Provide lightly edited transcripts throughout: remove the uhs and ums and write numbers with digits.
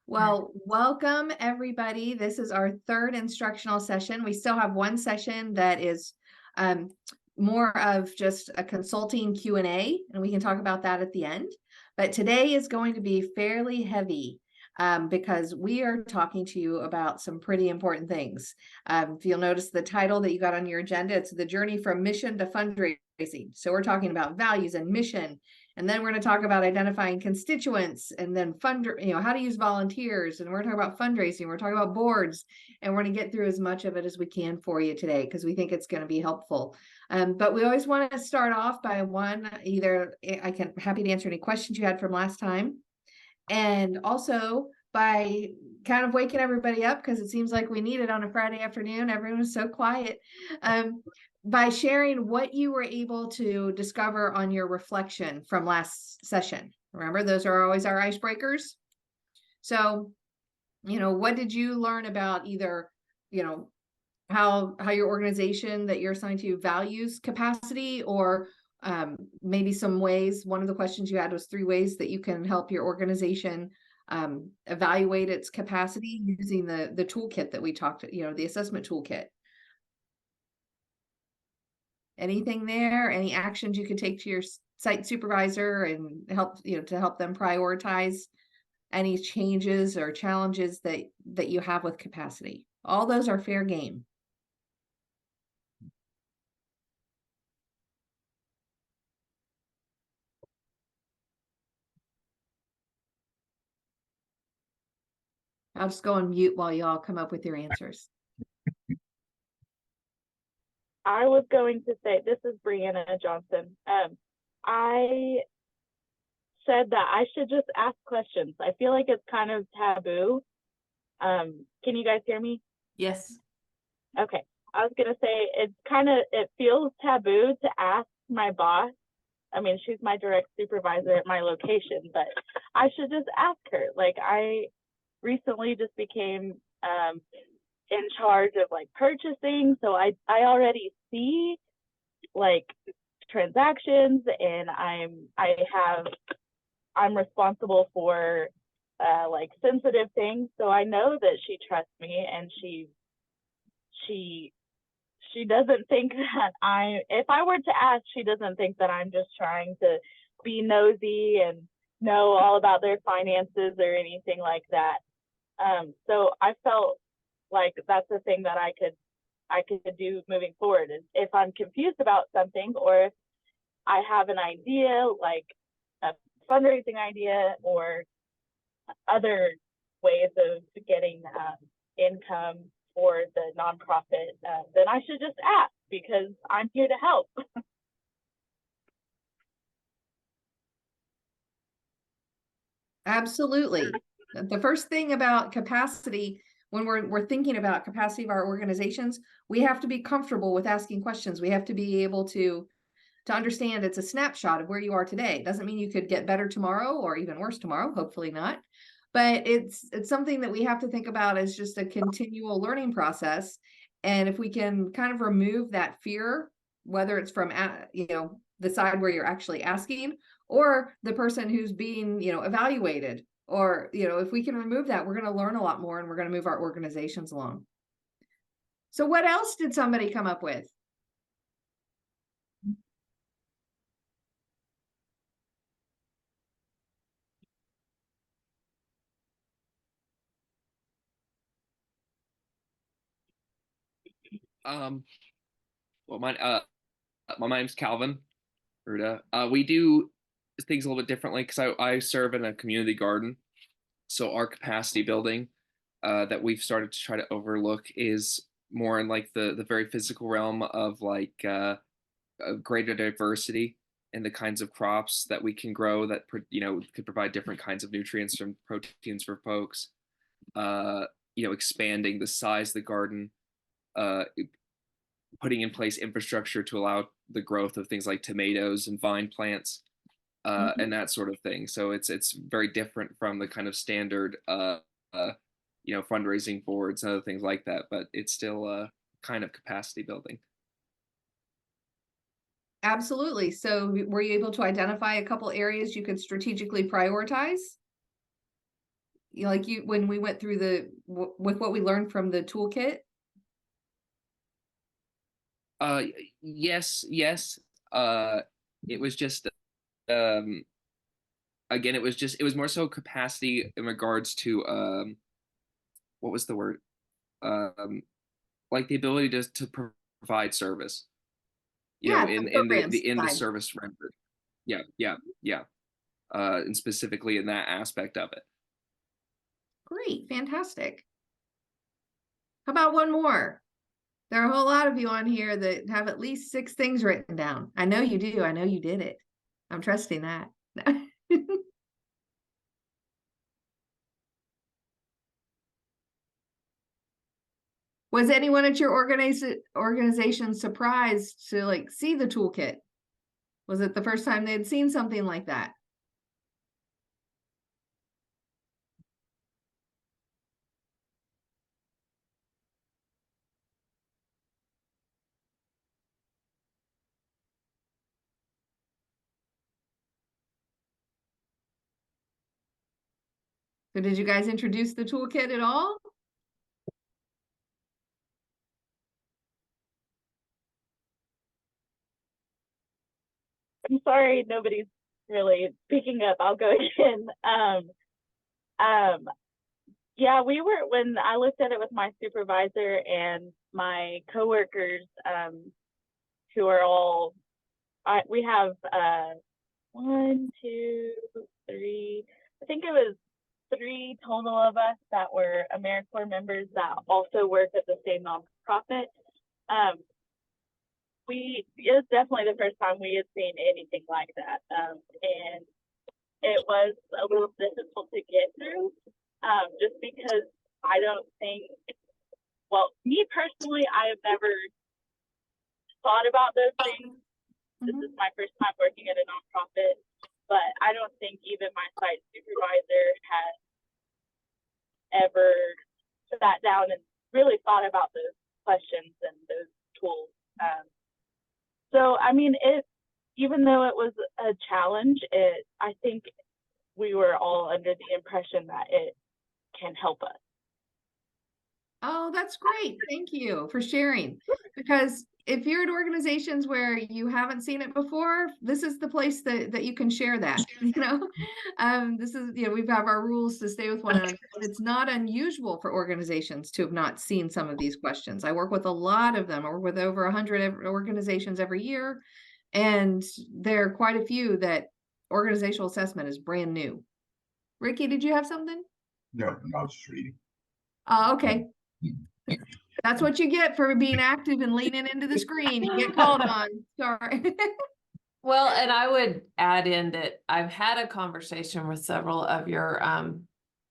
Well, welcome everybody. This is our third instructional session. We still have one session that is um, more of just a consulting Q&A, and we can talk about that at the end. But today is going to be fairly heavy because we are talking to you about some pretty important things. If you'll notice the title that you got on your agenda, it's The Journey from Mission to Fundraising. So we're talking about values and mission. And then we're going to talk about identifying constituents and then how to use volunteers. And we're talking about fundraising. We're talking about boards, and we're going to get through as much of it as we can for you today because we think it's going to be helpful. But we always want to start off by happy to answer any questions you had from last time. And also by kind of waking everybody up because it seems like we need it on a Friday afternoon. Everyone was so quiet. By sharing what you were able to discover on your reflection from last session. Remember, those are always our icebreakers. So, what did you learn about either, how your organization that you're assigned to values capacity, or maybe some ways. One of the questions you had was 3 ways that you can help your organization evaluate its capacity using the toolkit that we talked, the assessment toolkit. Anything there? Any actions you could take to your site supervisor and help, to help them prioritize any changes or challenges that you have with capacity? All those are fair game. I'll just go on mute while y'all come up with your answers. I was going to say, this is Brianna Johnson. I said that I should just ask questions. I feel like it's kind of taboo. Can you guys hear me? Yes. Okay. I was going to say, it feels taboo to ask my boss. I mean, she's my direct supervisor at my location, but I should just ask her. Like, I recently just became in charge of like purchasing, so I already see like transactions, and I'm responsible for like sensitive things, so I know that she trusts me, and she doesn't think that if I were to ask, she doesn't think that I'm just trying to be nosy and know all about their finances or anything like that. So I felt like that's the thing that I could do moving forward, is if I'm confused about something, or if I have an idea, like a fundraising idea or other ways of getting income for the nonprofit, then I should just ask, because I'm here to help. Absolutely. The first thing about capacity, when we're thinking about capacity of our organizations, we have to be comfortable with asking questions. We have to be able to understand it's a snapshot of where you are today. It doesn't mean you could get better tomorrow or even worse tomorrow, hopefully not. But it's something that we have to think about as just a continual learning process. And if we can kind of remove that fear, whether it's from the side where you're actually asking, or the person who's being evaluated, or if we can remove that, we're going to learn a lot more, and we're going to move our organizations along. So what else did somebody come up with? Well, my name's Calvin Ruda. We do things a little bit differently because I serve in a community garden. So our capacity building that we've started to try to overlook is more in like the very physical realm of like greater diversity in the kinds of crops that we can grow that could provide different kinds of nutrients and proteins for folks. Expanding the size of the garden, putting in place infrastructure to allow the growth of things like tomatoes and vine plants, and that sort of thing. So it's very different from the kind of standard fundraising boards and other things like that, but it's still kind of capacity building. Absolutely. So were you able to identify a couple areas you could strategically prioritize? like you when we went through with what we learned from the toolkit? Yes. It was just um again, it was more so capacity in regards to what was the word? Um like the ability to provide service, Yeah, the in programs the side. service rendered. Yeah. And specifically in that aspect of it. Great, fantastic. How about one more? There are a whole lot of you on here that have at least 6 things written down. I know you do. I know you did it. I'm trusting that. Was anyone at your organization surprised to like see the toolkit? Was it the first time they'd seen something like that? So did you guys introduce the toolkit at all? I'm sorry, nobody's really picking up. I'll go again. Um, yeah, when I looked at it with my supervisor and my coworkers, who are all, we have 1, 2, 3, I think it was 3 total of us that were AmeriCorps members that also work at the same nonprofit. It was definitely the first time we had seen anything like that. And it was a little difficult to get through, just because I don't think, well, me personally, I have never thought about those things. This is my first time working at a nonprofit, but I don't think even my site supervisor has ever sat down and really thought about those questions and those tools. So, I mean, even though it was a challenge, I think we were all under the impression that it can help us. Oh, that's great. Thank you for sharing. Because if you're at organizations where you haven't seen it before, this is the place that you can share that, this is, we have our rules to stay with one another. It's not unusual for organizations to have not seen some of these questions. I work with a lot of them. I work with over 100 organizations every year. And there are quite a few that organizational assessment is brand new. Ricky, did you have something? No, I was just reading. Okay. That's what you get for being active and leaning into the screen. You get called on. Sorry. Well, and I would add in that I've had a conversation with several of your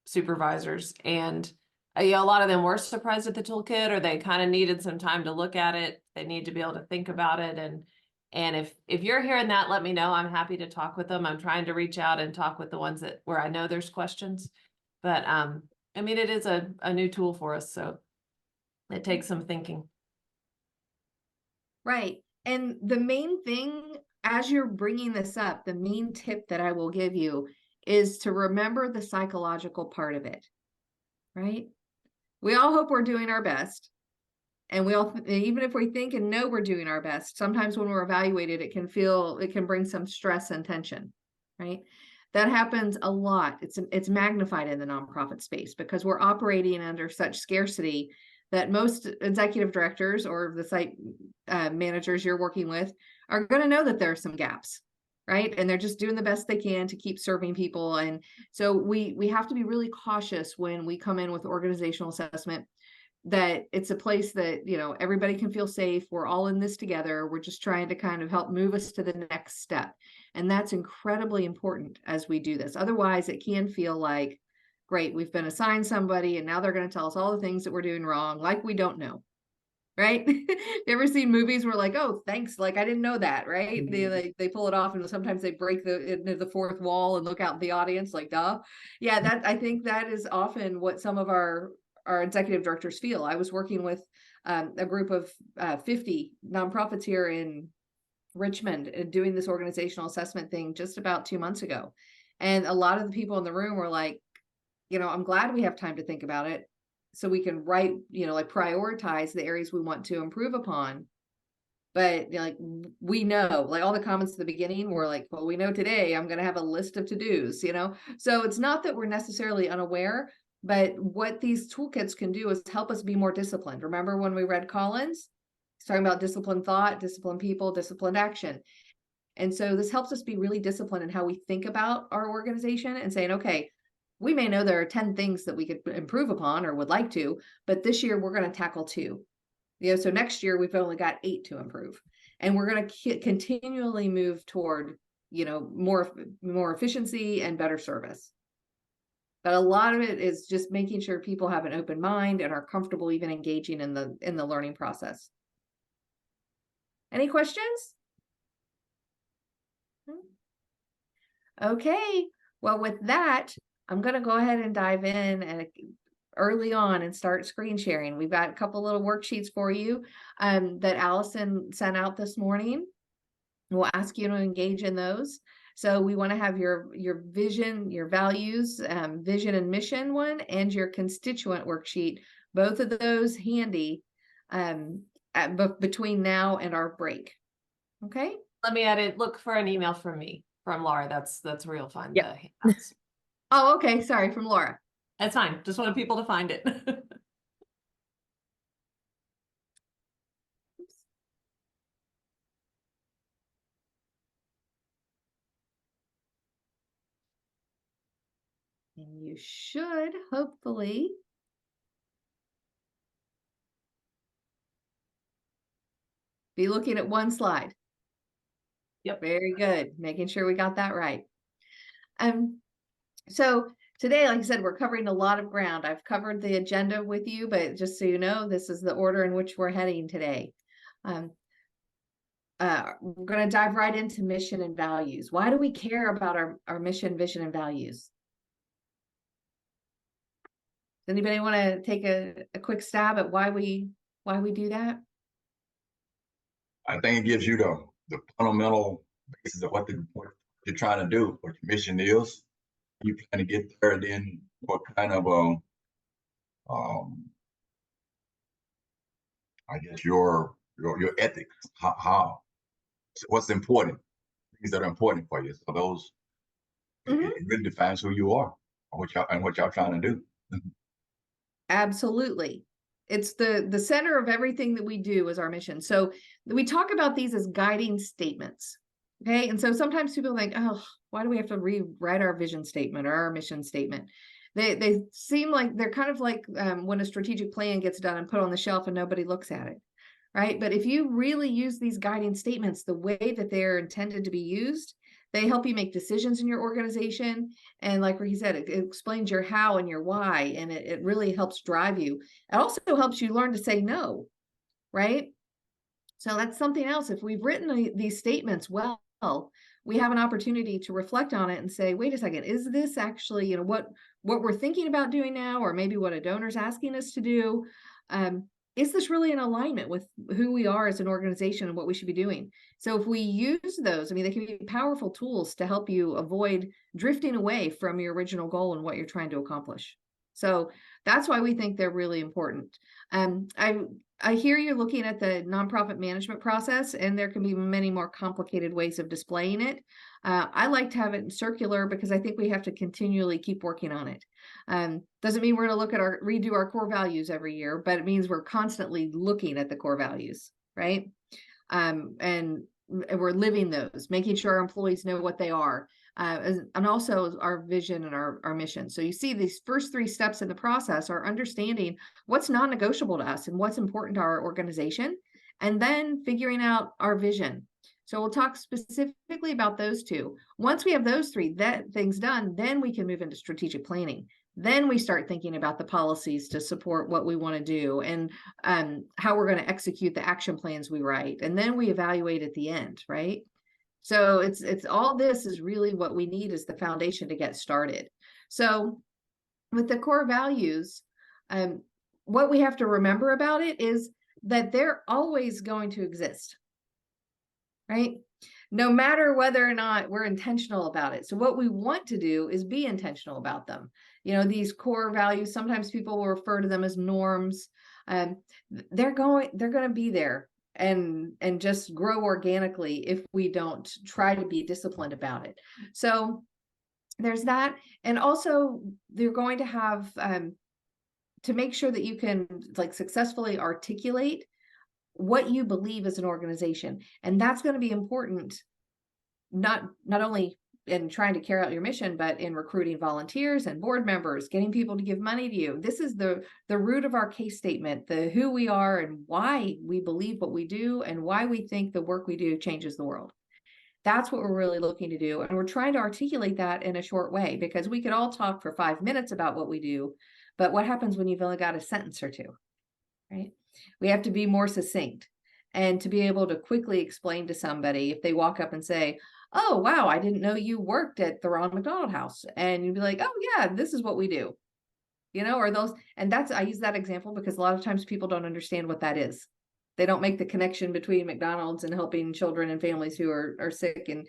supervisors, and a lot of them were surprised at the toolkit, or they kind of needed some time to look at it. They need to be able to think about it. And if you're hearing that, let me know. I'm happy to talk with them. I'm trying to reach out and talk with the ones where I know there's questions. But I mean, it is a new tool for us, so it takes some thinking. Right. And the main thing, as you're bringing this up, the main tip that I will give you is to remember the psychological part of it, right? We all hope we're doing our best. And we all, even if we think and know we're doing our best, sometimes when we're evaluated, it can bring some stress and tension, right? That happens a lot. It's magnified in the nonprofit space because we're operating under such scarcity that most executive directors or the site managers you're working with are going to know that there are some gaps, right? And they're just doing the best they can to keep serving people. And so we have to be really cautious when we come in with organizational assessment, that it's a place that, everybody can feel safe. We're all in this together. We're just trying to kind of help move us to the next step. And that's incredibly important as we do this. Otherwise, it can feel like, great, we've been assigned somebody and now they're going to tell us all the things that we're doing wrong, like we don't know. Right? You ever seen movies where like, oh, thanks, like I didn't know that, right? They pull it off, and sometimes they break the fourth wall and look out at the audience like, duh. Yeah, I think that is often what some of our executive directors feel. I was working with a group of 50 nonprofits here in Richmond and doing this organizational assessment thing just about 2 months ago. And a lot of the people in the room were like, I'm glad we have time to think about it so we can write, like prioritize the areas we want to improve upon. But like we know, like all the comments at the beginning were like, well, we know today I'm going to have a list of to-dos, so it's not that we're necessarily unaware, but what these toolkits can do is help us be more disciplined. Remember when we read Collins? He's talking about disciplined thought, disciplined people, disciplined action. And so this helps us be really disciplined in how we think about our organization and saying, okay, we may know there are 10 things that we could improve upon or would like to, but this year we're going to tackle 2. So next year we've only got 8 to improve, and we're going to continually move toward, more efficiency and better service. But a lot of it is just making sure people have an open mind and are comfortable even engaging in the learning process. Any questions? Okay, well, with that, I'm going to go ahead and dive in and early on and start screen sharing. We've got a couple little worksheets for you that Allison sent out this morning. We'll ask you to engage in those. So we want to have your vision, your values, vision and mission one, and your constituent worksheet. Both of those handy between now and our break. Okay. Let me add it. Look for an email from me, from Laura. That's where you'll find Yep. the handouts. Oh, okay. Sorry, from Laura. That's fine. Just wanted people to find it. And you should hopefully be looking at one slide. Yep. Very good. Making sure we got that right. So today, like I said, we're covering a lot of ground. I've covered the agenda with you, but just so you know, this is the order in which we're heading today. We're going to dive right into mission and values. Why do we care about our mission, vision, and values? Does anybody want to take a quick stab at why we do that? I think it gives you the fundamental basis of what you're trying to do, what your mission is. You plan to get there, then what kind of I guess your ethics, how what's important, things that are important for you. So those it really defines who you are, what y'all trying to do. Absolutely. It's the center of everything that we do is our mission. So we talk about these as guiding statements. Okay. And so sometimes people think, oh, why do we have to rewrite our vision statement or our mission statement? They seem like they're kind of like when a strategic plan gets done and put on the shelf and nobody looks at it. Right. But if you really use these guiding statements the way that they're intended to be used, they help you make decisions in your organization. And like he said, it explains your how and your why, and it really helps drive you. It also helps you learn to say no, right? So that's something else. If we've written these statements well, we have an opportunity to reflect on it and say, wait a second, is this actually, what we're thinking about doing now, or maybe what a donor's asking us to do? Is this really in alignment with who we are as an organization and what we should be doing? So if we use those, they can be powerful tools to help you avoid drifting away from your original goal and what you're trying to accomplish. So that's why we think they're really important. I hear you're looking at the nonprofit management process, and there can be many more complicated ways of displaying it. I like to have it circular because I think we have to continually keep working on it. Doesn't mean we're going to look at redo our core values every year, but it means we're constantly looking at the core values, right? And we're living those, making sure our employees know what they are, and also our vision and our mission. So you see these first 3 steps in the process are understanding what's non-negotiable to us and what's important to our organization, and then figuring out our vision. So we'll talk specifically about those 2. Once we have those 3 things done, then we can move into strategic planning. Then we start thinking about the policies to support what we want to do and how we're going to execute the action plans we write. And then we evaluate at the end, right? So it's all this is really what we need as the foundation to get started. So with the core values, what we have to remember about it is that they're always going to exist, right? no matter whether or not we're intentional about it. So what we want to do is be intentional about them. You know, these core values, sometimes people will refer to them as norms. They're going to be there and just grow organically if we don't try to be disciplined about it. So there's that. And also they're going to have to make sure that you can like successfully articulate what you believe as an organization. And that's going to be important, not only in trying to carry out your mission, but in recruiting volunteers and board members, getting people to give money to you. This is the root of our case statement, the who we are and why we believe what we do and why we think the work we do changes the world. That's what we're really looking to do. And we're trying to articulate that in a short way, because we could all talk for 5 minutes about what we do, but what happens when you've only got a sentence or two, right? We have to be more succinct and to be able to quickly explain to somebody if they walk up and say, oh, wow, I didn't know you worked at the Ronald McDonald House. And you'd be like, oh yeah, this is what we do, you know, or those. And that's, I use that example because a lot of times people don't understand what that is. They don't make the connection between McDonald's and helping children and families who are sick and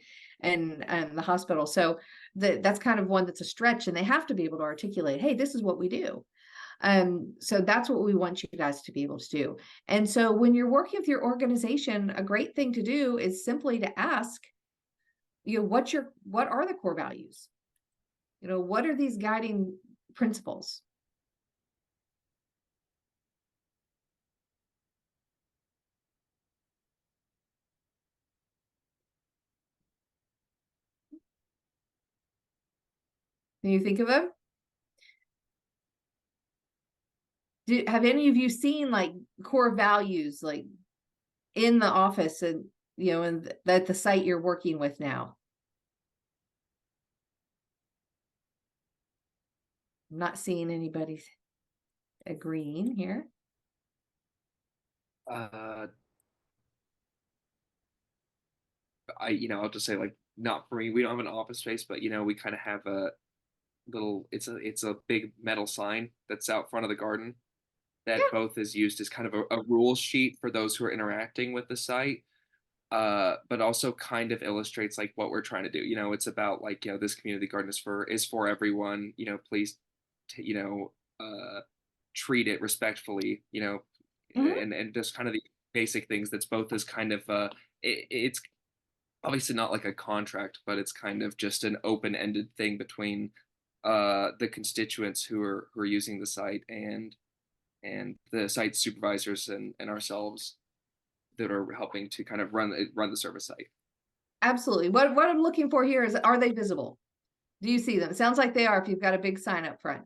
the hospital. So that's kind of one that's a stretch, and they have to be able to articulate, hey, this is what we do. So that's what we want you guys to be able to do. And so when you're working with your organization, a great thing to do is simply to ask, you know, what are the core values? You know, what are these guiding principles? Can you think of them? Have any of you seen like core values like in the office and, you know, and at the site you're working with now? I'm not seeing anybody agreeing here. I'll just say, like, not for me, we don't have an office space, but we kind of have a little, it's a big metal sign that's out front of the garden that Yeah. both is used as kind of a rules sheet for those who are interacting with the site, but also kind of illustrates like what we're trying to do. It's about like, this community garden is for everyone. Please, treat it respectfully. And just kind of the basic things. That's both as kind of it's obviously not like a contract, but it's kind of just an open-ended thing between the constituents who are using the site and the site supervisors and ourselves that are helping to kind of run the service site. Absolutely. What I'm looking for here is, are they visible? Do you see them? It sounds like they are if you've got a big sign up front.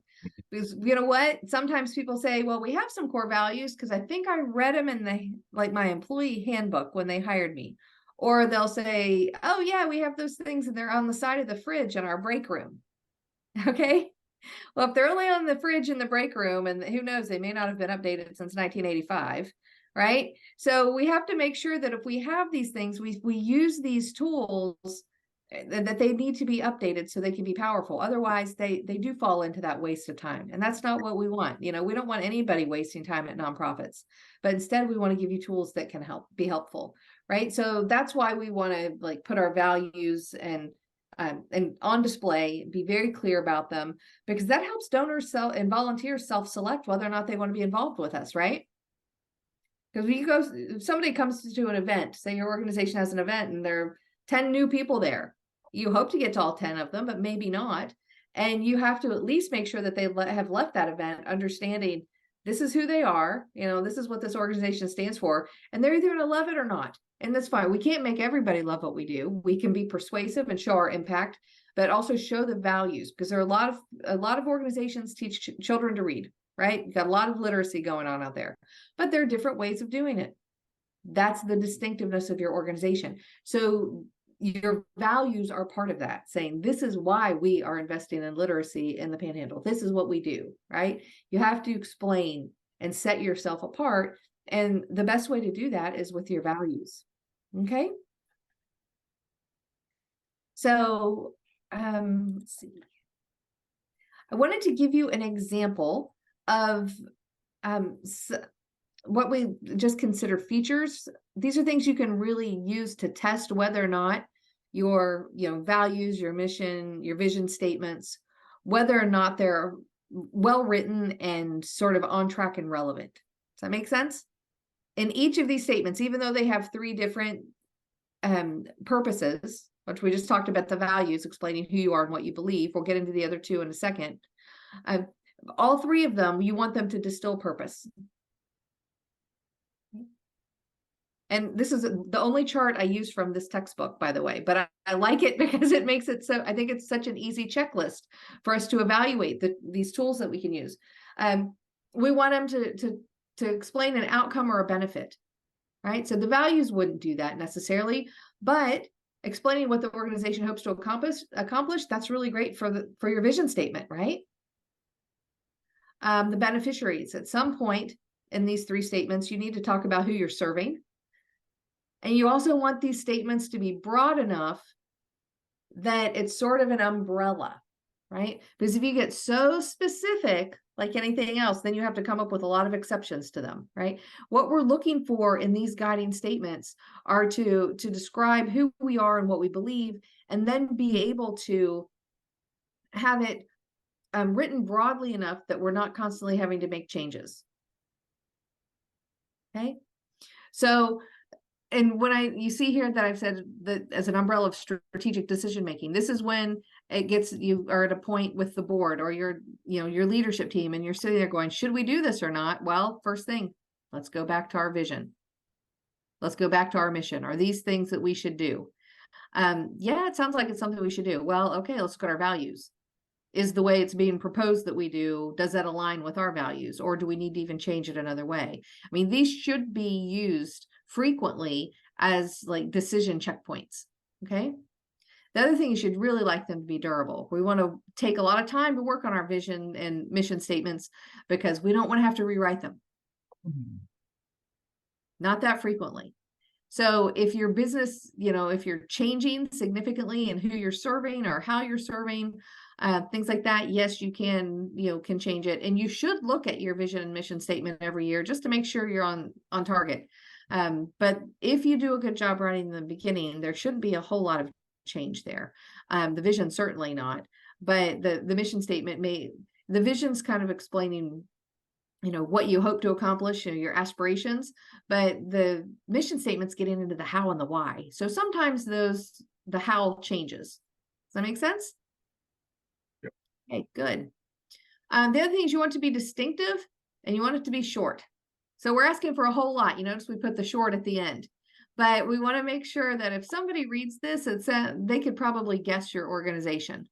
Because you know what? Sometimes people say, well, we have some core values because I think I read them in my employee handbook when they hired me. Or they'll say, oh yeah, we have those things and they're on the side of the fridge in our break room. Okay. Well, if they're only on the fridge in the break room, and who knows, they may not have been updated since 1985, right? So we have to make sure that if we have these things, we use these tools, that they need to be updated so they can be powerful. Otherwise, they do fall into that waste of time. And that's not what we want. We don't want anybody wasting time at nonprofits, but instead we want to give you tools that can be helpful, right? So that's why we want to like put our values and on display, be very clear about them, because that helps donors and volunteers self-select whether or not they want to be involved with us, right? Because if somebody comes to an event, say your organization has an event and there are 10 new people there, you hope to get to all 10 of them, but maybe not. And you have to at least make sure that they have left that event understanding this is who they are, this is what this organization stands for, and they're either going to love it or not. And that's fine. We can't make everybody love what we do. We can be persuasive and show our impact, but also show the values, because there are a lot of organizations teach children to read, right? You've got a lot of literacy going on out there, but there are different ways of doing it. That's the distinctiveness of your organization. So your values are part of that, saying this is why we are investing in literacy in the Panhandle. This is what we do, right? You have to explain and set yourself apart. And the best way to do that is with your values. Okay. So let's see. I wanted to give you an example of what we just consider features. These are things you can really use to test whether or not your, values, your mission, your vision statements, whether or not they're well written and sort of on track and relevant. Does that make sense? In each of these statements, even though they have three different purposes, which we just talked about, the values explaining who you are and what you believe. We'll get into the other two in a second. All three of them, you want them to distill purpose. And this is the only chart I use from this textbook, by the way, but I like it because it makes it so, I think it's such an easy checklist for us to evaluate these tools that we can use. We want them to explain an outcome or a benefit, right? So the values wouldn't do that necessarily, but explaining what the organization hopes to accomplish, that's really great for your vision statement, right? The beneficiaries, at some point in these three statements, you need to talk about who you're serving. And you also want these statements to be broad enough that it's sort of an umbrella, right? Because if you get so specific, like anything else, then you have to come up with a lot of exceptions to them, right? What we're looking for in these guiding statements are to describe who we are and what we believe, and then be able to have it written broadly enough that we're not constantly having to make changes. Okay, so, and when you see here that I've said that as an umbrella of strategic decision making, this is when you are at a point with the board or your leadership team, and you're sitting there going, should we do this or not? Well, first thing, let's go back to our vision. Let's go back to our mission. Are these things that we should do? Yeah, it sounds like it's something we should do. Well, okay, let's look at our values. Is the way it's being proposed that we do, does that align with our values, or do we need to even change it another way? I mean, these should be used frequently as like decision checkpoints. Okay. The other thing, you should really like them to be durable. We want to take a lot of time to work on our vision and mission statements because we don't want to have to rewrite them. Not that frequently. So if your business, if you're changing significantly in who you're serving or how you're serving, things like that, yes, you can change it. And you should look at your vision and mission statement every year just to make sure you're on target. But if you do a good job writing in the beginning, there shouldn't be a whole lot of change there. The vision, certainly not, but the mission statement the vision's kind of explaining what you hope to accomplish, your aspirations, but the mission statement's getting into the how and the why. So sometimes the how changes. Does that make sense? Yep. Okay, good. The other thing is you want to be distinctive and you want it to be short. So we're asking for a whole lot. You notice we put the short at the end, but we want to make sure that if somebody reads this, they could probably guess your organization.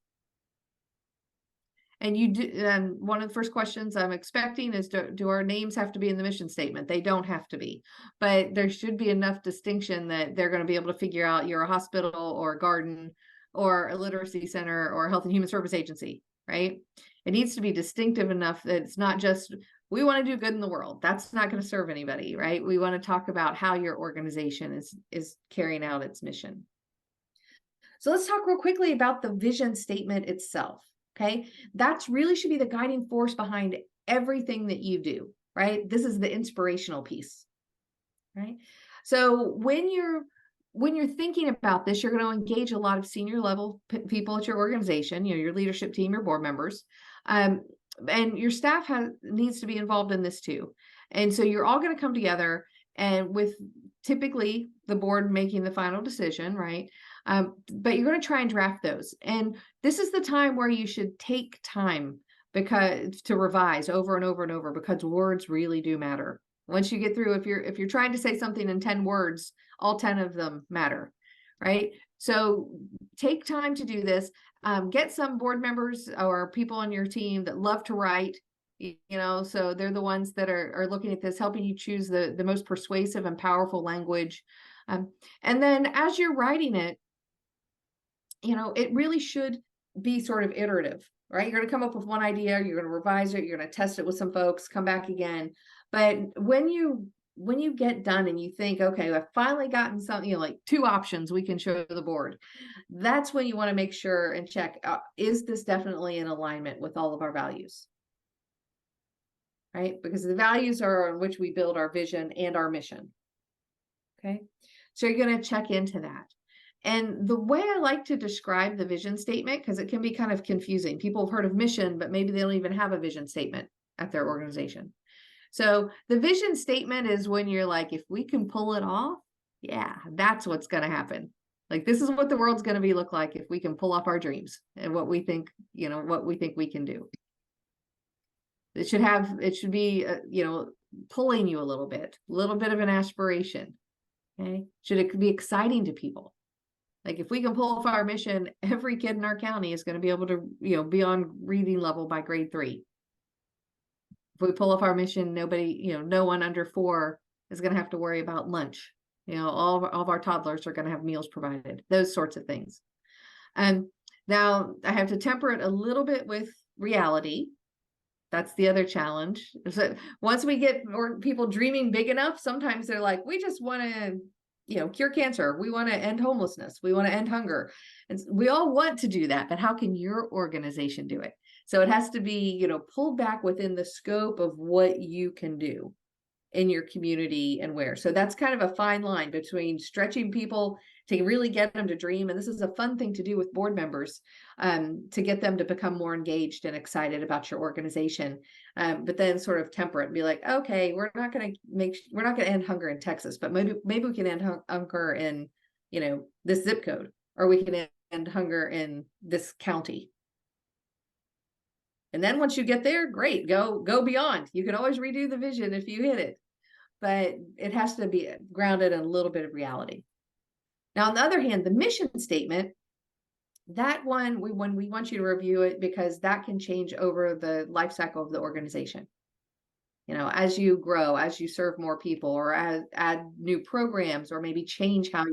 And you do, one of the first questions I'm expecting is, do our names have to be in the mission statement? They don't have to be, but there should be enough distinction that they're going to be able to figure out you're a hospital or a garden or a literacy center or a health and human service agency, right? It needs to be distinctive enough that it's not just, we want to do good in the world. That's not going to serve anybody, right? We want to talk about how your organization is carrying out its mission. So let's talk real quickly about the vision statement itself. Okay, that's really should be the guiding force behind everything that you do, right? This is the inspirational piece, right? So when you're thinking about this, you're going to engage a lot of senior level people at your organization, your leadership team, your board members, and your staff needs to be involved in this too. And so you're all going to come together, and with typically the board making the final decision, right? But you're going to try and draft those. And this is the time where you should take time to revise over and over and over, because words really do matter. Once you get through, if you're trying to say something in 10 words, all 10 of them matter, right? So take time to do this. Get some board members or people on your team that love to write, so they're the ones that are looking at this, helping you choose the most persuasive and powerful language. And then as you're writing it, it really should be sort of iterative, right? You're going to come up with one idea, you're going to revise it, you're going to test it with some folks, come back again. But when you get done and you think, okay, I've finally gotten something, like 2 options we can show the board, that's when you want to make sure and check, is this definitely in alignment with all of our values? Right? Because the values are on which we build our vision and our mission. Okay. So you're going to check into that. And the way I like to describe the vision statement, because it can be kind of confusing. People have heard of mission, but maybe they don't even have a vision statement at their organization. So the vision statement is when you're like, if we can pull it off, yeah, that's what's going to happen. Like, this is what the world's going to look like if we can pull off our dreams and what we think, what we think we can do. It should be, pulling you a little bit of an aspiration. Okay. Should it be exciting to people? Like, if we can pull off our mission, every kid in our county is going to be able to, be on reading level by grade 3. If we pull off our mission, nobody, no one under 4 is going to have to worry about lunch. All of our toddlers are going to have meals provided, those sorts of things. Now I have to temper it a little bit with reality. That's the other challenge. So once we get more people dreaming big enough, sometimes they're like, we just want to, cure cancer. We want to end homelessness. We want to end hunger. And we all want to do that, but how can your organization do it? So it has to be, pulled back within the scope of what you can do in your community and where. So that's kind of a fine line between stretching people to really get them to dream. And this is a fun thing to do with board members, to get them to become more engaged and excited about your organization. But then sort of temper it and be like, okay, we're not going to end hunger in Texas, but maybe we can end hunger in, this zip code, or we can end hunger in this county. And then once you get there, great, go beyond. You can always redo the vision if you hit it, but it has to be grounded in a little bit of reality. Now, on the other hand, the mission statement, that one, we want you to review it, because that can change over the life cycle of the organization. As you grow, as you serve more people, or add new programs, or maybe change how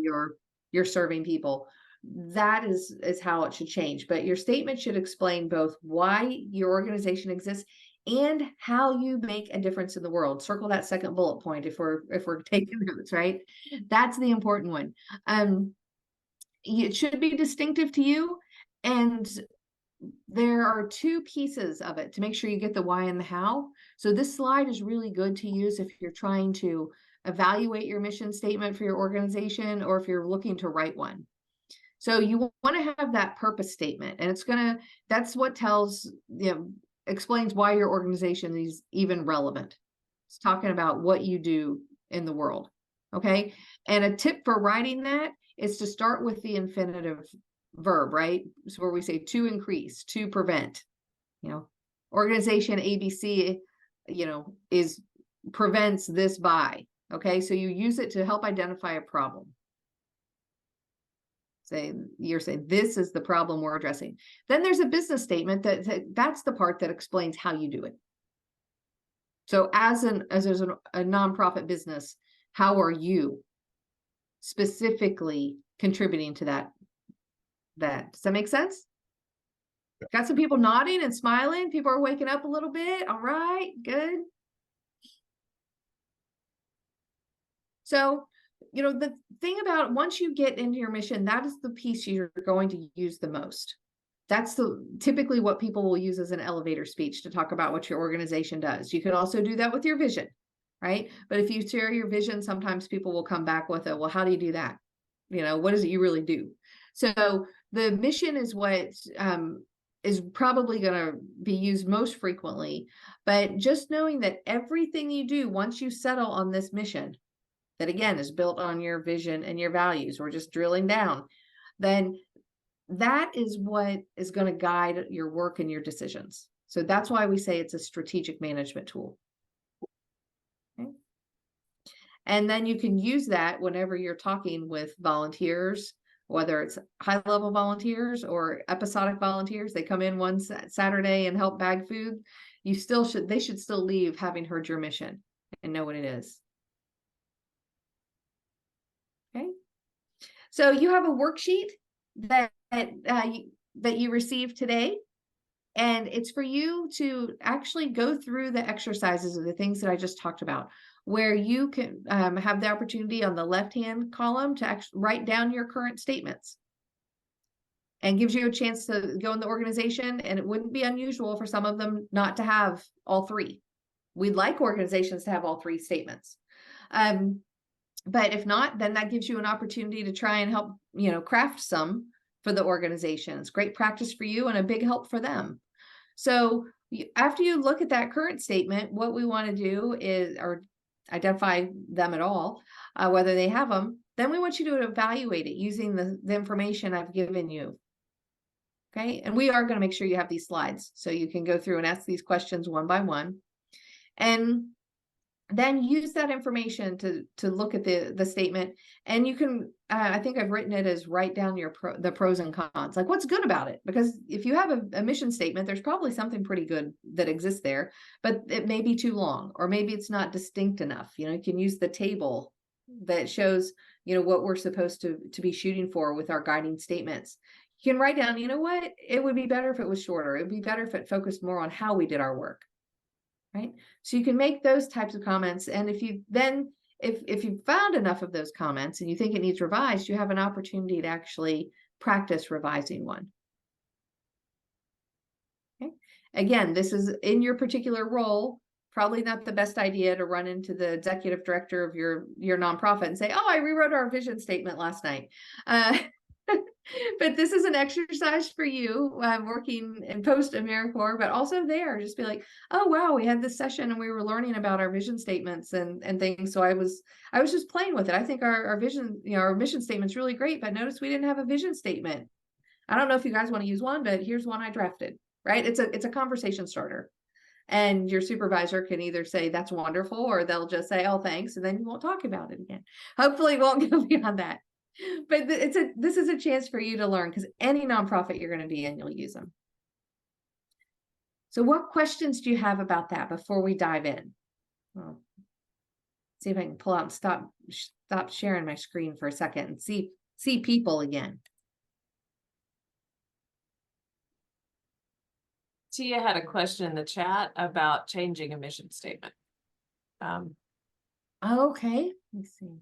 you're serving people. That is how it should change. But your statement should explain both why your organization exists and how you make a difference in the world. Circle that second bullet point if we're taking notes, right? That's the important one. It should be distinctive to you, and there are 2 pieces of it to make sure you get the why and the how. So this slide is really good to use if you're trying to evaluate your mission statement for your organization, or if you're looking to write one. So you want to have that purpose statement, and that's what tells, explains why your organization is even relevant. It's talking about what you do in the world. Okay. And a tip for writing that is to start with the infinitive verb, right? So where we say to increase, to prevent, organization ABC, is prevents this by. Okay. So you use it to help identify a problem. You're saying this is the problem we're addressing. Then there's a business statement that's the part that explains how you do it. So as a nonprofit business, how are you specifically contributing to that? Does that make sense? Got some people nodding and smiling. People are waking up a little bit. All right, good. So, the thing about once you get into your mission, that is the piece you're going to use the most. That's typically what people will use as an elevator speech to talk about what your organization does. You can also do that with your vision, right? But if you share your vision, sometimes people will come back with well, how do you do that? What is it you really do? So the mission is what is probably going to be used most frequently. But just knowing that everything you do, once you settle on this mission, that again is built on your vision and your values, we're just drilling down, then that is what is going to guide your work and your decisions. So that's why we say it's a strategic management tool. Okay. And then you can use that whenever you're talking with volunteers, whether it's high-level volunteers or episodic volunteers. They come in one Saturday and help bag food. They should still leave having heard your mission and know what it is. Okay, so you have a worksheet that you received today, and it's for you to actually go through the exercises of the things that I just talked about, where you can have the opportunity on the left-hand column to actually write down your current statements, and gives you a chance to go in the organization. And it wouldn't be unusual for some of them not to have all 3. We'd like organizations to have all 3 statements. But if not, then that gives you an opportunity to try and help, craft some for the organization. It's great practice for you and a big help for them. So after you look at that current statement, what we want to do is, or identify them at all, whether they have them, then we want you to evaluate it using the information I've given you. Okay. And we are going to make sure you have these slides so you can go through and ask these questions one by one. And then use that information to look at the statement. And you can, I think I've written it as write down the pros and cons, like what's good about it. Because if you have a mission statement, there's probably something pretty good that exists there, but it may be too long, or maybe it's not distinct enough. You can use the table that shows, what we're supposed to be shooting for with our guiding statements. You can write down, what, it would be better if it was shorter. It would be better if it focused more on how we did our work. Right. So you can make those types of comments. And if you found enough of those comments and you think it needs revised, you have an opportunity to actually practice revising one. Okay. Again, this is in your particular role, probably not the best idea to run into the executive director of your nonprofit and say, oh, I rewrote our vision statement last night. But this is an exercise for you working in post AmeriCorps, but also there, just be like, oh, wow, we had this session and we were learning about our vision statements and things. So I was just playing with it. I think our vision, our mission statement's really great, but notice we didn't have a vision statement. I don't know if you guys want to use one, but here's one I drafted, right? It's a conversation starter. And your supervisor can either say that's wonderful, or they'll just say, oh, thanks. And then you won't talk about it again. Hopefully it won't go beyond that. But this is a chance for you to learn, because any nonprofit you're going to be in, you'll use them. So what questions do you have about that before we dive in? Well, see if I can pull out and stop sharing my screen for a second and see people again. Tia had a question in the chat about changing a mission statement. Okay, let me see.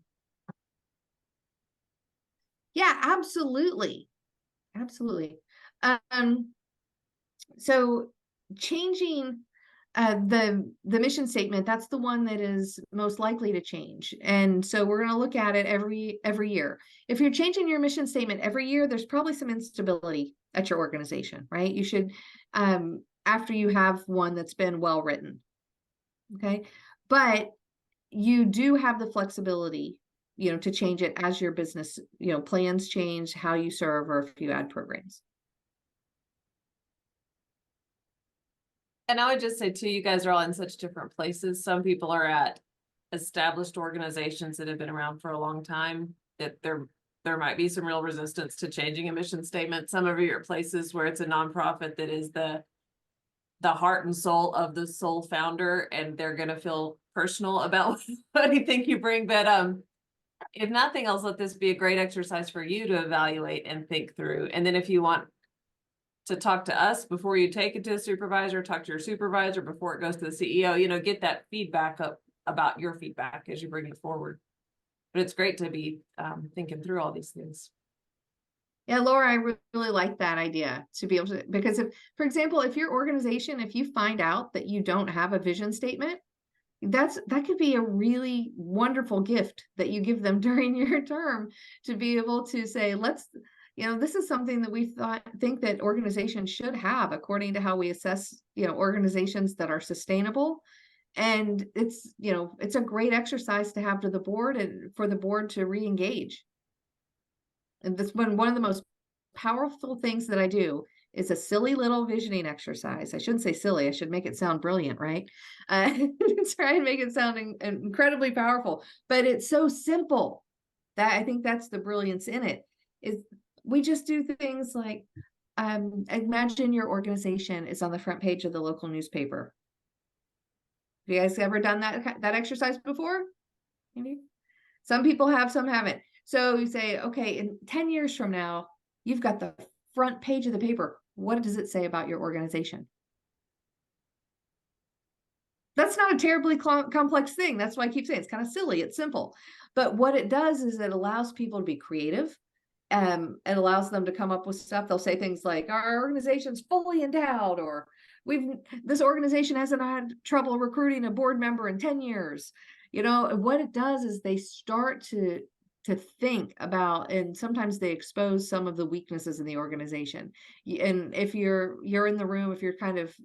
Yeah, absolutely. Absolutely. So changing the mission statement, that's the one that is most likely to change. And so we're going to look at it every year. If you're changing your mission statement every year, there's probably some instability at your organization, right? You should, after you have one that's been well written. Okay. But you do have the flexibility, to change it as your business, plans change, how you serve, or if you add programs. And I would just say too, you guys are all in such different places. Some people are at established organizations that have been around for a long time, that there might be some real resistance to changing a mission statement. Some of you are places where it's a nonprofit that is the heart and soul of the sole founder, and they're going to feel personal about what you think you bring. But if nothing else, let this be a great exercise for you to evaluate and think through. And then if you want to talk to us before you take it to a supervisor, talk to your supervisor before it goes to the CEO, get that feedback up about your feedback as you bring it forward. But it's great to be thinking through all these things. Yeah, Laura, I really like that idea, to be able to, because if, for example, if your organization, if you find out that you don't have a vision statement, that could be a really wonderful gift that you give them during your term, to be able to say, this is something that we think that organizations should have according to how we assess, organizations that are sustainable. And it's a great exercise to have to the board, and for the board to re-engage. And that's one of the most powerful things that I do. Is a silly little visioning exercise. I shouldn't say silly. I should make it sound brilliant, right? Try and make it sound incredibly powerful. But it's so simple that I think that's the brilliance in it. Is we just do things like, imagine your organization is on the front page of the local newspaper. Have you guys ever done that exercise before? Maybe some people have, some haven't. So you say, okay, in 10 years from now, you've got the front page of the paper. What does it say about your organization? That's not a terribly complex thing. That's why I keep saying it's kind of silly. It's simple. But what it does is it allows people to be creative. It allows them to come up with stuff. They'll say things like, our organization's fully endowed, or this organization hasn't had trouble recruiting a board member in 10 years. You know, and what it does is they start to think about, and sometimes they expose some of the weaknesses in the organization. And if you're in the room, if you're kind of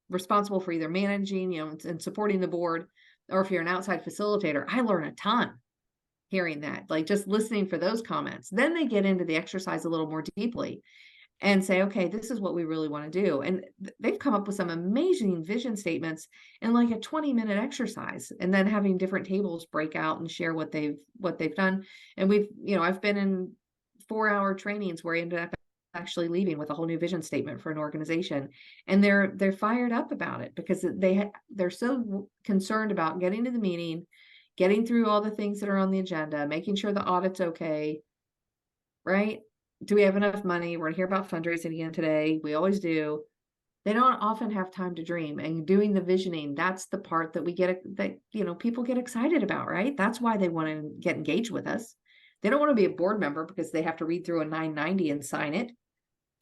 responsible for either managing, you know, and supporting the board, or if you're an outside facilitator, I learn a ton hearing that, like just listening for those comments. Then they get into the exercise a little more deeply and say, okay, this is what we really want to do. And they've come up with some amazing vision statements in like a 20-minute exercise, and then having different tables break out and share what they've done. And we've, you know, I've been in 4-hour trainings where I ended up actually leaving with a whole new vision statement for an organization, and they're fired up about it because they're so concerned about getting to the meeting, getting through all the things that are on the agenda, making sure the audit's okay, right? Do we have enough money? We're gonna hear about fundraising again today. We always do. They don't often have time to dream, and doing the visioning, that's the part that you know, people get excited about, right? That's why they want to get engaged with us. They don't want to be a board member because they have to read through a 990 and sign it.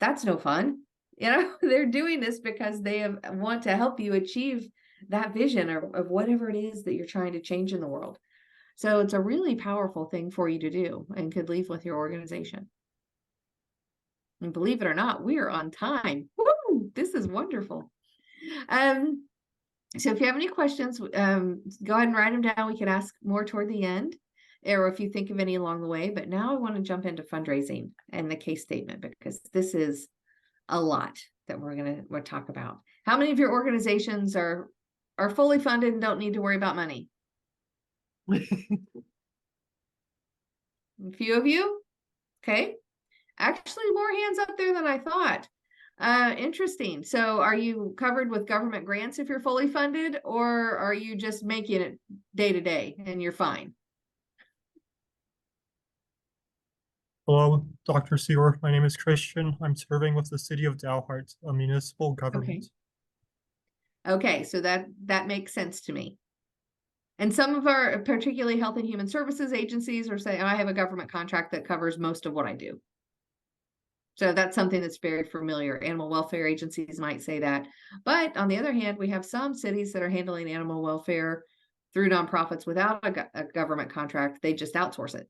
That's no fun. You know, they're doing this because they want to help you achieve that vision of whatever it is that you're trying to change in the world. So it's a really powerful thing for you to do, and could leave with your organization. And believe it or not, we are on time. Woo! This is wonderful. So if you have any questions, go ahead and write them down. We can ask more toward the end, or if you think of any along the way. But now I want to jump into fundraising and the case statement, because this is a lot that we'll talk about. How many of your organizations are fully funded and don't need to worry about money? A few of you? Okay. Actually, more hands up there than I thought. Interesting. So are you covered with government grants if you're fully funded, or are you just making it day to day and you're fine? Hello, Dr. Seaworth. My name is Christian. I'm serving with the City of Dalhart, a municipal government. Okay, so that makes sense to me. And some of our, particularly health and human services agencies, are saying, I have a government contract that covers most of what I do. So that's something that's very familiar. Animal welfare agencies might say that. But on the other hand, we have some cities that are handling animal welfare through nonprofits without a government contract. They just outsource it,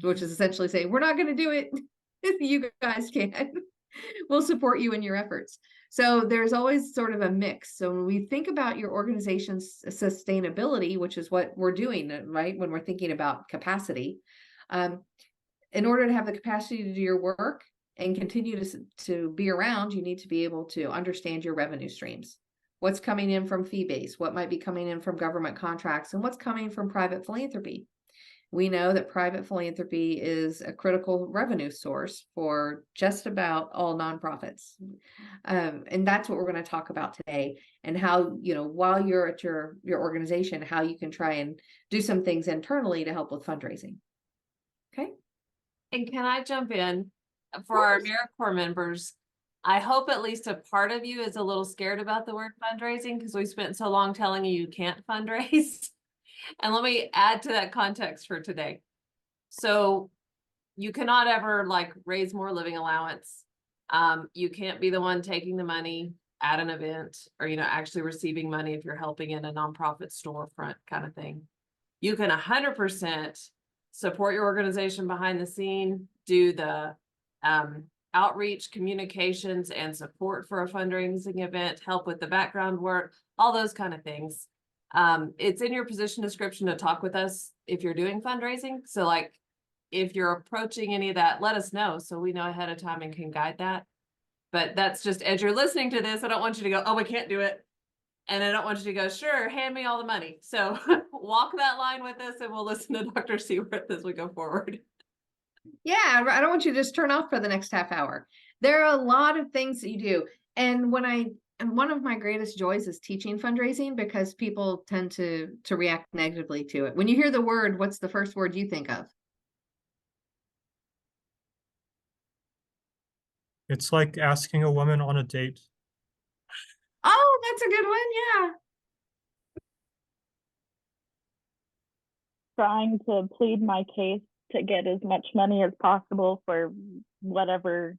which is essentially saying, we're not going to do it if you guys can. We'll support you in your efforts. So there's always sort of a mix. So when we think about your organization's sustainability, which is what we're doing, right? When we're thinking about capacity, in order to have the capacity to do your work and continue to be around, you need to be able to understand your revenue streams. What's coming in from fee-based, what might be coming in from government contracts, and what's coming from private philanthropy. We know that private philanthropy is a critical revenue source for just about all nonprofits. And that's what we're going to talk about today, and how, you know, while you're at your organization, how you can try and do some things internally to help with fundraising. Okay. And can I jump in for our AmeriCorps members? I hope at least a part of you is a little scared about the word fundraising, because we spent so long telling you can't fundraise. And let me add to that context for today. So you cannot ever like raise more living allowance. You can't be the one taking the money at an event, or, you know, actually receiving money if you're helping in a nonprofit storefront kind of thing. You can 100% support your organization behind the scene, do the outreach, communications, and support for a fundraising event, help with the background work, all those kind of things. It's in your position description to talk with us if you're doing fundraising. So like, if you're approaching any of that, let us know so we know ahead of time and can guide that. But that's just, as you're listening to this, I don't want you to go, oh, we can't do it. And I don't want you to go, sure, hand me all the money. So walk that line with us, and we'll listen to Dr. Seaworth as we go forward. Yeah, I don't want you to just turn off for the next half hour. There are a lot of things that you do. And one of my greatest joys is teaching fundraising, because people tend to react negatively to it. When you hear the word, what's the first word you think of? It's like asking a woman on a date. Oh, that's a good one. Yeah. Trying to plead my case to get as much money as possible for whatever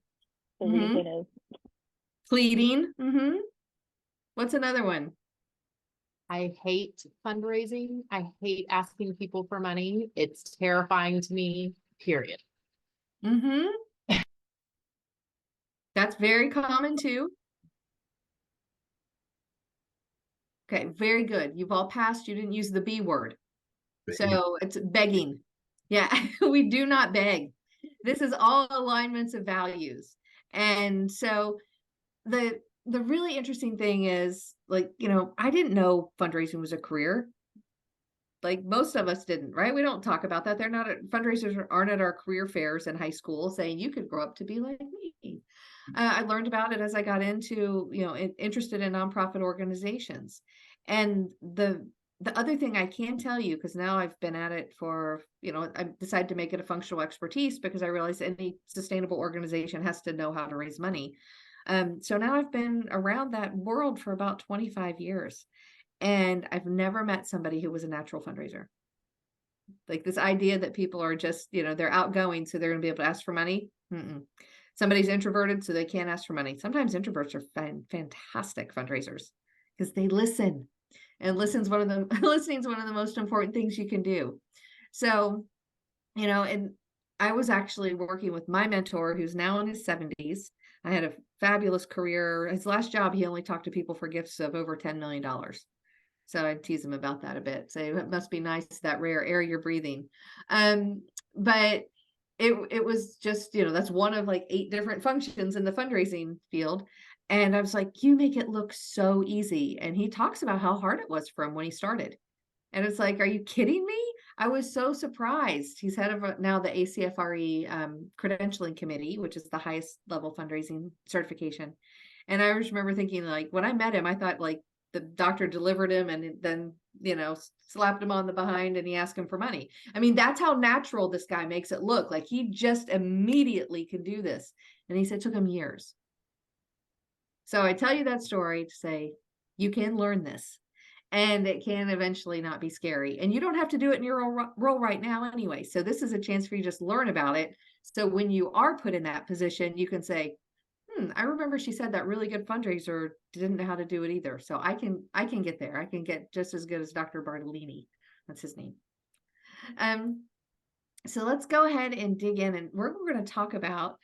the reason is. Pleading. What's another one? I hate fundraising. I hate asking people for money. It's terrifying to me, period. Mm-hmm. That's very common too. Okay, very good. You've all passed. You didn't use the B word. So it's begging. Yeah, we do not beg. This is all alignments of values. And so the really interesting thing is, like, you know, I didn't know fundraising was a career. Like most of us didn't, right? We don't talk about that. They're not fundraisers aren't at our career fairs in high school saying you could grow up to be like me. I learned about it as I got into, you know, interested in nonprofit organizations. And the other thing I can tell you, because now I've been at it for, you know, I decided to make it a functional expertise because I realized any sustainable organization has to know how to raise money. So now I've been around that world for about 25 years. And I've never met somebody who was a natural fundraiser. Like this idea that people are just, you know, they're outgoing, so they're going to be able to ask for money. Somebody's introverted, so they can't ask for money. Sometimes introverts are fantastic fundraisers because they listen, and listening's one of the most important things you can do. So, you know, and I was actually working with my mentor, who's now in his 70s. I had a fabulous career. His last job, he only talked to people for gifts of over $10 million. So I tease him about that a bit. Say, it must be nice, that rare air you're breathing. But it was just, you know, that's one of like 8 different functions in the fundraising field. And I was like, you make it look so easy. And he talks about how hard it was for him when he started. And it's like, are you kidding me? I was so surprised. He's head of now the ACFRE credentialing committee, which is the highest level fundraising certification. And I just remember thinking, like, when I met him, I thought like the doctor delivered him and then, you know, slapped him on the behind and he asked him for money. I mean, that's how natural this guy makes it look. Like he just immediately can do this. And he said it took him years. So I tell you that story to say you can learn this. And it can eventually not be scary. And you don't have to do it in your role right now anyway. So this is a chance for you to just learn about it. So when you are put in that position, you can say, I remember she said that really good fundraiser didn't know how to do it either. So I can get there. I can get just as good as Dr. Bartolini. That's his name. So let's go ahead and dig in. And we're going to talk about,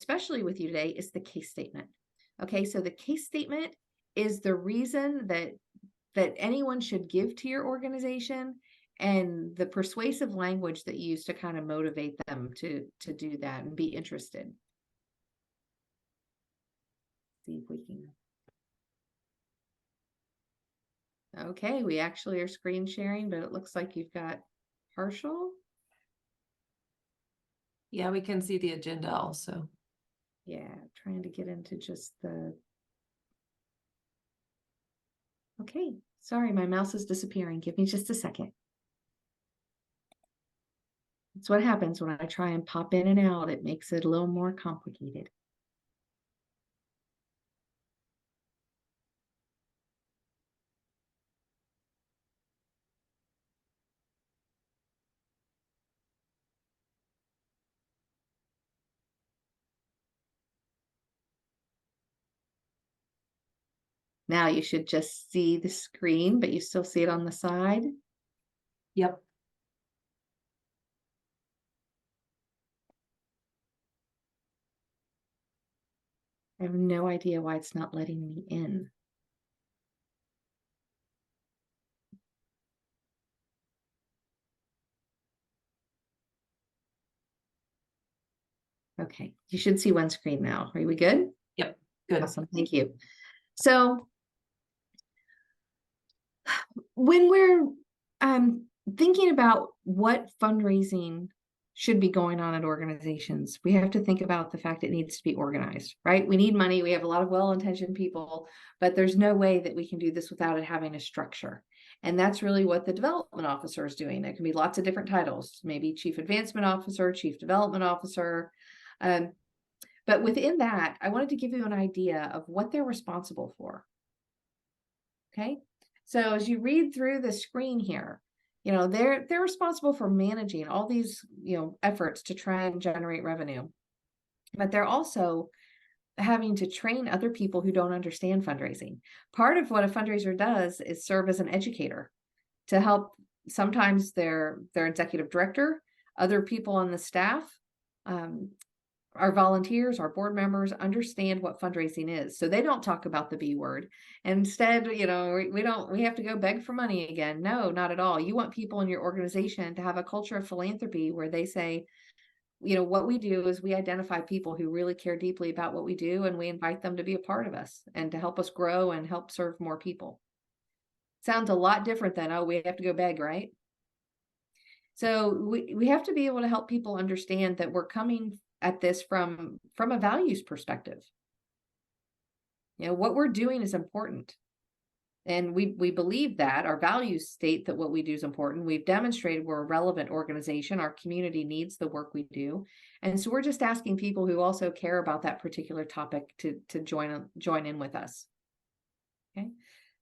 especially with you today, is the case statement. Okay, so the case statement is the reason that anyone should give to your organization, and the persuasive language that you use to kind of motivate them to do that and be interested. See if we can. Okay, we actually are screen sharing, but it looks like you've got partial. Yeah, we can see the agenda also. Yeah, trying to get into just the. Okay, sorry, my mouse is disappearing. Give me just a second. That's what happens when I try and pop in and out. It makes it a little more complicated. Now you should just see the screen, but you still see it on the side. Yep. I have no idea why it's not letting me in. Okay, you should see one screen now. Are we good? Yep. Good. Awesome, thank you. So when we're thinking about what fundraising should be going on at organizations, we have to think about the fact it needs to be organized, right? We need money. We have a lot of well-intentioned people, but there's no way that we can do this without it having a structure. And that's really what the development officer is doing. There can be lots of different titles, maybe chief advancement officer, chief development officer. But within that, I wanted to give you an idea of what they're responsible for. Okay, so as you read through the screen here, you know, they're responsible for managing all these, you know, efforts to try and generate revenue. But they're also having to train other people who don't understand fundraising. Part of what a fundraiser does is serve as an educator to help sometimes their executive director, other people on the staff, our volunteers, our board members understand what fundraising is. So they don't talk about the B word. Instead, we have to go beg for money again. No, not at all. You want people in your organization to have a culture of philanthropy where they say, what we do is we identify people who really care deeply about what we do, and we invite them to be a part of us and to help us grow and help serve more people. Sounds a lot different than, oh, we have to go beg, right? So we have to be able to help people understand that we're coming at this from a values perspective. What we're doing is important. And we believe that our values state that what we do is important. We've demonstrated we're a relevant organization. Our community needs the work we do. And so we're just asking people who also care about that particular topic to join in with us. Okay.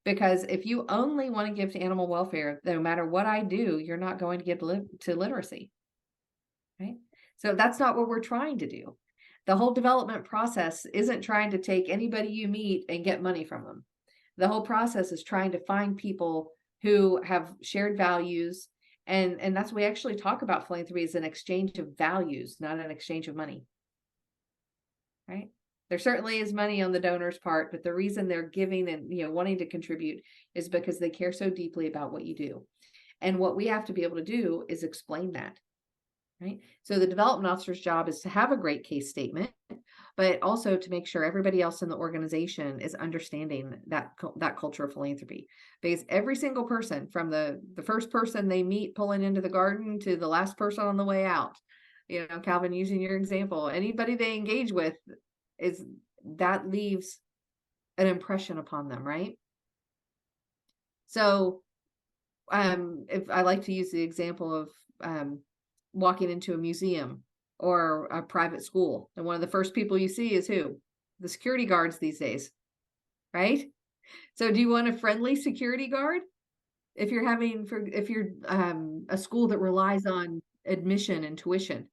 Because if you only want to give to animal welfare, no matter what I do, you're not going to get to literacy. Right. So that's not what we're trying to do. The whole development process isn't trying to take anybody you meet and get money from them. The whole process is trying to find people who have shared values. And that's what we actually talk about philanthropy as an exchange of values, not an exchange of money. Right? There certainly is money on the donor's part, but the reason they're giving and wanting to contribute is because they care so deeply about what you do. And what we have to be able to do is explain that. Right. So the development officer's job is to have a great case statement, but also to make sure everybody else in the organization is understanding that culture of philanthropy. Because every single person, from the first person they meet pulling into the garden to the last person on the way out, Calvin, using your example, anybody they engage with that leaves an impression upon them, right? So if I like to use the example of walking into a museum or a private school, and one of the first people you see is who? The security guards these days, right? So do you want a friendly security guard? If you're a school that relies on admission and tuition,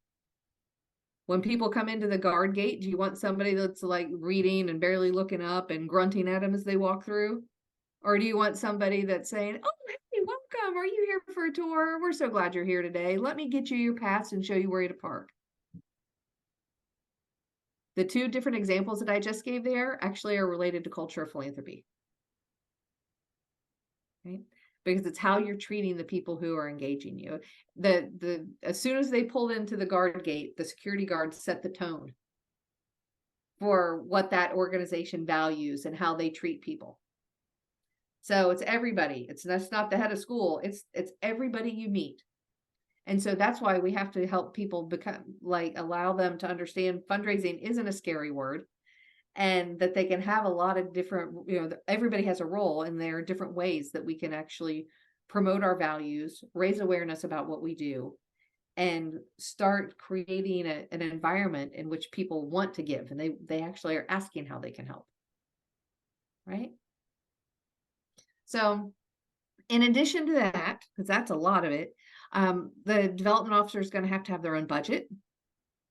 when people come into the guard gate, do you want somebody that's like reading and barely looking up and grunting at them as they walk through? Or do you want somebody that's saying, oh, hey, welcome. Are you here for a tour? We're so glad you're here today. Let me get you your pass and show you where to park. The two different examples that I just gave there actually are related to culture of philanthropy. Right? Because it's how you're treating the people who are engaging you. As soon as they pulled into the guard gate, the security guards set the tone for what that organization values and how they treat people. So it's everybody. That's not the head of school. It's everybody you meet. And so that's why we have to help people allow them to understand fundraising isn't a scary word, and that they can have a lot of different, everybody has a role, and there are different ways that we can actually promote our values, raise awareness about what we do, and start creating an environment in which people want to give, and they actually are asking how they can help. Right? So in addition to that, because that's a lot of it, the development officer is going to have their own budget,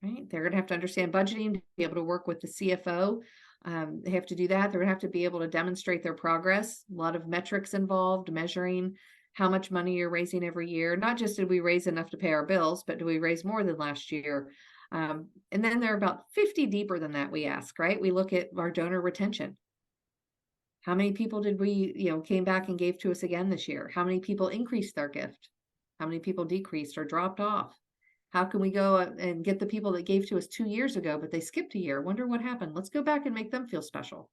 right? They're going to have to understand budgeting, to be able to work with the CFO. They have to do that. They're going to have to be able to demonstrate their progress. A lot of metrics involved, measuring how much money you're raising every year. Not just did we raise enough to pay our bills, but do we raise more than last year? And then there are about 50 deeper than that we ask, right? We look at our donor retention. How many people did we, came back and gave to us again this year? How many people increased their gift? How many people decreased or dropped off? How can we go and get the people that gave to us 2 years ago, but they skipped a year? Wonder what happened. Let's go back and make them feel special,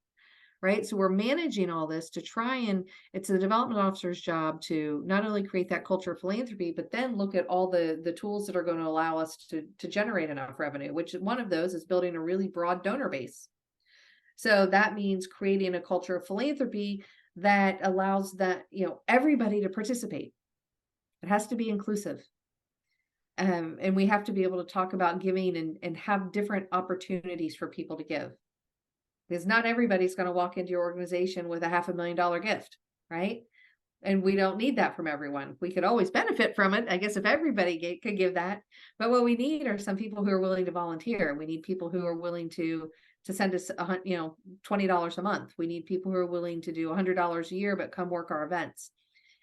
right? So we're managing all this to try, and it's the development officer's job to not only create that culture of philanthropy, but then look at all the tools that are going to allow us to generate enough revenue, which one of those is building a really broad donor base. So that means creating a culture of philanthropy that allows everybody to participate. It has to be inclusive. And we have to be able to talk about giving and have different opportunities for people to give. Because not everybody's going to walk into your organization with a $500,000 gift, right? And we don't need that from everyone. We could always benefit from it, I guess, if everybody could give that. But what we need are some people who are willing to volunteer. We need people who are willing to to send us $20 a month. We need people who are willing to do $100 a year, but come work our events.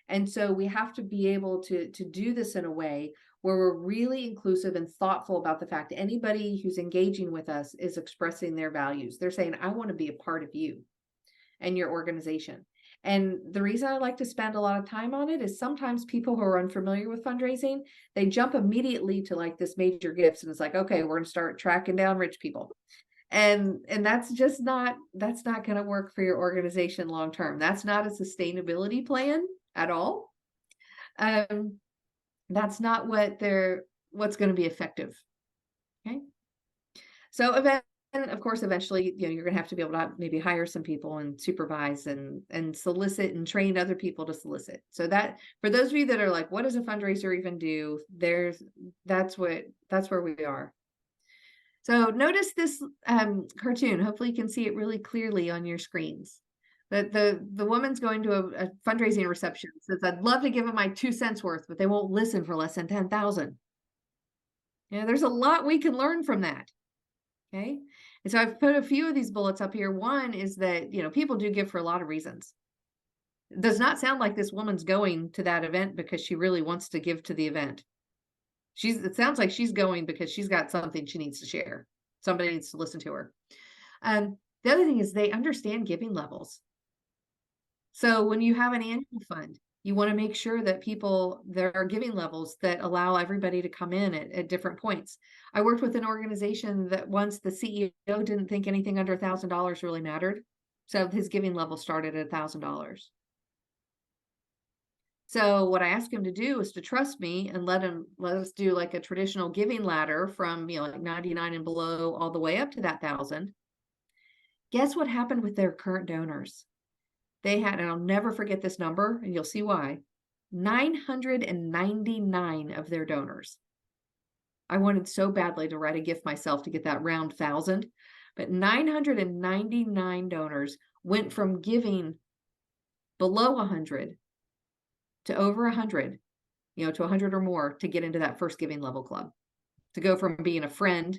And so we have to be able to do this in a way where we're really inclusive and thoughtful about the fact that anybody who's engaging with us is expressing their values. They're saying, I want to be a part of you and your organization. And the reason I like to spend a lot of time on it is sometimes people who are unfamiliar with fundraising, they jump immediately to like this major gifts. And it's like, okay, we're going to start tracking down rich people. And that's just not going to work for your organization long term. That's not a sustainability plan at all. That's not what's going to be effective. Okay. So of course, eventually, you're going to have to be able to maybe hire some people and supervise and solicit and train other people to solicit. So that for those of you that are like, what does a fundraiser even do? That's where we are. So notice this cartoon. Hopefully you can see it really clearly on your screens. That the woman's going to a fundraising reception, says, I'd love to give them my 2 cents worth, but they won't listen for less than 10,000. There's a lot we can learn from that. Okay. And so I've put a few of these bullets up here. One is that, people do give for a lot of reasons. It does not sound like this woman's going to that event because she really wants to give to the event. It sounds like she's going because she's got something she needs to share. Somebody needs to listen to her. The other thing is they understand giving levels. So when you have an annual fund, you want to make sure that there are giving levels that allow everybody to come in at different points. I worked with an organization that once the CEO didn't think anything under $1,000 really mattered. So his giving level started at $1,000. So what I asked him to do is to trust me and let us do like a traditional giving ladder from, like 99 and below all the way up to that 1,000. Guess what happened with their current donors? They had, and I'll never forget this number, and you'll see why, 999 of their donors. I wanted so badly to write a gift myself to get that round 1,000, but 999 donors went from giving below 100 to over 100, to 100 or more to get into that first giving level club, to go from being a friend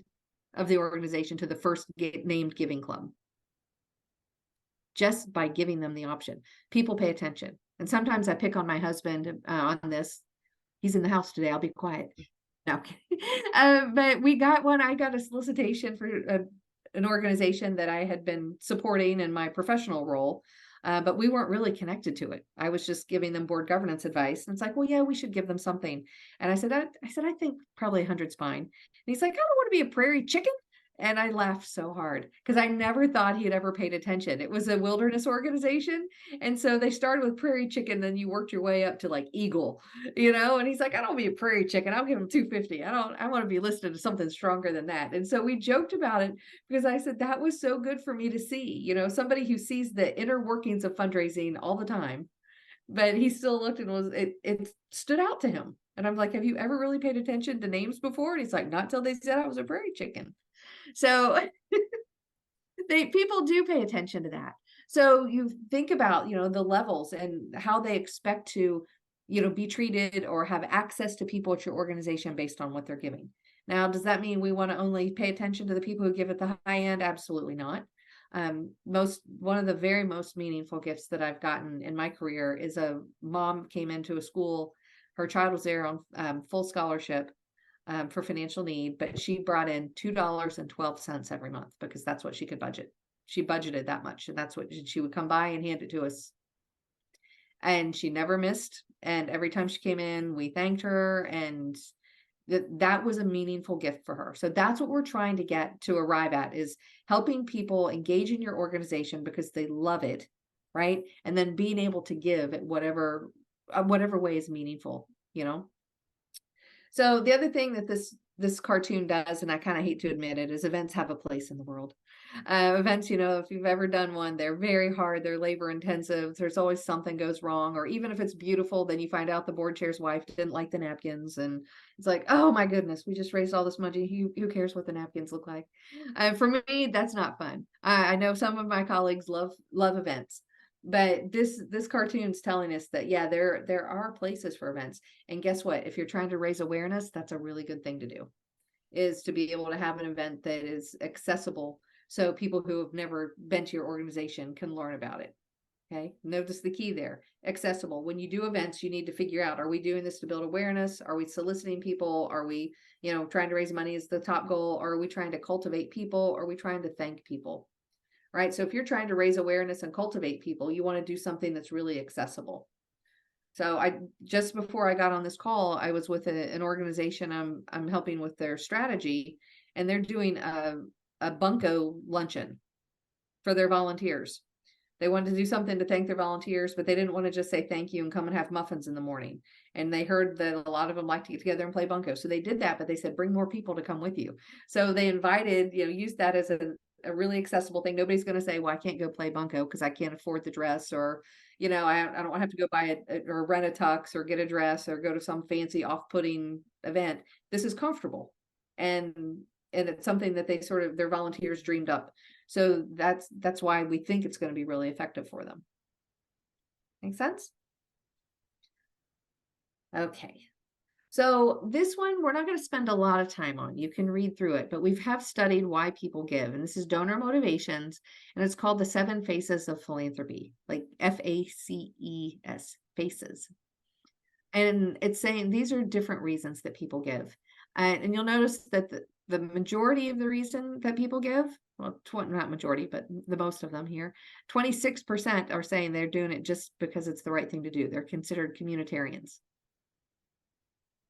of the organization to the first named giving club. Just by giving them the option. People pay attention. And sometimes I pick on my husband on this. He's in the house today. I'll be quiet. No. But I got a solicitation for an organization that I had been supporting in my professional role. But we weren't really connected to it. I was just giving them board governance advice. And it's like, well, yeah, we should give them something. And I said, I think probably 100's fine. And he's like, I don't want to be a prairie chicken. And I laughed so hard because I never thought he had ever paid attention. It was a wilderness organization. And so they started with prairie chicken, then you worked your way up to like eagle, and he's like, I don't want to be a prairie chicken. I'll give him 250. I want to be listed as something stronger than that. And so we joked about it because I said, that was so good for me to see, somebody who sees the inner workings of fundraising all the time, but he still looked and it stood out to him. And I'm like, have you ever really paid attention to names before? And he's like, not till they said I was a prairie chicken. So people do pay attention to that. So you think about, the levels and how they expect to, be treated or have access to people at your organization based on what they're giving. Now, does that mean we want to only pay attention to the people who give at the high end? Absolutely not. One of the very most meaningful gifts that I've gotten in my career is a mom came into a school. Her child was there on full scholarship. For financial need, but she brought in $2.12 every month because that's what she could budget. She budgeted that much, and that's what she would come by and hand it to us. And she never missed. And every time she came in, we thanked her, and that was a meaningful gift for her. So that's what we're trying to get to arrive at, is helping people engage in your organization because they love it, right? And then being able to give at whatever way is meaningful, So the other thing that this cartoon does, and I kind of hate to admit it, is events have a place in the world. Events, if you've ever done one, they're very hard. They're labor intensive. There's always something goes wrong, or even if it's beautiful, then you find out the board chair's wife didn't like the napkins, and it's like, oh my goodness, we just raised all this money. Who cares what the napkins look like? For me, that's not fun. I know some of my colleagues love events. But this cartoon's telling us that, yeah, there are places for events. And guess what? If you're trying to raise awareness, that's a really good thing to do, is to be able to have an event that is accessible so people who have never been to your organization can learn about it. Okay, notice the key there, accessible. When you do events, you need to figure out, are we doing this to build awareness? Are we soliciting people? Are we, trying to raise money as the top goal? Or are we trying to cultivate people? Are we trying to thank people? Right. So if you're trying to raise awareness and cultivate people, you want to do something that's really accessible. So just before I got on this call, I was with an organization I'm helping with their strategy, and they're doing a bunko luncheon for their volunteers. They wanted to do something to thank their volunteers, but they didn't want to just say thank you and come and have muffins in the morning. And they heard that a lot of them like to get together and play bunko. So they did that, but they said, bring more people to come with you. So they invited, used that as a really accessible thing. Nobody's going to say, well, I can't go play bunko because I can't afford the dress, or, I don't have to go buy it or rent a tux or get a dress or go to some fancy off-putting event. This is comfortable. And it's something that their volunteers dreamed up. So that's why we think it's going to be really effective for them. Make sense? Okay. So this one, we're not going to spend a lot of time on. You can read through it, but we have studied why people give. And this is donor motivations, and it's called the 7 Faces of Philanthropy, like FACES, faces. And it's saying these are different reasons that people give. And you'll notice that the majority of the reason that people give, well, not majority, but the most of them here, 26% are saying they're doing it just because it's the right thing to do. They're considered communitarians.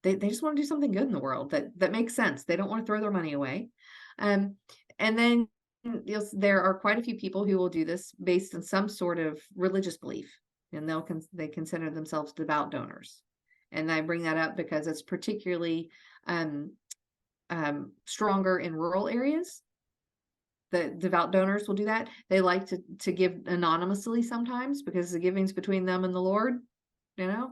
They just want to do something good in the world that makes sense. They don't want to throw their money away. And then there are quite a few people who will do this based on some sort of religious belief, and they consider themselves devout donors. And I bring that up because it's particularly stronger in rural areas. The devout donors will do that. They like to give anonymously sometimes because the giving's between them and the Lord.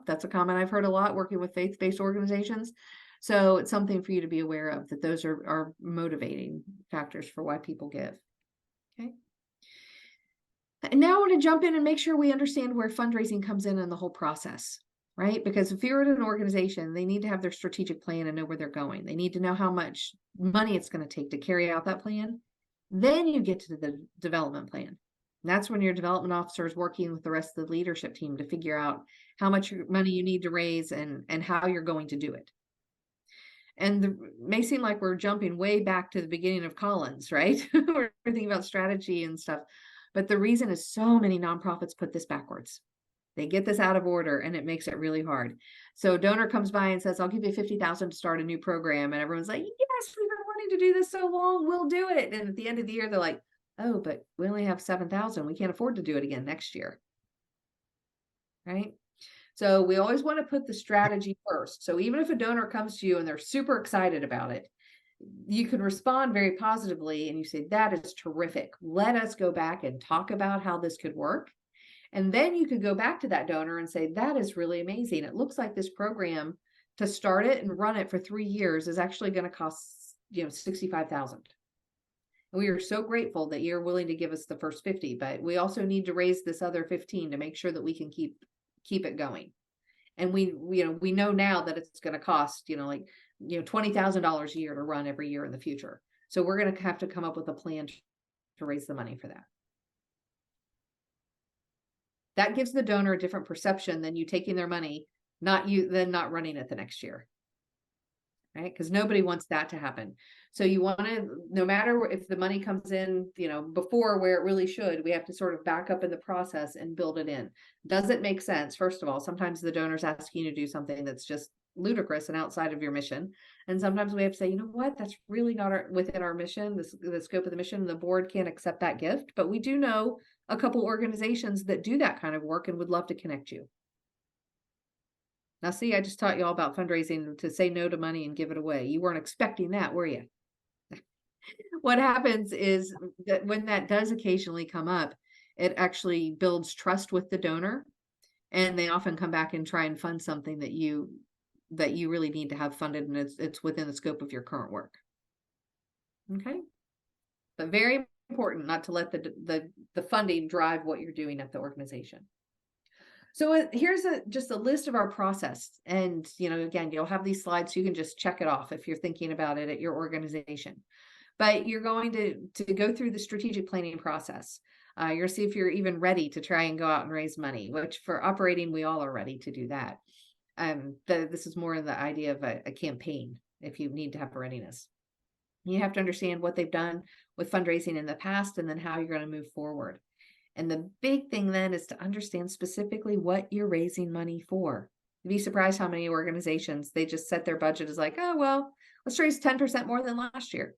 That's a comment I've heard a lot working with faith-based organizations. So it's something for you to be aware of, that those are motivating factors for why people give. Okay. And now I want to jump in and make sure we understand where fundraising comes in the whole process. Right? Because if you're at an organization, they need to have their strategic plan and know where they're going. They need to know how much money it's going to take to carry out that plan. Then you get to the development plan. And that's when your development officer is working with the rest of the leadership team to figure out how much money you need to raise and how you're going to do it. And it may seem like we're jumping way back to the beginning of Collins, right? We're thinking about strategy and stuff. But the reason is so many nonprofits put this backwards. They get this out of order, and it makes it really hard. So a donor comes by and says, I'll give you $50,000 to start a new program. And everyone's like, yes, we've been wanting to do this so long. We'll do it. And at the end of the year, they're like, oh, but we only have 7,000. We can't afford to do it again next year. Right? So we always want to put the strategy first. So even if a donor comes to you and they're super excited about it, you can respond very positively and you say, that is terrific. Let us go back and talk about how this could work. And then you could go back to that donor and say, that is really amazing. It looks like this program, to start it and run it for 3 years, is actually going to cost, $65,000. And we are so grateful that you're willing to give us the first 50, but we also need to raise this other 15 to make sure that we can keep it going. And we know now that it's going to cost, $20,000 a year to run every year in the future. So we're going to have to come up with a plan to raise the money for that. That gives the donor a different perception than you taking their money, not running it the next year. Right? Because nobody wants that to happen. So you want to, no matter if the money comes in, before where it really should, we have to sort of back up in the process and build it in. Does it make sense? First of all, sometimes the donor's asking you to do something that's just ludicrous and outside of your mission. And sometimes we have to say, you know what, that's really not within our mission, the scope of the mission. The board can't accept that gift, but we do know a couple organizations that do that kind of work and would love to connect you. Now, see, I just taught you all about fundraising, to say no to money and give it away. You weren't expecting that, were you? What happens is that when that does occasionally come up, it actually builds trust with the donor, and they often come back and try and fund something that you really need to have funded, and it's within the scope of your current work. Okay, but very important not to let the funding drive what you're doing at the organization. So here's just a list of our process. And, again, you'll have these slides so you can just check it off if you're thinking about it at your organization. but you're going to go through the strategic planning process. You're gonna see if you're even ready to try and go out and raise money, which for operating, we all are ready to do that. This is more the idea of a campaign if you need to have readiness. You have to understand what they've done with fundraising in the past and then how you're going to move forward. And the big thing then is to understand specifically what you're raising money for. You'd be surprised how many organizations, they just set their budget as like, oh, well, let's raise 10% more than last year.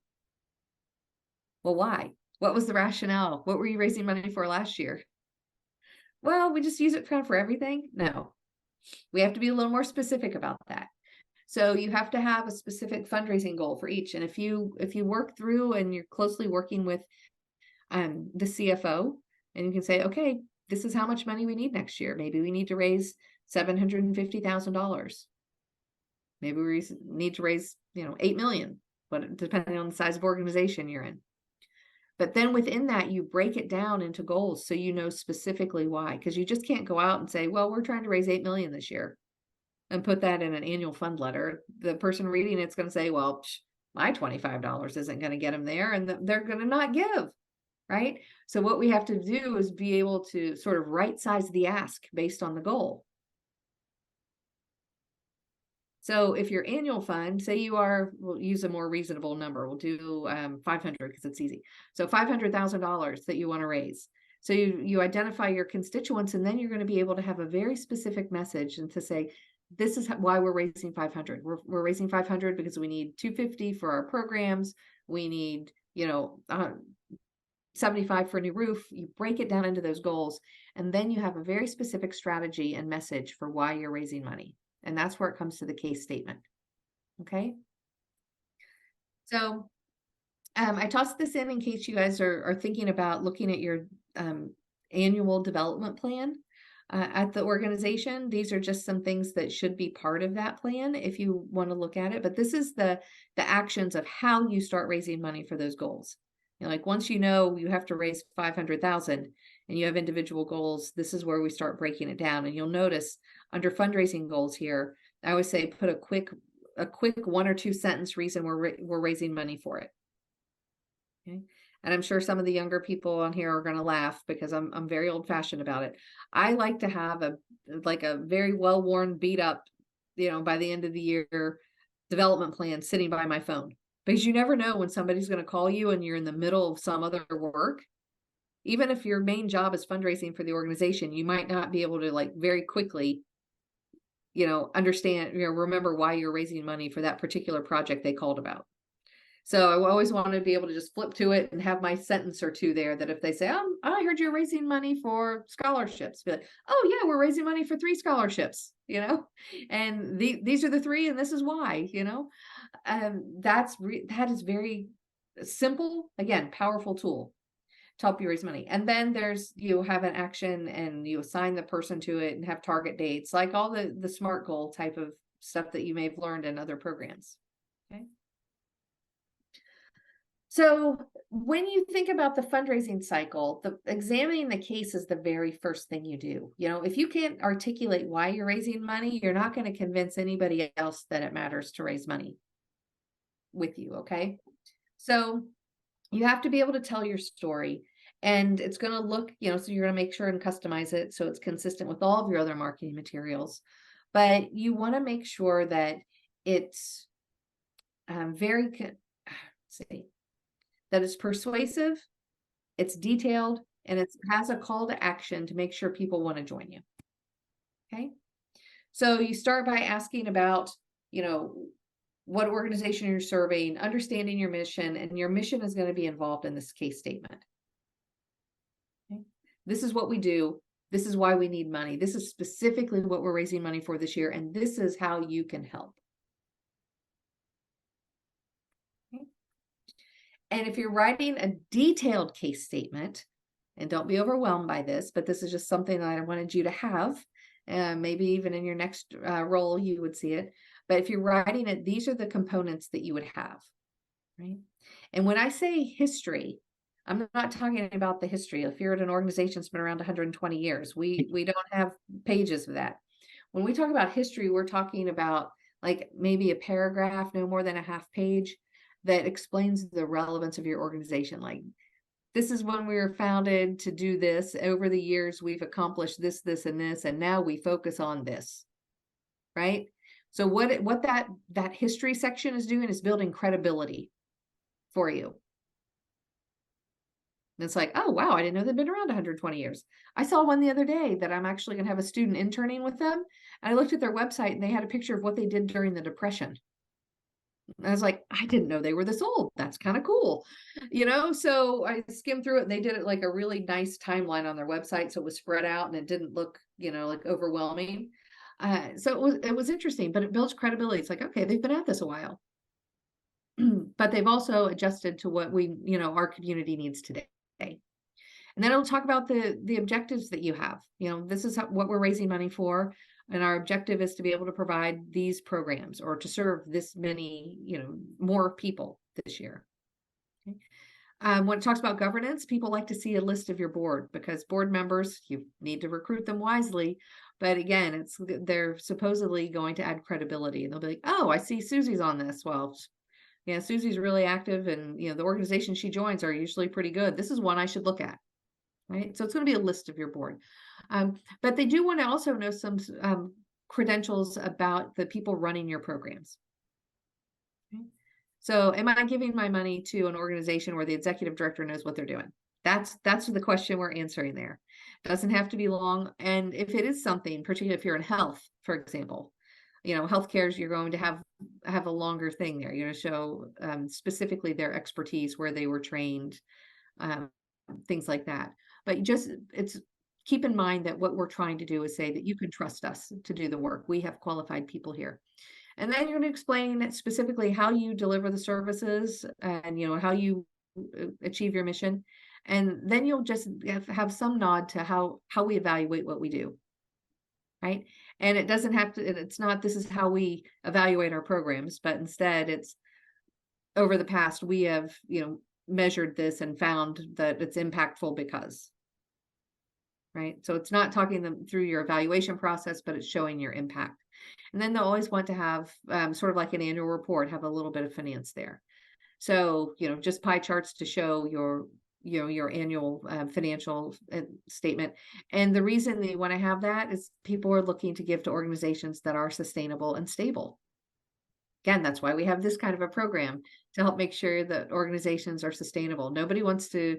Well, why? What was the rationale? What were you raising money for last year? Well, we just use it for everything. No, we have to be a little more specific about that. So you have to have a specific fundraising goal for each. And if you work through and you're closely working with the CFO, and you can say, okay, this is how much money we need next year. Maybe we need to raise $750,000. Maybe we need to raise, $8 million, but depending on the size of organization you're in. But then within that, you break it down into goals so you know specifically why, because you just can't go out and say, well, we're trying to raise 8 million this year and put that in an annual fund letter. The person reading it's going to say, well, my $25 isn't going to get them there, and they're going to not give, right? So what we have to do is be able to sort of right size the ask based on the goal. So if your annual fund, say we'll use a more reasonable number. We'll do 500 because it's easy. So $500,000 that you want to raise. So you identify your constituents, and then you're going to be able to have a very specific message and to say, this is why we're raising 500. We're raising 500 because we need 250 for our programs. We need, 75 for a new roof. You break it down into those goals, and then you have a very specific strategy and message for why you're raising money. And that's where it comes to the case statement. Okay. So I tossed this in case you guys are thinking about looking at your annual development plan at the organization. These are just some things that should be part of that plan if you want to look at it. But this is the actions of how you start raising money for those goals. Like once you know you have to raise 500,000 and you have individual goals, this is where we start breaking it down. And you'll notice under fundraising goals here, I always say put a quick 1 or 2 sentence reason we're raising money for it. Okay. And I'm sure some of the younger people on here are going to laugh because I'm very old fashioned about it. I like to have a very well worn, beat up, by the end of the year development plan sitting by my phone, because you never know when somebody's going to call you and you're in the middle of some other work. Even if your main job is fundraising for the organization, you might not be able to very quickly, understand, remember why you're raising money for that particular project they called about. So I always want to be able to just flip to it and have my sentence or two there that if they say, I heard you're raising money for scholarships, be like, oh yeah, we're raising money for 3 scholarships, and these are the 3 and this is why, that is very simple, again, powerful tool to help you raise money. And then you have an action and you assign the person to it and have target dates, like all the SMART goal type of stuff that you may have learned in other programs. Okay. So when you think about the fundraising cycle, examining the case is the very first thing you do. If you can't articulate why you're raising money, you're not going to convince anybody else that it matters to raise money with you. Okay. So you have to be able to tell your story, and it's going to look, so you're going to make sure and customize it so it's consistent with all of your other marketing materials, but you want to make sure that it's that it's persuasive, it's detailed, and it has a call to action to make sure people want to join you. Okay. So you start by asking about, what organization you're serving, understanding your mission, and your mission is going to be involved in this case statement. Okay. This is what we do. This is why we need money. This is specifically what we're raising money for this year, and this is how you can help. And if you're writing a detailed case statement, and don't be overwhelmed by this, but this is just something that I wanted you to have, maybe even in your next role, you would see it. But if you're writing it, these are the components that you would have, right? And when I say history, I'm not talking about the history. If you're at an organization that's been around 120 years, we don't have pages of that. When we talk about history, we're talking about maybe a paragraph, no more than a half page. that explains the relevance of your organization. Like, this is when we were founded to do this. Over the years, we've accomplished this, this, and this, and now we focus on this, right? So what that history section is doing is building credibility for you. And it's like, oh, wow, I didn't know they'd been around 120 years. I saw one the other day that I'm actually going to have a student interning with them. And I looked at their website and they had a picture of what they did during the Depression. And I was like, I didn't know they were this old. That's kind of cool. So I skimmed through it and they did it like a really nice timeline on their website. So it was spread out and it didn't look, like overwhelming. So it was interesting, but it builds credibility. It's like, okay, they've been at this a while. But they've also adjusted to what our community needs today. And then it'll talk about the objectives that you have. This is what we're raising money for. And our objective is to be able to provide these programs or to serve this many, more people this year. Okay. When it talks about governance, people like to see a list of your board because board members, you need to recruit them wisely. But again, they're supposedly going to add credibility. And they'll be like, oh, I see Susie's on this. Well, yeah, Susie's really active and, the organizations she joins are usually pretty good. This is one I should look at. Right. So it's going to be a list of your board. But they do want to also know some credentials about the people running your programs. Okay. So am I giving my money to an organization where the executive director knows what they're doing? That's the question we're answering there. It doesn't have to be long. And if it is something, particularly if you're in health, for example, healthcare, you're going to have a longer thing there. You're going to show specifically their expertise, where they were trained, things like that. But it's keep in mind that what we're trying to do is say that you can trust us to do the work. We have qualified people here. And then you're going to explain specifically how you deliver the services and, how you achieve your mission. And then you'll just have some nod to how we evaluate what we do. Right. And it doesn't have to, it's not, this is how we evaluate our programs, but instead it's over the past, we have, measured this and found that it's impactful because. Right. So it's not talking them through your evaluation process, but it's showing your impact. And then they'll always want to have sort of like an annual report, have a little bit of finance there. So, just pie charts to show your annual financial statement. And the reason they want to have that is people are looking to give to organizations that are sustainable and stable. Again, that's why we have this kind of a program to help make sure that organizations are sustainable. Nobody wants to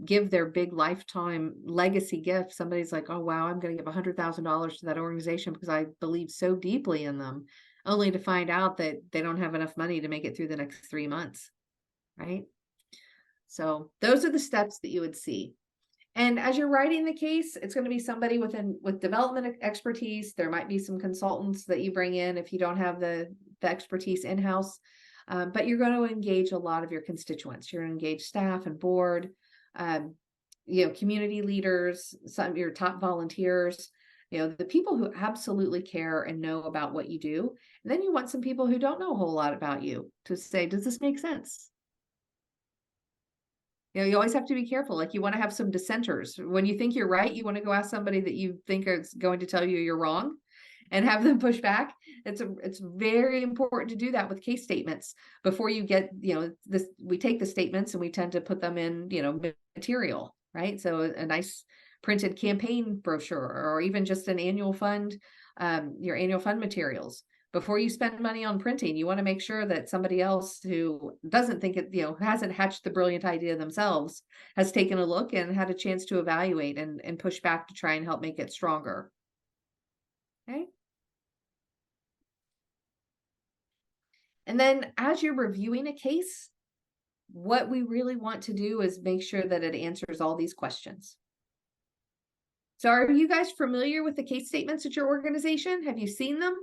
give their big lifetime legacy gift. Somebody's like, oh, wow, I'm going to give $100,000 to that organization because I believe so deeply in them, only to find out that they don't have enough money to make it through the next 3 months. Right. So those are the steps that you would see. And as you're writing the case, it's going to be somebody with development expertise. There might be some consultants that you bring in if you don't have the expertise in-house. But you're going to engage a lot of your constituents. You're going to engage staff and board, community leaders, some of your top volunteers, the people who absolutely care and know about what you do. And then you want some people who don't know a whole lot about you to say, does this make sense? You always have to be careful. Like, you want to have some dissenters. When you think you're right, you want to go ask somebody that you think is going to tell you you're wrong and have them push back. It's very important to do that with case statements before you get, we take the statements and we tend to put them in, material, right? So a nice printed campaign brochure, or even just an annual fund, your annual fund materials. Before you spend money on printing, you want to make sure that somebody else who doesn't think it, hasn't hatched the brilliant idea themselves, has taken a look and had a chance to evaluate and push back to try and help make it stronger. Okay. And then as you're reviewing a case, what we really want to do is make sure that it answers all these questions. So are you guys familiar with the case statements at your organization? Have you seen them?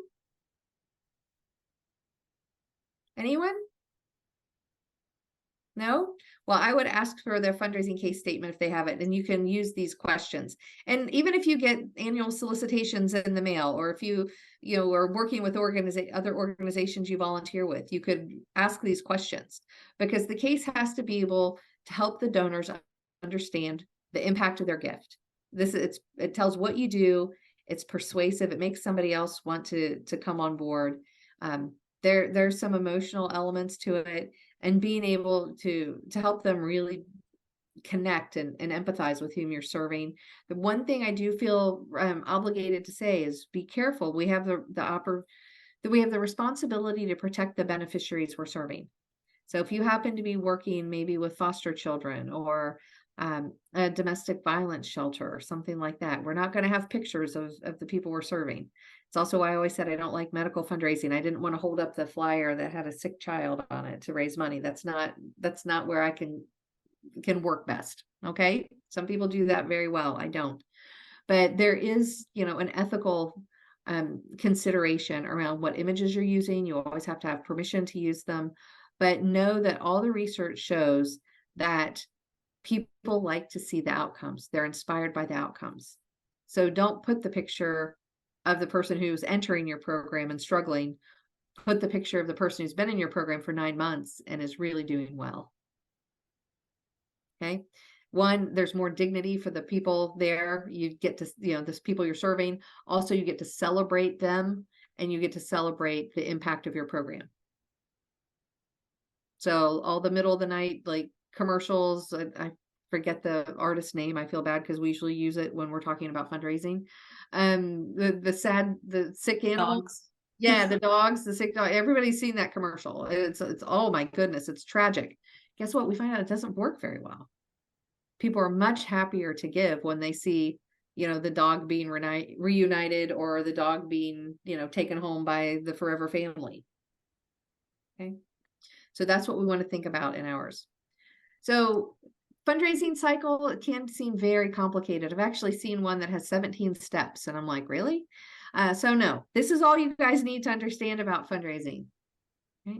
Anyone? No? Well, I would ask for their fundraising case statement if they have it, and you can use these questions. And even if you get annual solicitations in the mail, or if you are working with other organizations you volunteer with, you could ask these questions, because the case has to be able to help the donors understand the impact of their gift. It tells what you do. It's persuasive. It makes somebody else want to come on board. There's some emotional elements to it. and being able to help them really connect and empathize with whom you're serving. The one thing I do feel obligated to say is be careful. We have we have the responsibility to protect the beneficiaries we're serving. So if you happen to be working maybe with foster children or a domestic violence shelter or something like that, we're not going to have pictures of the people we're serving. It's also why I always said I don't like medical fundraising. I didn't want to hold up the flyer that had a sick child on it to raise money. That's not where I can work best. Okay. Some people do that very well. I don't. But there is, an ethical consideration around what images you're using. You always have to have permission to use them. But know that all the research shows that people like to see the outcomes. They're inspired by the outcomes. So don't put the picture of the person who's entering your program and struggling. Put the picture of the person who's been in your program for 9 months and is really doing well. Okay. One, there's more dignity for the people there. You get to, this people you're serving. Also, you get to celebrate them and you get to celebrate the impact of your program. So all the middle of the night, like commercials, I forget the artist's name. I feel bad because we usually use it when we're talking about fundraising. The sick animals. Dogs. Yeah, the dogs, the sick dog. Everybody's seen that commercial. It's oh my goodness, it's tragic. Guess what? We find out it doesn't work very well. People are much happier to give when they see, the dog being reunited or the dog being, taken home by the forever family. Okay. So that's what we want to think about in ours. So fundraising cycle, it can seem very complicated. I've actually seen one that has 17 steps and I'm like, really? So no, this is all you guys need to understand about fundraising. Okay?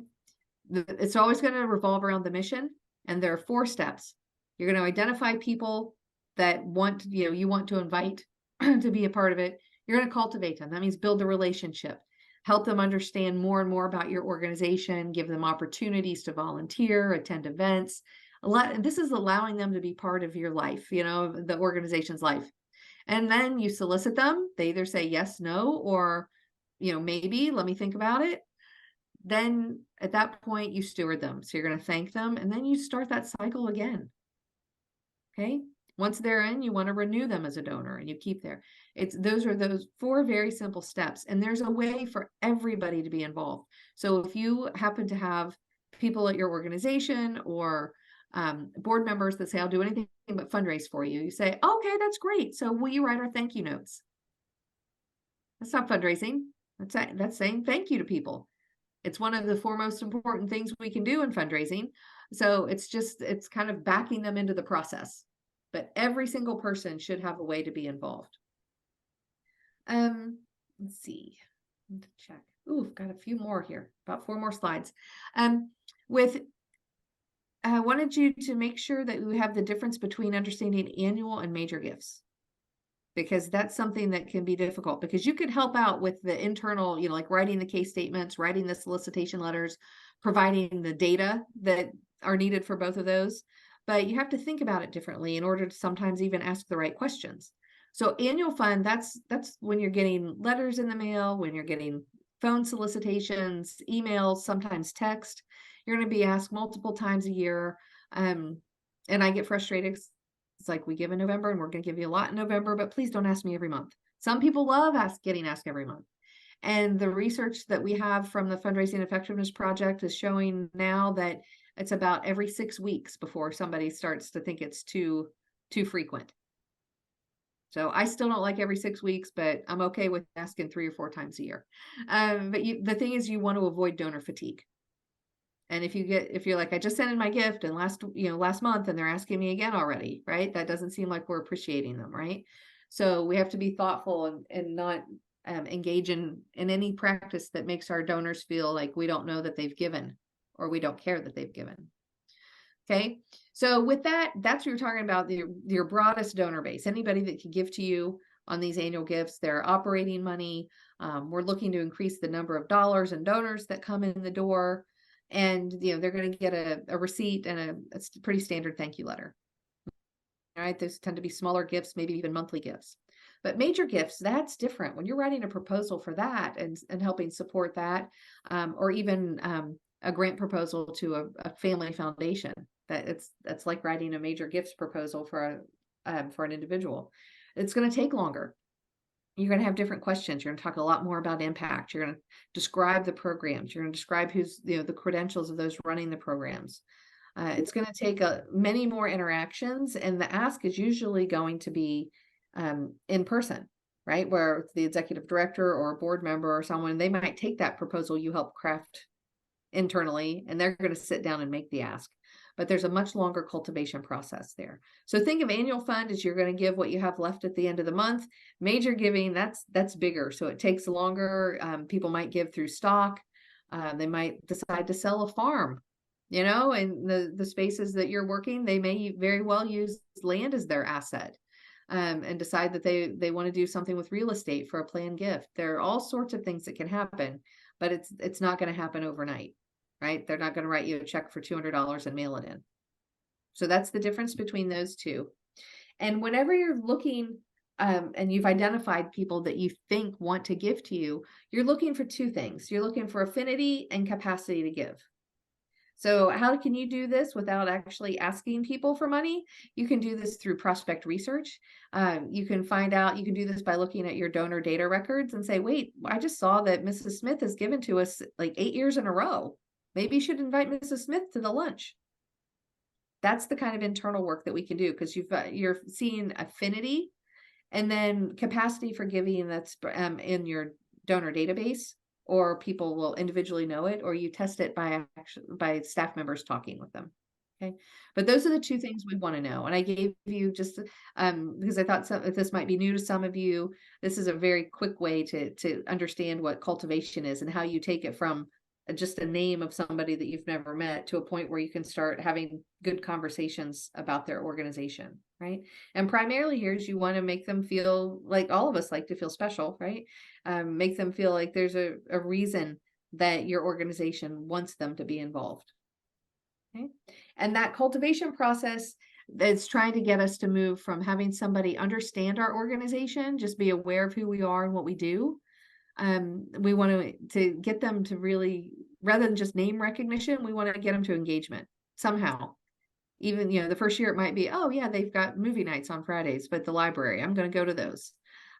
It's always going to revolve around the mission. And there are 4 steps. You're going to identify people that you want to invite to be a part of it. You're going to cultivate them. That means build a relationship. Help them understand more and more about your organization, give them opportunities to volunteer, attend events. This is allowing them to be part of your life, the organization's life. And then you solicit them. They either say yes, no, or, maybe, let me think about it. Then at that point, you steward them. So you're going to thank them and then you start that cycle again. Okay. Once they're in, you want to renew them as a donor and you keep there. Those are those 4 very simple steps. And there's a way for everybody to be involved. So if you happen to have people at your organization or board members that say, I'll do anything but fundraise for you. You say, okay, that's great. So will you write our thank you notes? That's not fundraising. That's saying thank you to people. It's one of the 4 most important things we can do in fundraising. So it's kind of backing them into the process. But every single person should have a way to be involved. Let's see. Check. Ooh, I've got a few more here. About 4 more slides. I wanted you to make sure that we have the difference between understanding annual and major gifts. Because that's something that can be difficult because you could help out with the internal, like writing the case statements, writing the solicitation letters, providing the data that are needed for both of those. But you have to think about it differently in order to sometimes even ask the right questions. So annual fund, that's when you're getting letters in the mail, when you're getting phone solicitations, emails, sometimes text. You're going to be asked multiple times a year. And I get frustrated. It's like we give in November and we're going to give you a lot in November, but please don't ask me every month. Some people love getting asked every month. And the research that we have from the Fundraising Effectiveness Project is showing now that it's about every 6 weeks before somebody starts to think it's too frequent. So I still don't like every 6 weeks, but I'm okay with asking 3 or 4 times a year. But the thing is, you want to avoid donor fatigue. And if you're like, I just sent in my gift and last month and they're asking me again already, right? That doesn't seem like we're appreciating them, right? So we have to be thoughtful and not engage in any practice that makes our donors feel like we don't know that they've given or we don't care that they've given. Okay. So with that, that's what you're talking about, your broadest donor base, anybody that can give to you on these annual gifts, their operating money. We're looking to increase the number of dollars and donors that come in the door. And, they're going to get a receipt and a pretty standard thank you letter. All right. Those tend to be smaller gifts, maybe even monthly gifts. But major gifts, that's different. When you're writing a proposal for that and helping support that, or even a grant proposal to a family foundation. That's like writing a major gifts proposal for an individual. It's going to take longer. You're going to have different questions. You're going to talk a lot more about impact. You're going to describe the programs. You're going to describe who's, the credentials of those running the programs. It's going to take many more interactions, and the ask is usually going to be in person, right? Where the executive director or a board member or someone, they might take that proposal you help craft internally, and they're going to sit down and make the ask. But there's a much longer cultivation process there. So think of annual fund as you're going to give what you have left at the end of the month. Major giving, that's bigger. So it takes longer. People might give through stock. They might decide to sell a farm, and the spaces that you're working, they may very well use land as their asset. And decide that they want to do something with real estate for a planned gift. There are all sorts of things that can happen, but it's not going to happen overnight, right? They're not going to write you a check for $200 and mail it in. So that's the difference between those two. And whenever you're looking and you've identified people that you think want to give to you, you're looking for two things. You're looking for affinity and capacity to give. So how can you do this without actually asking people for money? You can do this through prospect research. You can do this by looking at your donor data records and say, wait, I just saw that Mrs. Smith has given to us like 8 years in a row. Maybe you should invite Mrs. Smith to the lunch. That's the kind of internal work that we can do, because you're seeing affinity and then capacity for giving that's in your donor database, or people will individually know it, or you test it by staff members talking with them. Okay. But those are the two things we want to know. And I gave you just, because I thought if this might be new to some of you, this is a very quick way to understand what cultivation is and how you take it from just a name of somebody that you've never met to a point where you can start having good conversations about their organization, right? And primarily here is you want to make them feel like, all of us like to feel special, right? Make them feel like there's a reason that your organization wants them to be involved. Okay. And that cultivation process is trying to get us to move from having somebody understand our organization, just be aware of who we are and what we do. We want to get them to really, rather than just name recognition, we want to get them to engagement somehow. Even, the first year it might be, oh yeah, they've got movie nights on Fridays, but the library, I'm going to go to those.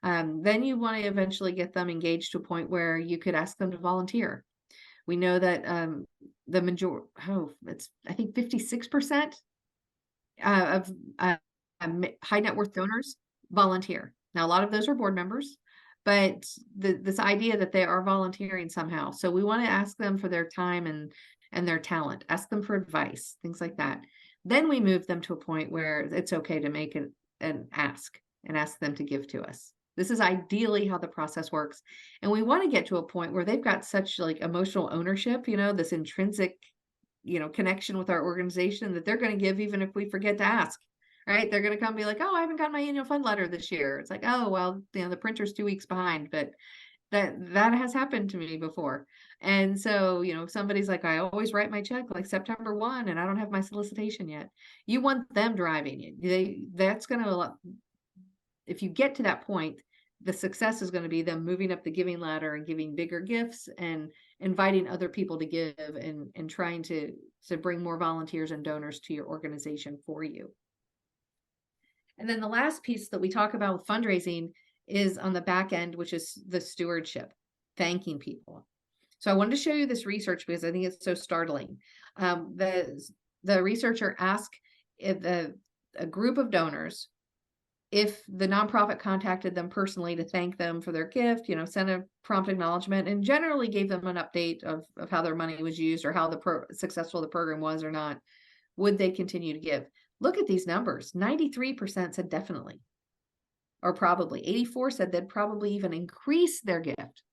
Then you want to eventually get them engaged to a point where you could ask them to volunteer. We know that the majority, I think 56% of high net worth donors volunteer. Now, a lot of those are board members, but this idea that they are volunteering somehow. So we want to ask them for their time and their talent, ask them for advice, things like that. Then we move them to a point where it's okay to make an ask and ask them to give to us. This is ideally how the process works. And we want to get to a point where they've got such like emotional ownership, this intrinsic, connection with our organization, that they're going to give even if we forget to ask, right? They're going to come and be like, oh, I haven't got my annual fund letter this year. It's like, oh, well, the printer's 2 weeks behind, but that has happened to me before. And so, if somebody's like, I always write my check like September 1 and I don't have my solicitation yet. You want them driving it. That's going to, if you get to that point, the success is going to be them moving up the giving ladder and giving bigger gifts and inviting other people to give and trying to bring more volunteers and donors to your organization for you. And then the last piece that we talk about with fundraising is on the back end, which is the stewardship, thanking people. So I wanted to show you this research because I think it's so startling. The researcher asked a group of donors if the nonprofit contacted them personally to thank them for their gift, sent a prompt acknowledgement, and generally gave them an update of how their money was used or how successful the program was or not, would they continue to give? Look at these numbers. 93% said definitely, or probably. 84% said they'd probably even increase their gift.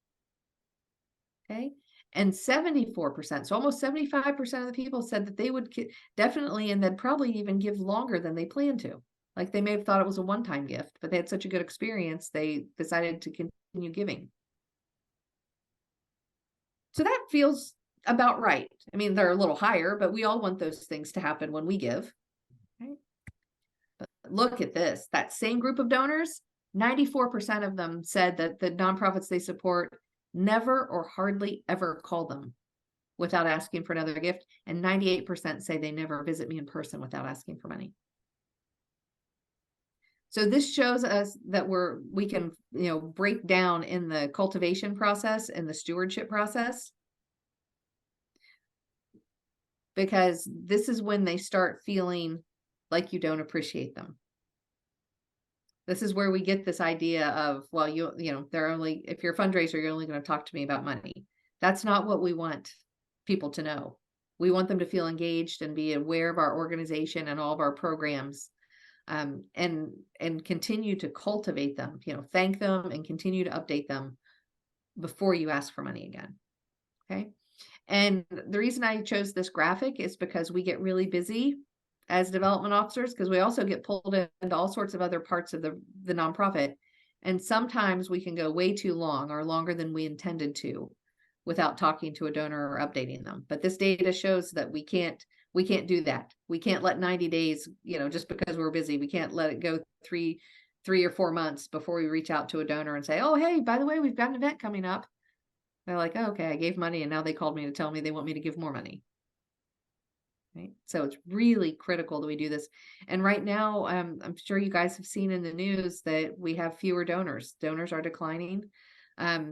Okay. And 74%, so almost 75% of the people said that they would definitely, and they'd probably even give longer than they planned to. Like they may have thought it was a one-time gift, but they had such a good experience, they decided to continue giving. So that feels about right. I mean, they're a little higher, but we all want those things to happen when we give. Right? But look at this, that same group of donors, 94% of them said that the nonprofits they support never or hardly ever call them. without asking for another gift, and 98% say they never visit me in person without asking for money. So this shows us that we can, break down in the cultivation process and the stewardship process, because this is when they start feeling like you don't appreciate them. This is where we get this idea of, well, if you're a fundraiser, you're only going to talk to me about money. That's not what we want people to know. We want them to feel engaged and be aware of our organization and all of our programs, and continue to cultivate them, thank them and continue to update them before you ask for money again. Okay. And the reason I chose this graphic is because we get really busy as development officers, because we also get pulled into all sorts of other parts of the nonprofit. And sometimes we can go way too long, or longer than we intended to, without talking to a donor or updating them. But this data shows that we can't do that. We can't let 90 days, just because we're busy, we can't let it go three or 4 months before we reach out to a donor and say, oh, hey, by the way, we've got an event coming up. They're like, oh, okay, I gave money and now they called me to tell me they want me to give more money. Right. So it's really critical that we do this. And right now, I'm sure you guys have seen in the news that we have fewer donors. Donors are declining. I,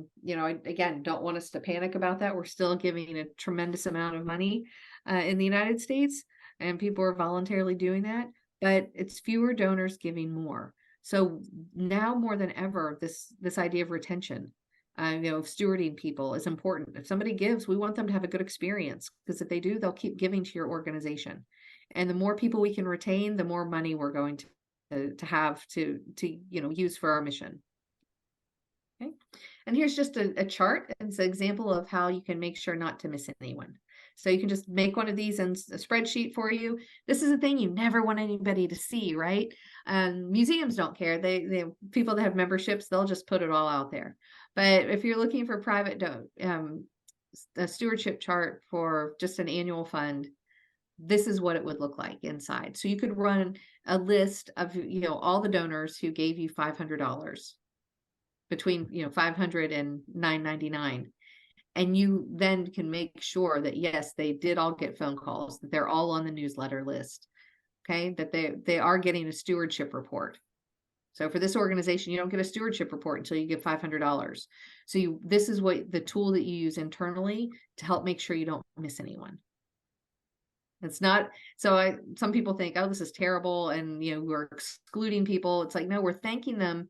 again, don't want us to panic about that. We're still giving a tremendous amount of money in the United States, and people are voluntarily doing that, but it's fewer donors giving more. So now more than ever, this idea of retention, of stewarding people is important. If somebody gives, we want them to have a good experience, because if they do, they'll keep giving to your organization. And the more people we can retain, the more money we're going to have to use for our mission. Okay. And here's just a chart. It's an example of how you can make sure not to miss anyone. So you can just make one of these in a spreadsheet for you. This is a thing you never want anybody to see, right? Museums don't care. They people that have memberships, they'll just put it all out there. But if you're looking for private a stewardship chart for just an annual fund, this is what it would look like inside. So you could run a list of all the donors who gave you $500 between $500 and $9.99. And you then can make sure that, yes, they did all get phone calls, that they're all on the newsletter list, okay, that they are getting a stewardship report. So for this organization, you don't get a stewardship report until you give $500. So this is what the tool that you use internally to help make sure you don't miss anyone. It's not, some people think, oh, this is terrible, and we're excluding people. It's like, no, we're thanking them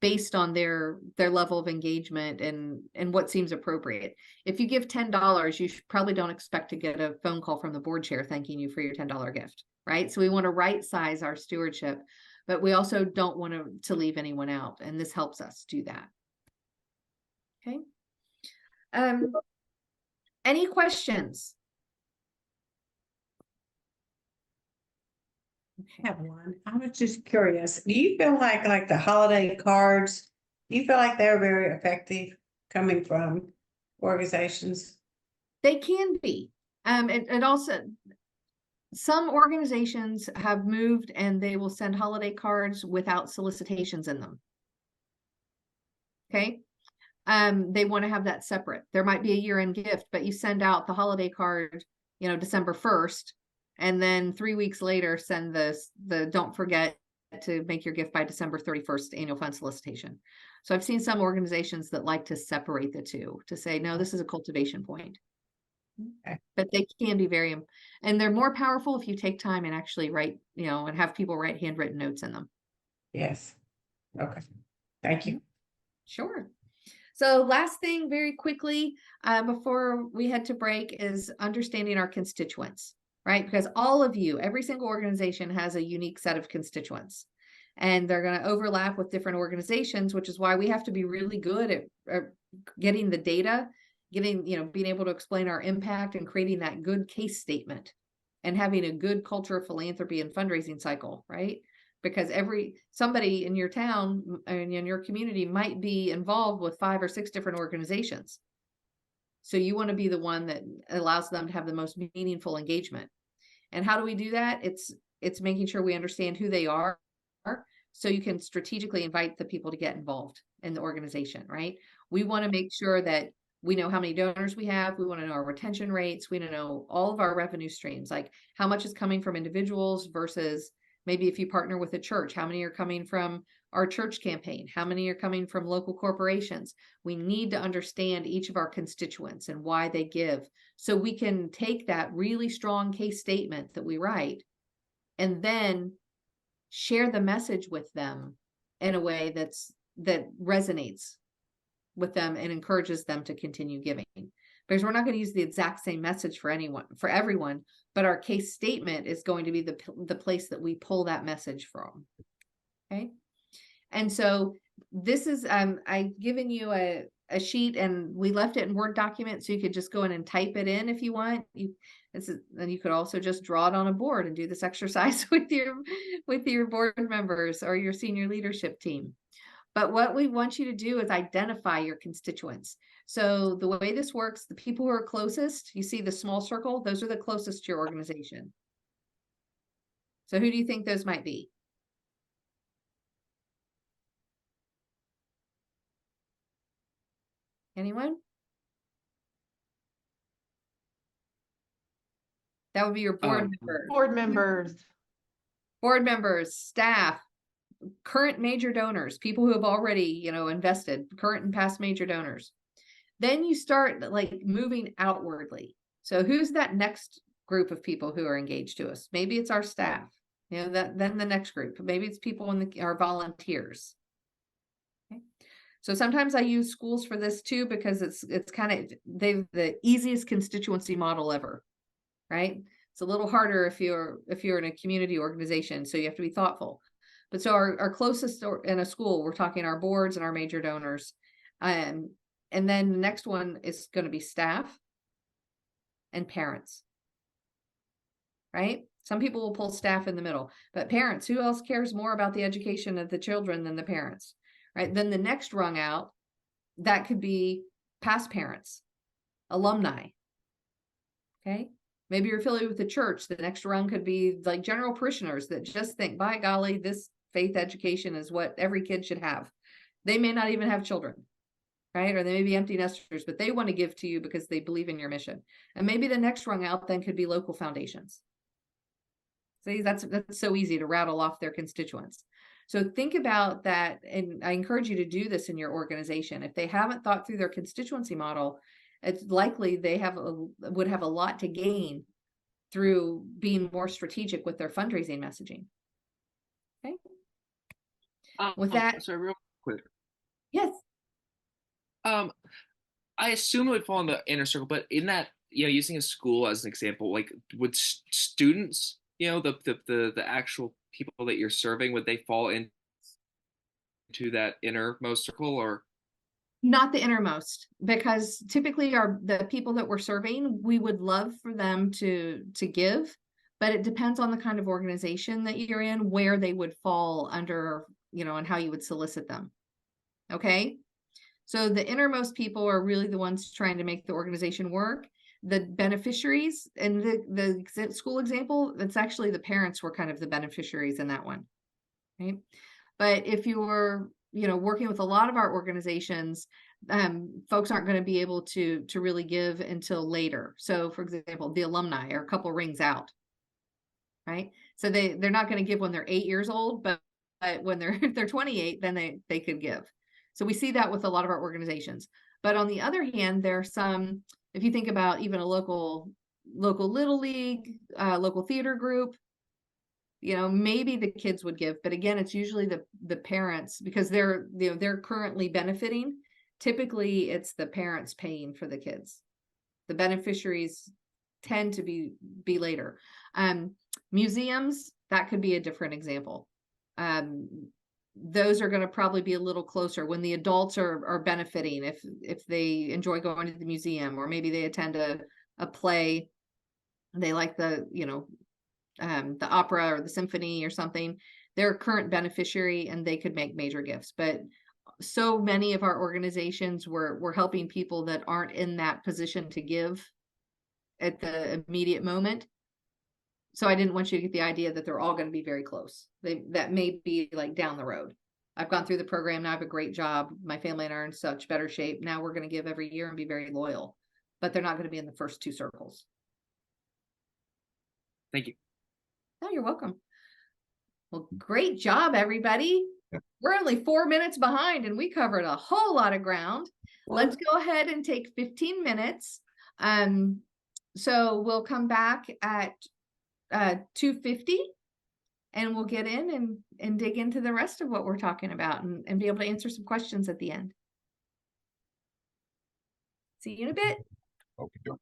based on their level of engagement and what seems appropriate. If you give $10, you probably don't expect to get a phone call from the board chair thanking you for your $10 gift, right? So we want to right size our stewardship, but we also don't want to leave anyone out, and this helps us do that. Okay. Any questions? I have one. I was just curious. Do you feel like the holiday cards, do you feel like they're very effective coming from organizations? They can be. And also, some organizations have moved and they will send holiday cards without solicitations in them. Okay. They want to have that separate. There might be a year-end gift, but you send out the holiday card, December 1st. And then 3 weeks later, send the don't forget to make your gift by December 31st annual fund solicitation. So I've seen some organizations that like to separate the two, to say, no, this is a cultivation point. Okay. But they can be and they're more powerful if you take time and actually write, and have people write handwritten notes in them. Yes. Okay. Thank you. Sure. So last thing very quickly, before we head to break, is understanding our constituents. Right? Because all of you, every single organization has a unique set of constituents, and they're going to overlap with different organizations, which is why we have to be really good at getting the data, being able to explain our impact and creating that good case statement and having a good culture of philanthropy and fundraising cycle, right? Because somebody in your town and in your community might be involved with 5 or 6 different organizations. So you want to be the one that allows them to have the most meaningful engagement. And how do we do that? It's making sure we understand who they are, so you can strategically invite the people to get involved in the organization, right? We want to make sure that we know how many donors we have. We want to know our retention rates. We want to know all of our revenue streams, like how much is coming from individuals versus maybe if you partner with a church, how many are coming from our church campaign? How many are coming from local corporations? We need to understand each of our constituents and why they give, so we can take that really strong case statement that we write and then share the message with them in a way that resonates with them and encourages them to continue giving. Because we're not going to use the exact same message for everyone, but our case statement is going to be the place that we pull that message from. Okay. And so this is, I've given you a sheet, and we left it in Word document, so you could just go in and type it in if you want. And you could also just draw it on a board and do this exercise with your board members or your senior leadership team. But what we want you to do is identify your constituents. So the way this works, the people who are closest, you see the small circle, those are the closest to your organization. So who do you think those might be? Anyone? That would be your board members. Board members. Board members, staff, current major donors, people who have already, invested, current and past major donors. Then you start like moving outwardly. So who's that next group of people who are engaged to us? Maybe it's our staff. Then the next group. Maybe it's people our volunteers. Okay. So sometimes I use schools for this too, because it's kind of the easiest constituency model ever, right? It's a little harder if you're in a community organization, so you have to be thoughtful. But so our closest in a school, we're talking our boards and our major donors. And then the next one is going to be staff and parents, right? Some people will pull staff in the middle, but parents, who else cares more about the education of the children than the parents, right? Then the next rung out, that could be past parents, alumni, okay? Maybe you're affiliated with the church. The next rung could be like general parishioners that just think, by golly, this faith education is what every kid should have. They may not even have children, right? Or they may be empty nesters, but they want to give to you because they believe in your mission. And maybe the next rung out then could be local foundations. See, that's so easy to rattle off their constituents. So think about that. And I encourage you to do this in your organization. If they haven't thought through their constituency model, it's likely they would have a lot to gain through being more strategic with their fundraising messaging. Okay. With that, sorry, real quick. Yes. I assume it would fall in the inner circle, but in that, using a school as an example, like would students, the actual people that you're serving, would they fall into that innermost circle, or? Not the innermost, because typically the people that we're serving, we would love for them to give, but it depends on the kind of organization that you're in, where they would fall under, and how you would solicit them. Okay. So the innermost people are really the ones trying to make the organization work. The beneficiaries and the school example, it's actually the parents were kind of the beneficiaries in that one. Right. But if you were, working with a lot of our organizations, folks aren't going to be able to really give until later. So for example, the alumni are a couple rings out, right? So they're not going to give when they're 8 years old, but when they're 28, then they could give. So we see that with a lot of our organizations. But on the other hand, there are some, if you think about even a local little league, local theater group, maybe the kids would give, but again, it's usually the parents, because they're currently benefiting. Typically it's the parents paying for the kids. The beneficiaries tend to be later. Museums, that could be a different example. Those are going to probably be a little closer when the adults are benefiting, if they enjoy going to the museum, or maybe they attend a play, they like the opera or the symphony or something. They're a current beneficiary and they could make major gifts. But so many of our organizations we're helping people that aren't in that position to give at the immediate moment. So I didn't want you to get the idea that they're all going to be very close. That may be like down the road. I've gone through the program. Now I have a great job. My family and I are in such better shape. Now we're going to give every year and be very loyal, but they're not going to be in the first 2 circles. Thank you. No, you're welcome. Well, great job, everybody. Yeah. We're only 4 minutes behind and we covered a whole lot of ground. Let's go ahead and take 15 minutes. So we'll come back at 2:50 and we'll get in and dig into the rest of what we're talking about and be able to answer some questions at the end. See you in a bit. Okay.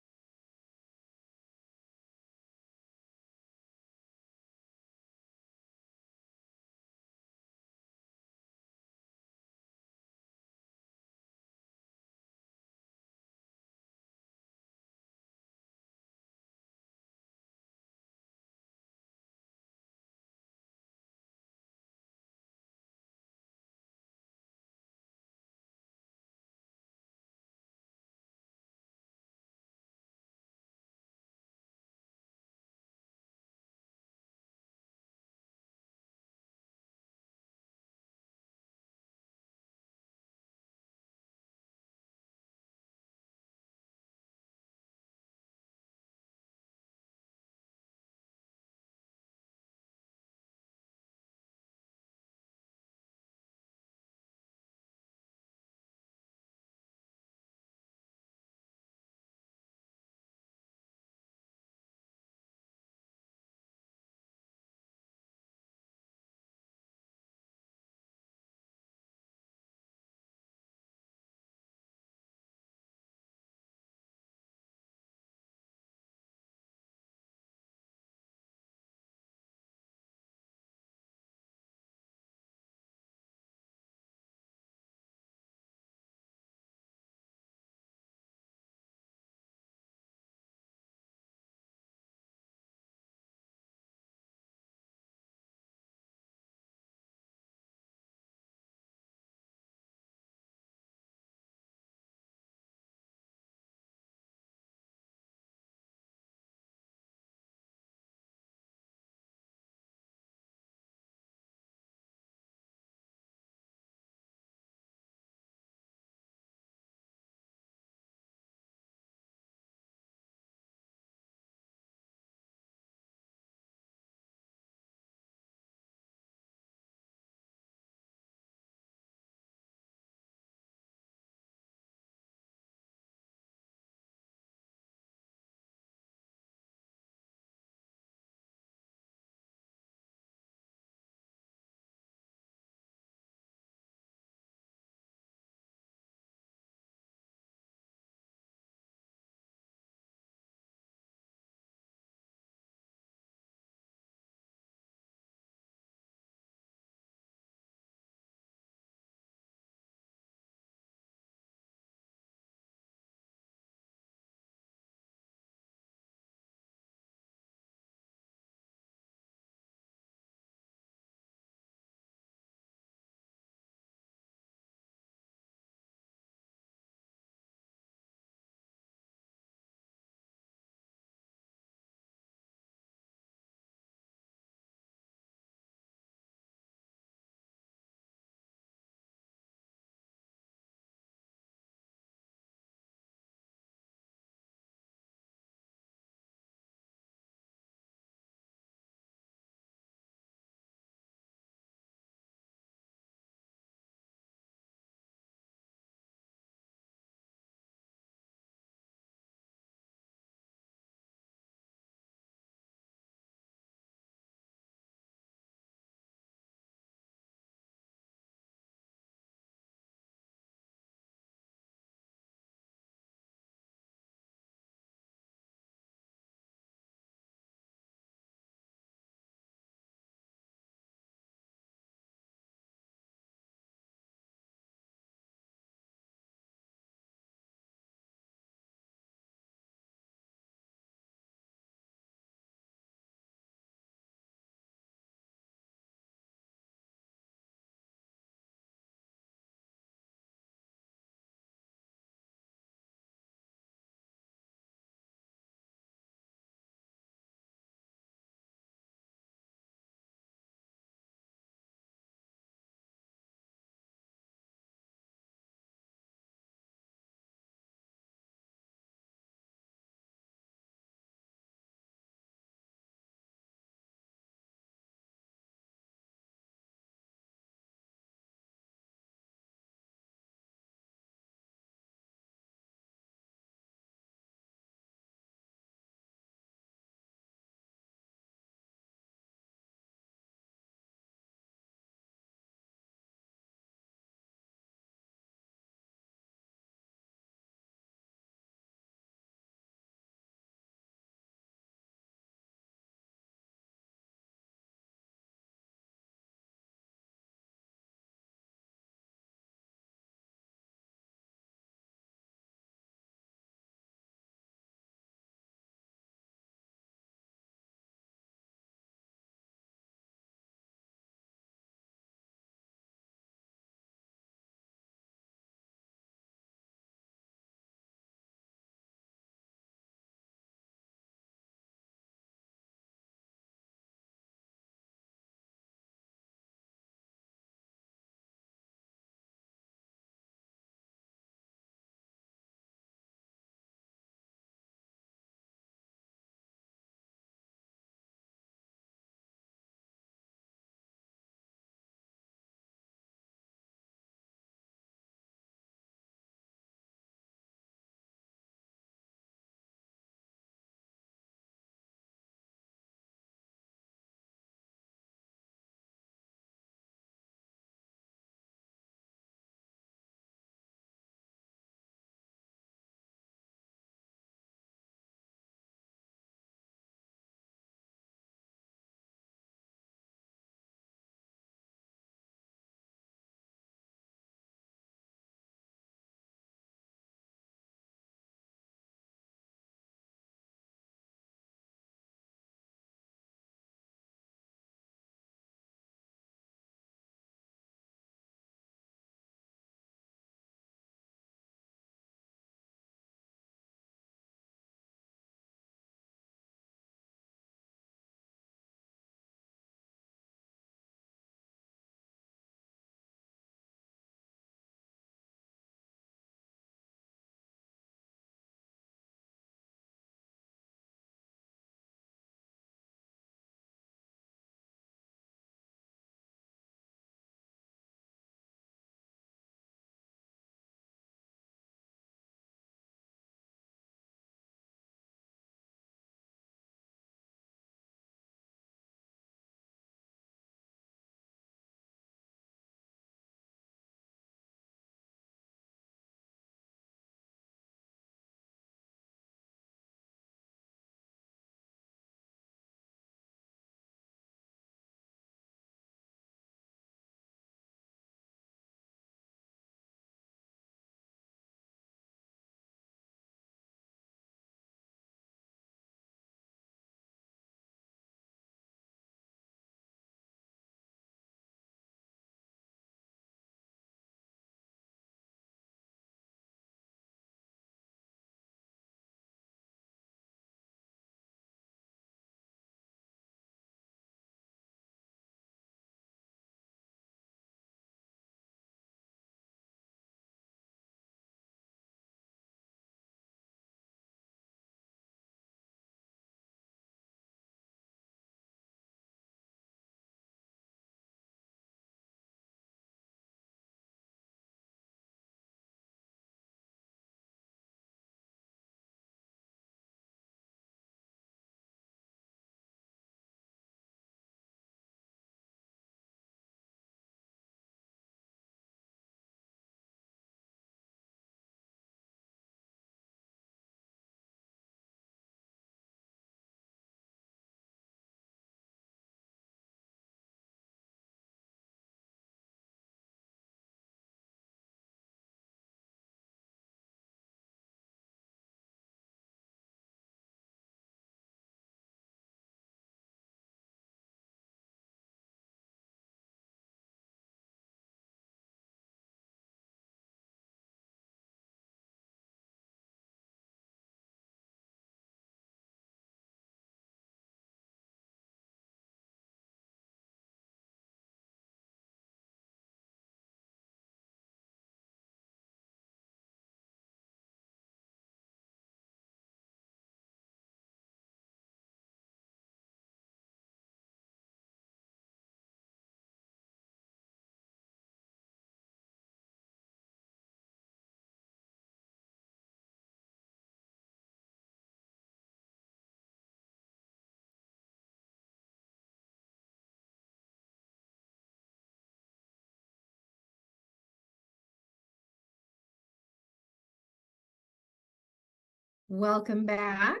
Welcome back.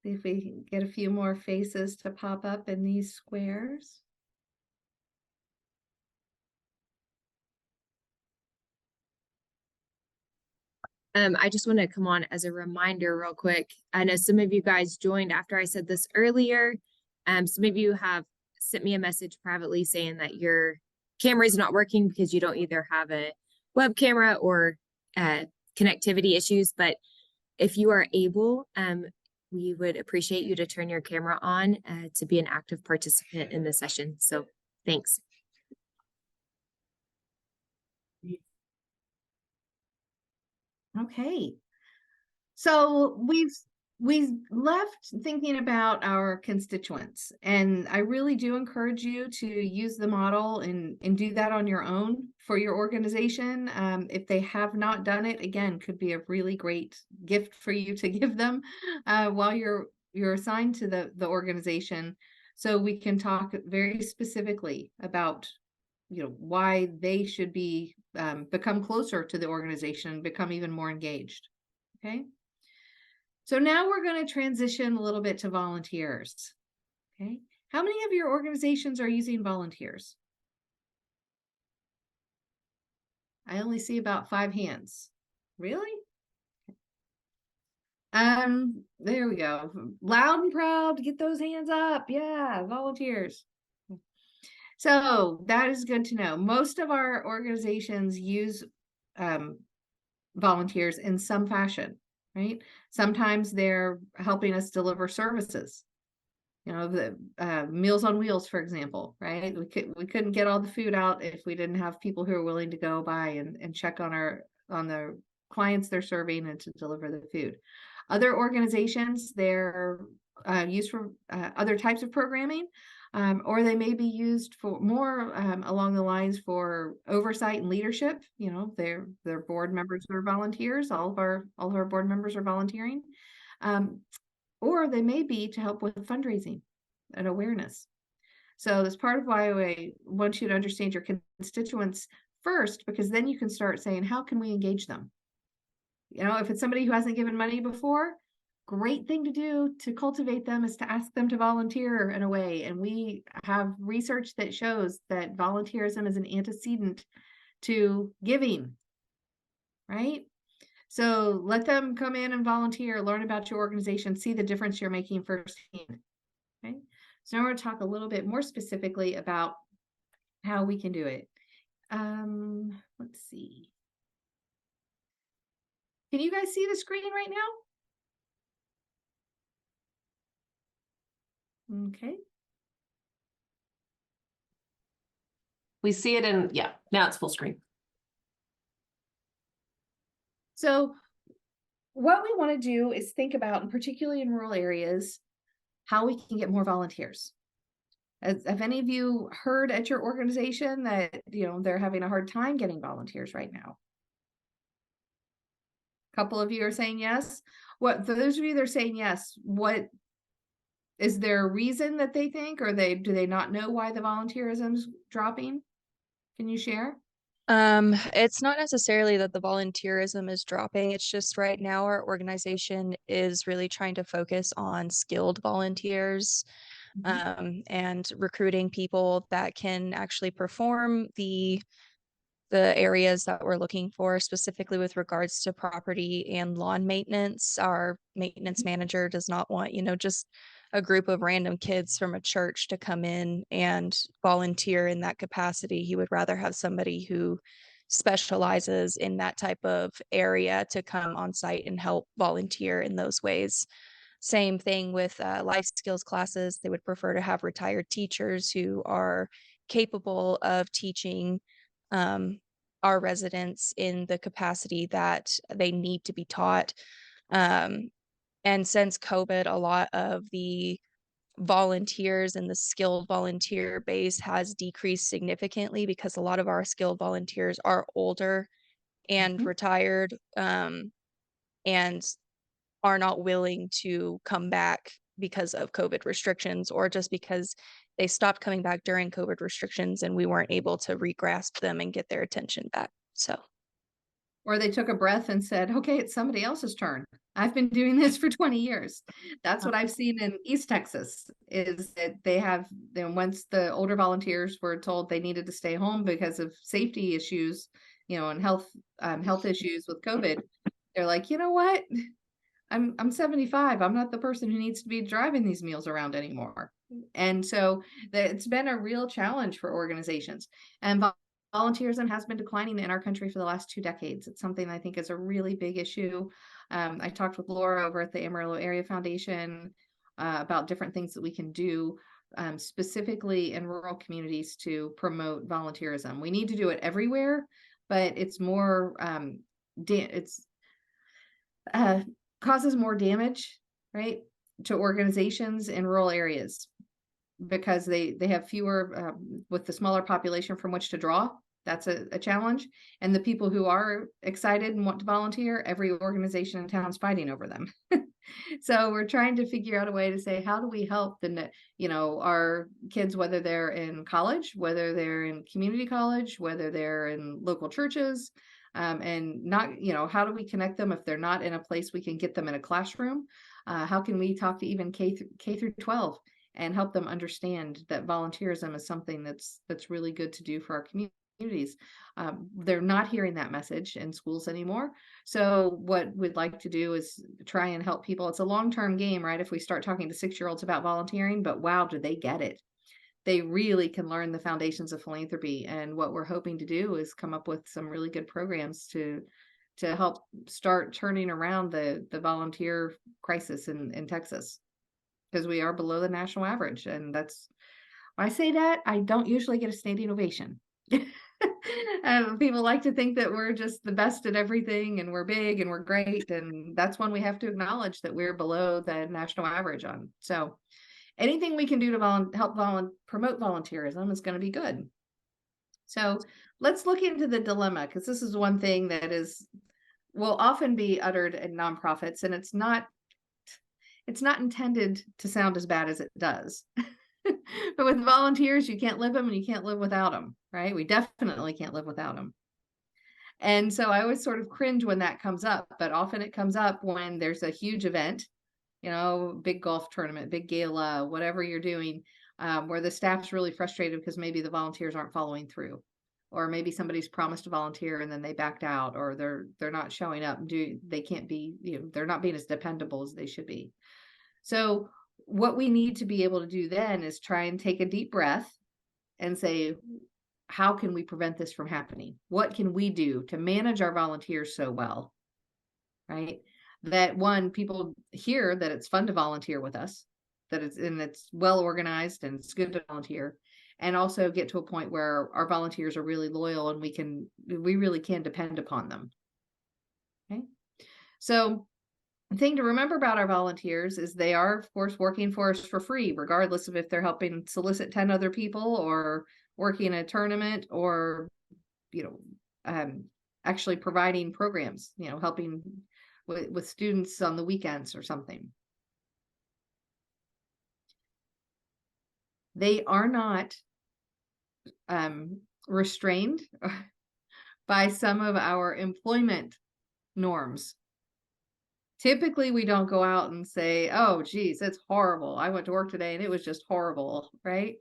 See if we can get a few more faces to pop up in these squares. I just want to come on as a reminder real quick. I know some of you guys joined after I said this earlier. Some of you have sent me a message privately saying that your camera is not working because you don't either have a web camera or connectivity issues. But if you are able, we would appreciate you to turn your camera on to be an active participant in the session. So thanks. Okay. So we've left thinking about our constituents, and I really do encourage you to use the model and do that on your own for your organization. If they have not done it, again, could be a really great gift for you to give them while you're assigned to the organization, so we can talk very specifically about why they should be become closer to the organization, become even more engaged. Okay. So now we're going to transition a little bit to volunteers. Okay. How many of your organizations are using volunteers? I only see about 5 hands. Really? There we go. Loud and proud to get those hands up. Yeah, volunteers. So that is good to know. Most of our organizations use volunteers in some fashion, right? Sometimes they're helping us deliver services. The Meals on Wheels, for example, right? We couldn't get all the food out if we didn't have people who are willing to go by and check on the clients they're serving and to deliver the food. Other organizations, they're used for other types of programming, or they may be used for more along the lines for oversight and leadership. Their board members are volunteers. All of our board members are volunteering. Or they may be to help with fundraising and awareness. So that's part of why I want you to understand your constituents first, because then you can start saying, how can we engage them? If it's somebody who hasn't given money before, great thing to do to cultivate them is to ask them to volunteer in a way. And we have research that shows that volunteerism is an antecedent to giving, right? So let them come in and volunteer, learn about your organization, see the difference you're making firsthand. Okay. So now we're going to talk a little bit more specifically about how we can do it. Let's see. Can you guys see the screen right now? Okay. We see it in, yeah, now it's full screen. So what we want to do is think about, and particularly in rural areas, how we can get more volunteers. Have any of you heard at your organization that they're having a hard time getting volunteers right now? A couple of you are saying yes. What, for those of you that are saying yes, what is there a reason that they think, or do they not know why the volunteerism is dropping? Can you share? It's not necessarily that the volunteerism is dropping. It's just right now our organization is really trying to focus on skilled volunteers, and recruiting people that can actually perform the areas that we're looking for, specifically with regards to property and lawn maintenance. Our maintenance manager does not want, just a group of random kids from a church to come in and volunteer in that capacity. He would rather have somebody who specializes in that type of area to come on site and help volunteer in those ways. Same thing with life skills classes. They would prefer to have retired teachers who are capable of teaching our residents in the capacity that they need to be taught. And since COVID, a lot of the volunteers and the skilled volunteer base has decreased significantly because a lot of our skilled volunteers are older and retired, and are not willing to come back because of COVID restrictions, or just because they stopped coming back during COVID restrictions and we weren't able to re-grasp them and get their attention back. So Or they took a breath and said, okay, it's somebody else's turn. I've been doing this for 20 years. That's what I've seen in East Texas, is that they have, then once the older volunteers were told they needed to stay home because of safety issues, and health issues with COVID, they're like, you know what? I'm 75. I'm not the person who needs to be driving these meals around anymore. And so it's been a real challenge for organizations. And volunteerism has been declining in our country for the last 2 decades. It's something I think is a really big issue. I talked with Laura over at the Amarillo Area Foundation about different things that we can do specifically in rural communities to promote volunteerism. We need to do it everywhere, but it's more, causes more damage, right, to organizations in rural areas, because they have fewer with the smaller population from which to draw. That's a challenge. And the people who are excited and want to volunteer, every organization in town is fighting over them. So we're trying to figure out a way to say, how do we help our kids, whether they're in college, whether they're in community college, whether they're in local churches, and not, how do we connect them if they're not in a place we can get them in a classroom? How can we talk to even K through 12 and help them understand that volunteerism is something that's really good to do for our communities? They're not hearing that message in schools anymore. So what we'd like to do is try and help people. It's a long-term game, right? If we start talking to 6-year-olds about volunteering, but wow, do they get it? They really can learn the foundations of philanthropy. And what we're hoping to do is come up with some really good programs to help start turning around the volunteer crisis in Texas, because we are below the national average. And that's when I say that, I don't usually get a standing ovation. People like to think that we're just the best at everything and we're big and we're great. And that's when we have to acknowledge that we're below the national average on. So anything we can do to help promote volunteerism is going to be good. So let's look into the dilemma, because this is one thing that will often be uttered in nonprofits, and it's not intended to sound as bad as it does. But with volunteers, you can't live them and you can't live without them, right? We definitely can't live without them. And so I always sort of cringe when that comes up, but often it comes up when there's a huge event, big golf tournament, big gala, whatever you're doing, where the staff's really frustrated because maybe the volunteers aren't following through, or maybe somebody's promised to volunteer and then they backed out, or they're not showing up. They can't be, they're not being as dependable as they should be. So what we need to be able to do then is try and take a deep breath and say, how can we prevent this from happening? What can we do to manage our volunteers so well, right? That one, people hear that it's fun to volunteer with us, that it's well organized and it's good to volunteer, and also get to a point where our volunteers are really loyal and we really can depend upon them. Okay. So the thing to remember about our volunteers is they are, of course, working for us for free, regardless of if they're helping solicit 10 other people or working a tournament or, actually providing programs, helping with students on the weekends or something. They are not restrained by some of our employment norms. Typically, we don't go out and say, oh, geez, it's horrible. I went to work today and it was just horrible, right?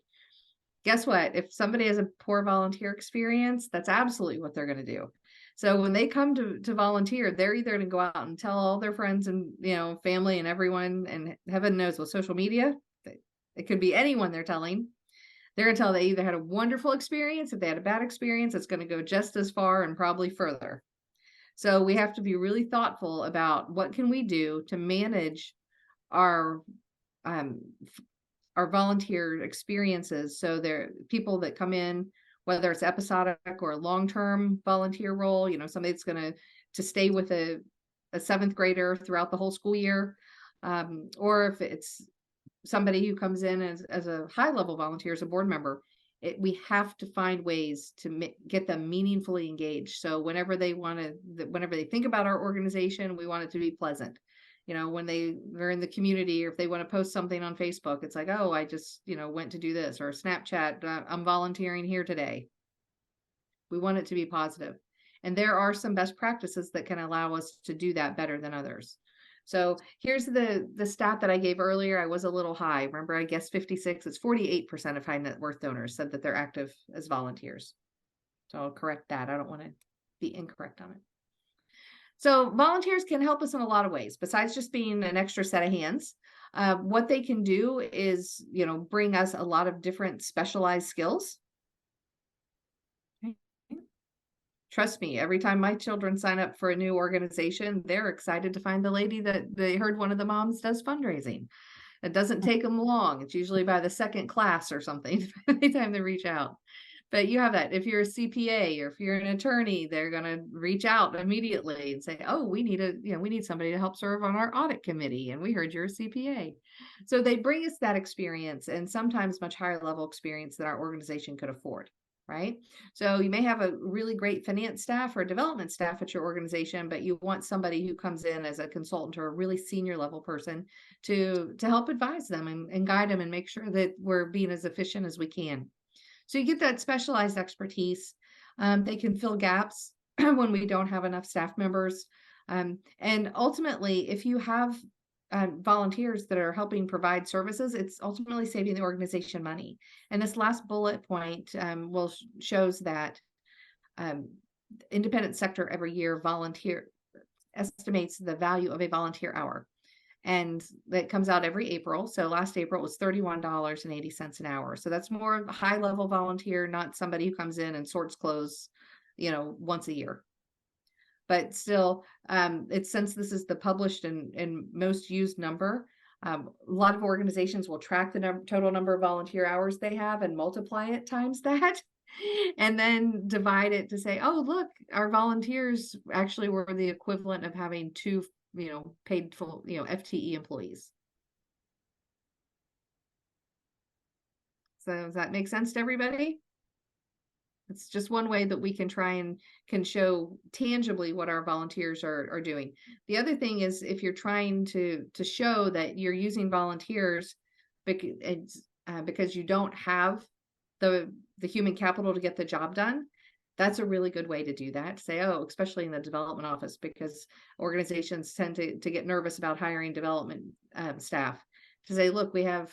Guess what? If somebody has a poor volunteer experience, that's absolutely what they're going to do. So when they come to volunteer, they're either going to go out and tell all their friends and, family and everyone, and heaven knows with social media, it could be anyone they're telling. They're going to tell they either had a wonderful experience. If they had a bad experience, it's going to go just as far and probably further. So we have to be really thoughtful about what can we do to manage our volunteer experiences. So there are people that come in, whether it's episodic or a long-term volunteer role, somebody that's going to stay with a 7th grader throughout the whole school year, or if it's somebody who comes in as a high-level volunteer, as a board member. We have to find ways to get them meaningfully engaged. So whenever they think about our organization, we want it to be pleasant. When they're in the community, or if they want to post something on Facebook, it's like, oh, I just, went to do this, or Snapchat, I'm volunteering here today. We want it to be positive. And there are some best practices that can allow us to do that better than others. So here's the stat that I gave earlier. I was a little high. Remember, I guessed 56. It's 48% of high net worth donors said that they're active as volunteers. So I'll correct that. I don't want to be incorrect on it. So volunteers can help us in a lot of ways, besides just being an extra set of hands. What they can do is, bring us a lot of different specialized skills. Trust me, every time my children sign up for a new organization, they're excited to find the lady that they heard one of the moms does fundraising. It doesn't take them long. It's usually by the second class or something anytime they reach out. But you have that. If you're a CPA or if you're an attorney, they're going to reach out immediately and say, oh, we need somebody to help serve on our audit committee. And we heard you're a CPA. So they bring us that experience, and sometimes much higher level experience that our organization could afford. Right? So you may have a really great finance staff or development staff at your organization, but you want somebody who comes in as a consultant or a really senior level person to help advise them and guide them and make sure that we're being as efficient as we can. So you get that specialized expertise. They can fill gaps when we don't have enough staff members. And ultimately, if you have volunteers that are helping provide services, it's ultimately saving the organization money. And this last bullet point shows that independent sector every year estimates the value of a volunteer hour. And that comes out every April. So last April it was $31.80 an hour. So that's more of a high level volunteer, not somebody who comes in and sorts clothes, once a year. But still, it's, since this is the published and most used number, a lot of organizations will track the total number of volunteer hours they have and multiply it times that, and then divide it to say, oh, look, our volunteers actually were the equivalent of having two paid full, FTE employees. So does that make sense to everybody? It's just one way that we can try and can show tangibly what our volunteers are doing. The other thing is, if you're trying to show that you're using volunteers because you don't have the human capital to get the job done, that's a really good way to do that. Say, oh, especially in the development office, because organizations tend to get nervous about hiring development staff, to say, look, we have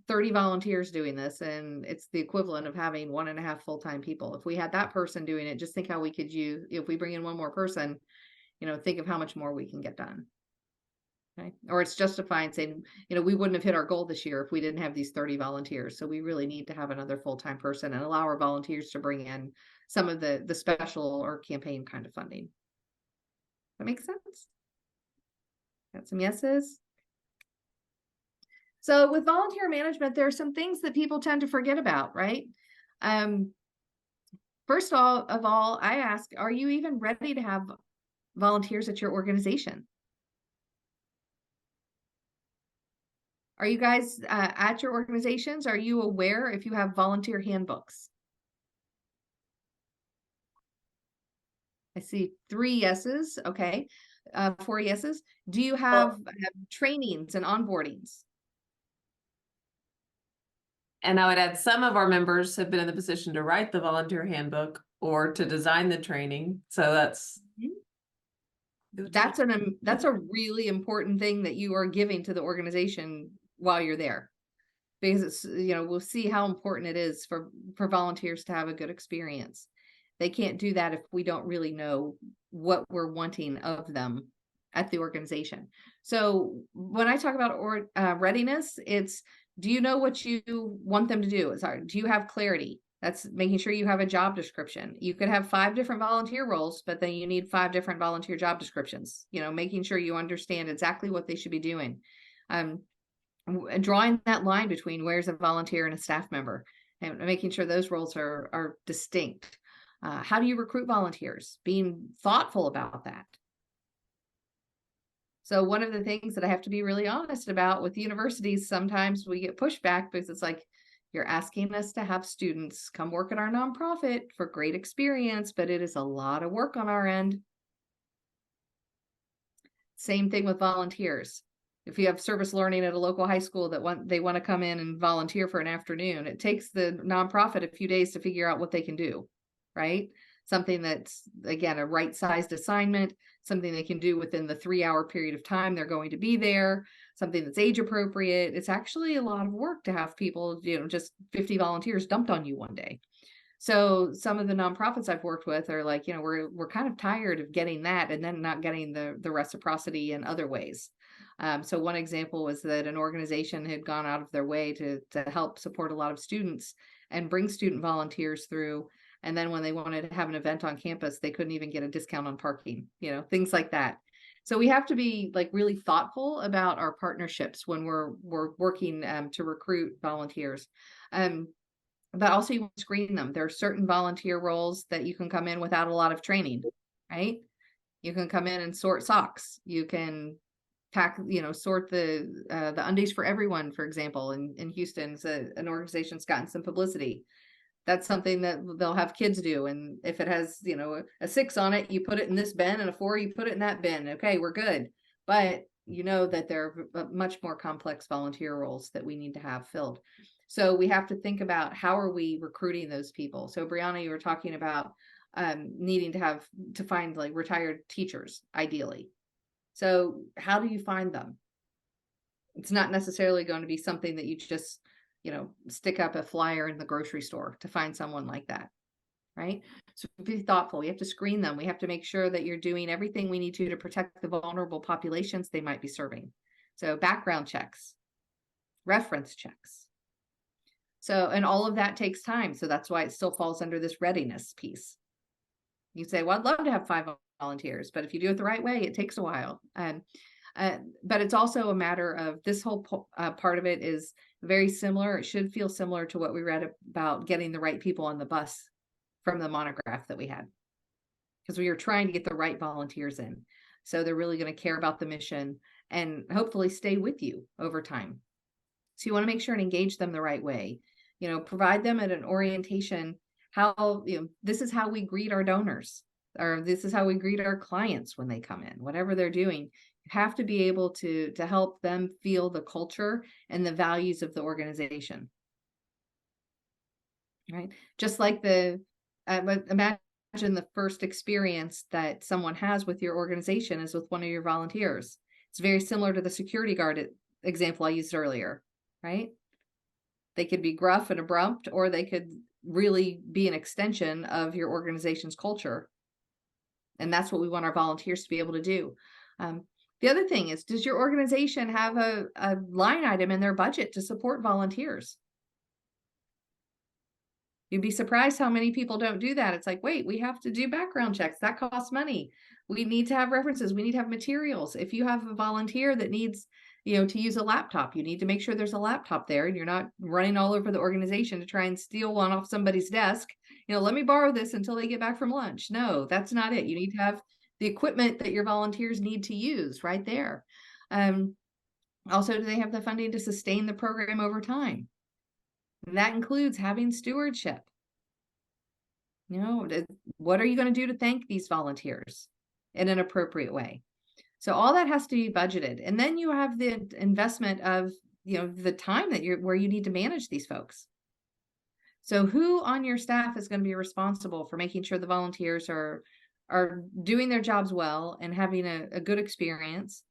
30 volunteers doing this, and it's the equivalent of having 1.5 full-time people. If we had that person doing it, just think how we could use, if we bring in one more person, think of how much more we can get done. Okay. Or it's justifying saying, we wouldn't have hit our goal this year if we didn't have these 30 volunteers. So we really need to have another full-time person and allow our volunteers to bring in some of the special or campaign kind of funding. That makes sense? Got some yeses? So with volunteer management, there are some things that people tend to forget about, right? First of all, I ask, are you even ready to have volunteers at your organization? Are you guys at your organizations? Are you aware if you have volunteer handbooks? I see 3 yeses. Okay. 4 yeses. Do you have trainings and onboardings? And I would add, some of our members have been in the position to write the volunteer handbook or to design the training. So that's a really important thing that you are giving to the organization while you're there, because it's, we'll see how important it is for volunteers to have a good experience. They can't do that if we don't really know what we're wanting of them at the organization. So when I talk about readiness, it's, do you know what you want them to do? Do you have clarity? That's making sure you have a job description. You could have 5 different volunteer roles, but then you need 5 different volunteer job descriptions, making sure you understand exactly what they should be doing. Drawing that line between where's a volunteer and a staff member, and making sure those roles are distinct. How do you recruit volunteers? Being thoughtful about that. So one of the things that I have to be really honest about with universities, sometimes we get pushback because it's like, you're asking us to have students come work at our nonprofit for great experience, but it is a lot of work on our end. Same thing with volunteers. If you have service learning at a local high school that they want to come in and volunteer for an afternoon, it takes the nonprofit a few days to figure out what they can do, right? something that's, again, a right-sized assignment, something they can do within the 3-hour period of time they're going to be there, something that's age appropriate. It's actually a lot of work to have people, just 50 volunteers dumped on you one day. So some of the nonprofits I've worked with are like, we're kind of tired of getting that and then not getting the reciprocity in other ways. So one example was that an organization had gone out of their way to help support a lot of students and bring student volunteers through. And then when they wanted to have an event on campus, they couldn't even get a discount on parking, things like that. So we have to be like really thoughtful about our partnerships when we're working to recruit volunteers. But also you want to screen them. There are certain volunteer roles that you can come in without a lot of training, right? You can come in and sort socks. You can pack, sort the undies for everyone, for example, in Houston. It's an organization that's gotten some publicity. That's something that they'll have kids do. And if it has, a 6 on it, you put it in this bin, and a 4, you put it in that bin. Okay, we're good. But that there are much more complex volunteer roles that we need to have filled. So we have to think about how are we recruiting those people. So Brianna, you were talking about needing to find like retired teachers, ideally. So how do you find them? It's not necessarily going to be something that you just, stick up a flyer in the grocery store to find someone like that, right? So be thoughtful. We have to screen them. We have to make sure that you're doing everything we need to protect the vulnerable populations they might be serving. So background checks, reference checks. So, and all of that takes time. So that's why it still falls under this readiness piece. You say, well, I'd love to have 5 volunteers, but if you do it the right way, it takes a while. But it's also a matter of this whole part of it is very similar. It should feel similar to what we read about getting the right people on the bus from the monograph that we had, because we were trying to get the right volunteers in. So they're really going to care about the mission and hopefully stay with you over time. So you want to make sure and engage them the right way, provide them at an orientation, how, this is how we greet our donors, or this is how we greet our clients when they come in, whatever they're doing. You have to be able to help them feel the culture and the values of the organization, right? Just like imagine the first experience that someone has with your organization is with one of your volunteers. It's very similar to the security guard example I used earlier, right? They could be gruff and abrupt, or they could really be an extension of your organization's culture. And that's what we want our volunteers to be able to do. The other thing is, does your organization have a line item in their budget to support volunteers? You'd be surprised how many people don't do that. It's like, wait, we have to do background checks. That costs money. We need to have references. We need to have materials. If you have a volunteer that needs, to use a laptop, you need to make sure there's a laptop there and you're not running all over the organization to try and steal one off somebody's desk. Let me borrow this until they get back from lunch. No, that's not it. You need to have the equipment that your volunteers need to use right there. Also, do they have the funding to sustain the program over time? That includes having stewardship. What are you going to do to thank these volunteers in an appropriate way? So all that has to be budgeted. And then you have the investment of, the time where you need to manage these folks. So who on your staff is going to be responsible for making sure the volunteers are doing their jobs well and having a good experience?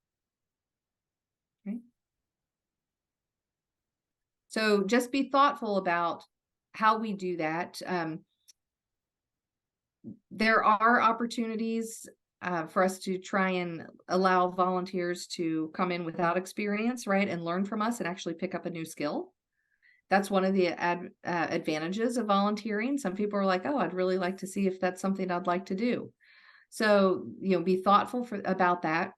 Okay. So just be thoughtful about how we do that. There are opportunities for us to try and allow volunteers to come in without experience, right, and learn from us and actually pick up a new skill. That's one of the advantages of volunteering. Some people are like, oh, I'd really like to see if that's something I'd like to do. So, be thoughtful about that,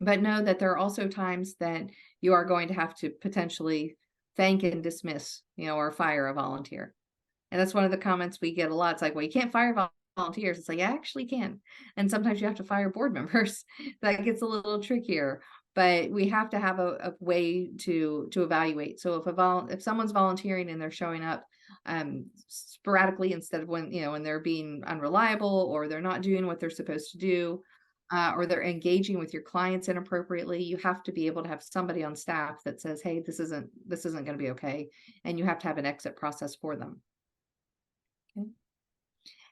but know that there are also times that you are going to have to potentially thank and dismiss, or fire a volunteer. And that's one of the comments we get a lot. It's like, well, you can't fire volunteers. It's like, you actually can. And sometimes you have to fire board members. That gets a little trickier, but we have to have a way to evaluate. So if someone's volunteering and they're showing up sporadically instead of when they're being unreliable, or they're not doing what they're supposed to do, or they're engaging with your clients inappropriately, you have to be able to have somebody on staff that says, hey, this isn't going to be okay. And you have to have an exit process for them. Okay.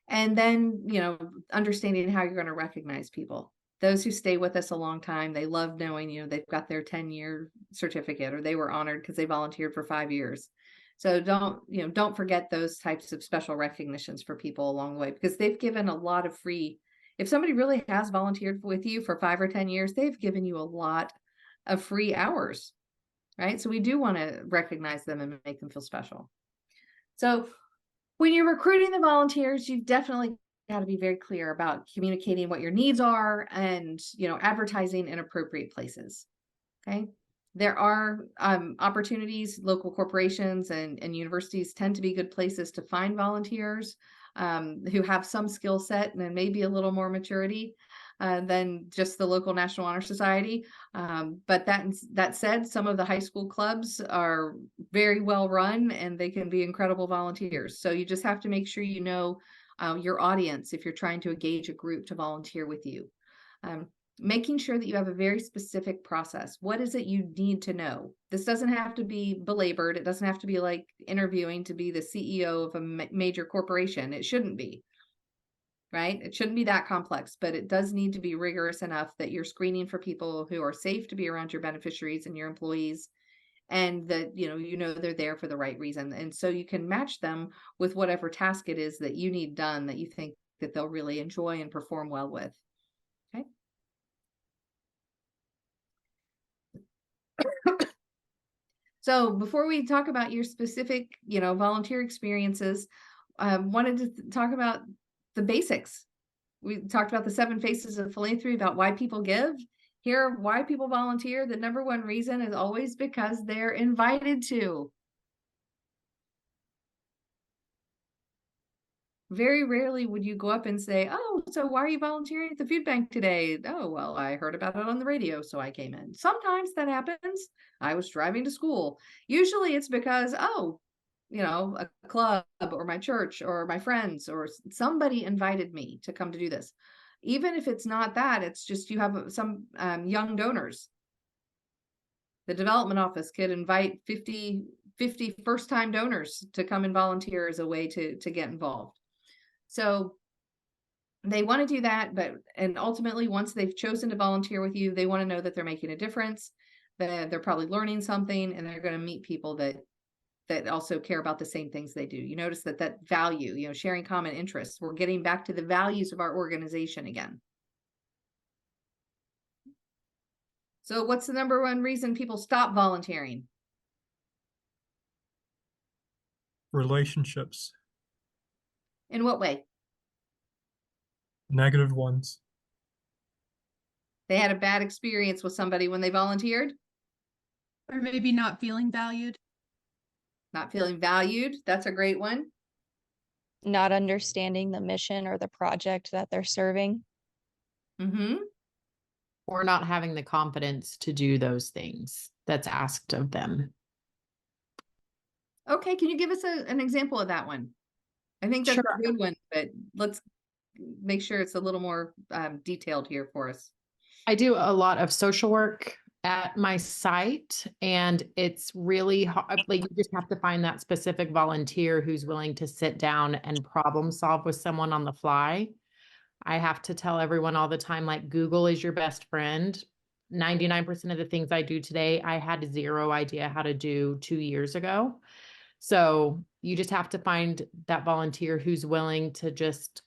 And then, you know, understanding how you're going to recognize people. Those who stay with us a long time, they love knowing, you know, they've got their 10-year certificate, or they were honored because they volunteered for 5 years. So don't forget those types of special recognitions for people along the way, because they've given a lot of free. If somebody really has volunteered with you for 5 or 10 years, they've given you a lot of free hours, right? So we do want to recognize them and make them feel special. So when you're recruiting the volunteers, you've definitely got to be very clear about communicating what your needs are and, you know, advertising in appropriate places. Okay. There are opportunities. Local corporations and universities tend to be good places to find volunteers who have some skill set and maybe a little more maturity than just the local National Honor Society. But that said, some of the high school clubs are very well run and they can be incredible volunteers. So you just have to make sure you know your audience if you're trying to engage a group to volunteer with you. Making sure that you have a very specific process. What is it you need to know? This doesn't have to be belabored. It doesn't have to be like interviewing to be the CEO of a major corporation. It shouldn't be, right? It shouldn't be that complex, but it does need to be rigorous enough that you're screening for people who are safe to be around your beneficiaries and your employees, and that, you know, they're there for the right reason. And so you can match them with whatever task it is that you need done that you think that they'll really enjoy and perform well with. Okay. So before we talk about your specific, you know, volunteer experiences, wanted to talk about the basics. We talked about the 7 faces of philanthropy, about why people give. Here, why people volunteer. The number one reason is always because they're invited to. Very rarely would you go up and say, "Oh, so why are you volunteering at the food bank today?" "Oh, well, I heard about it on the radio, so I came in." Sometimes that happens. I was driving to school. Usually it's because, oh, you know, a club or my church or my friends or somebody invited me to come to do this. Even if it's not that, it's just you have some young donors. The development office could invite 50 first-time donors to come and volunteer as a way to get involved. So they want to do that, and ultimately, once they've chosen to volunteer with you, they want to know that they're making a difference, that they're probably learning something, and they're going to meet people that also care about the same things they do. You notice that value, you know, sharing common interests. We're getting back to the values of our organization again. So what's the number one reason people stop volunteering? Relationships, In what way? negative ones. They had a bad experience with somebody when they volunteered? Or maybe not feeling valued. Not feeling valued. That's a great one. Not understanding the mission or the project that they're serving. Mm-hmm. Or not having the confidence to do those things that's asked of them. Okay, can you give us an example of that one? I think that's Sure. a good one, but let's make sure it's a little more detailed here for us. I do a lot of social work at my site, and it's really hard. Like, you just have to find that specific volunteer who's willing to sit down and problem solve with someone on the fly. I have to tell everyone all the time, like, Google is your best friend. 99% of the things I do today, I had zero idea how to do 2 years ago. So you just have to find that volunteer who's willing to just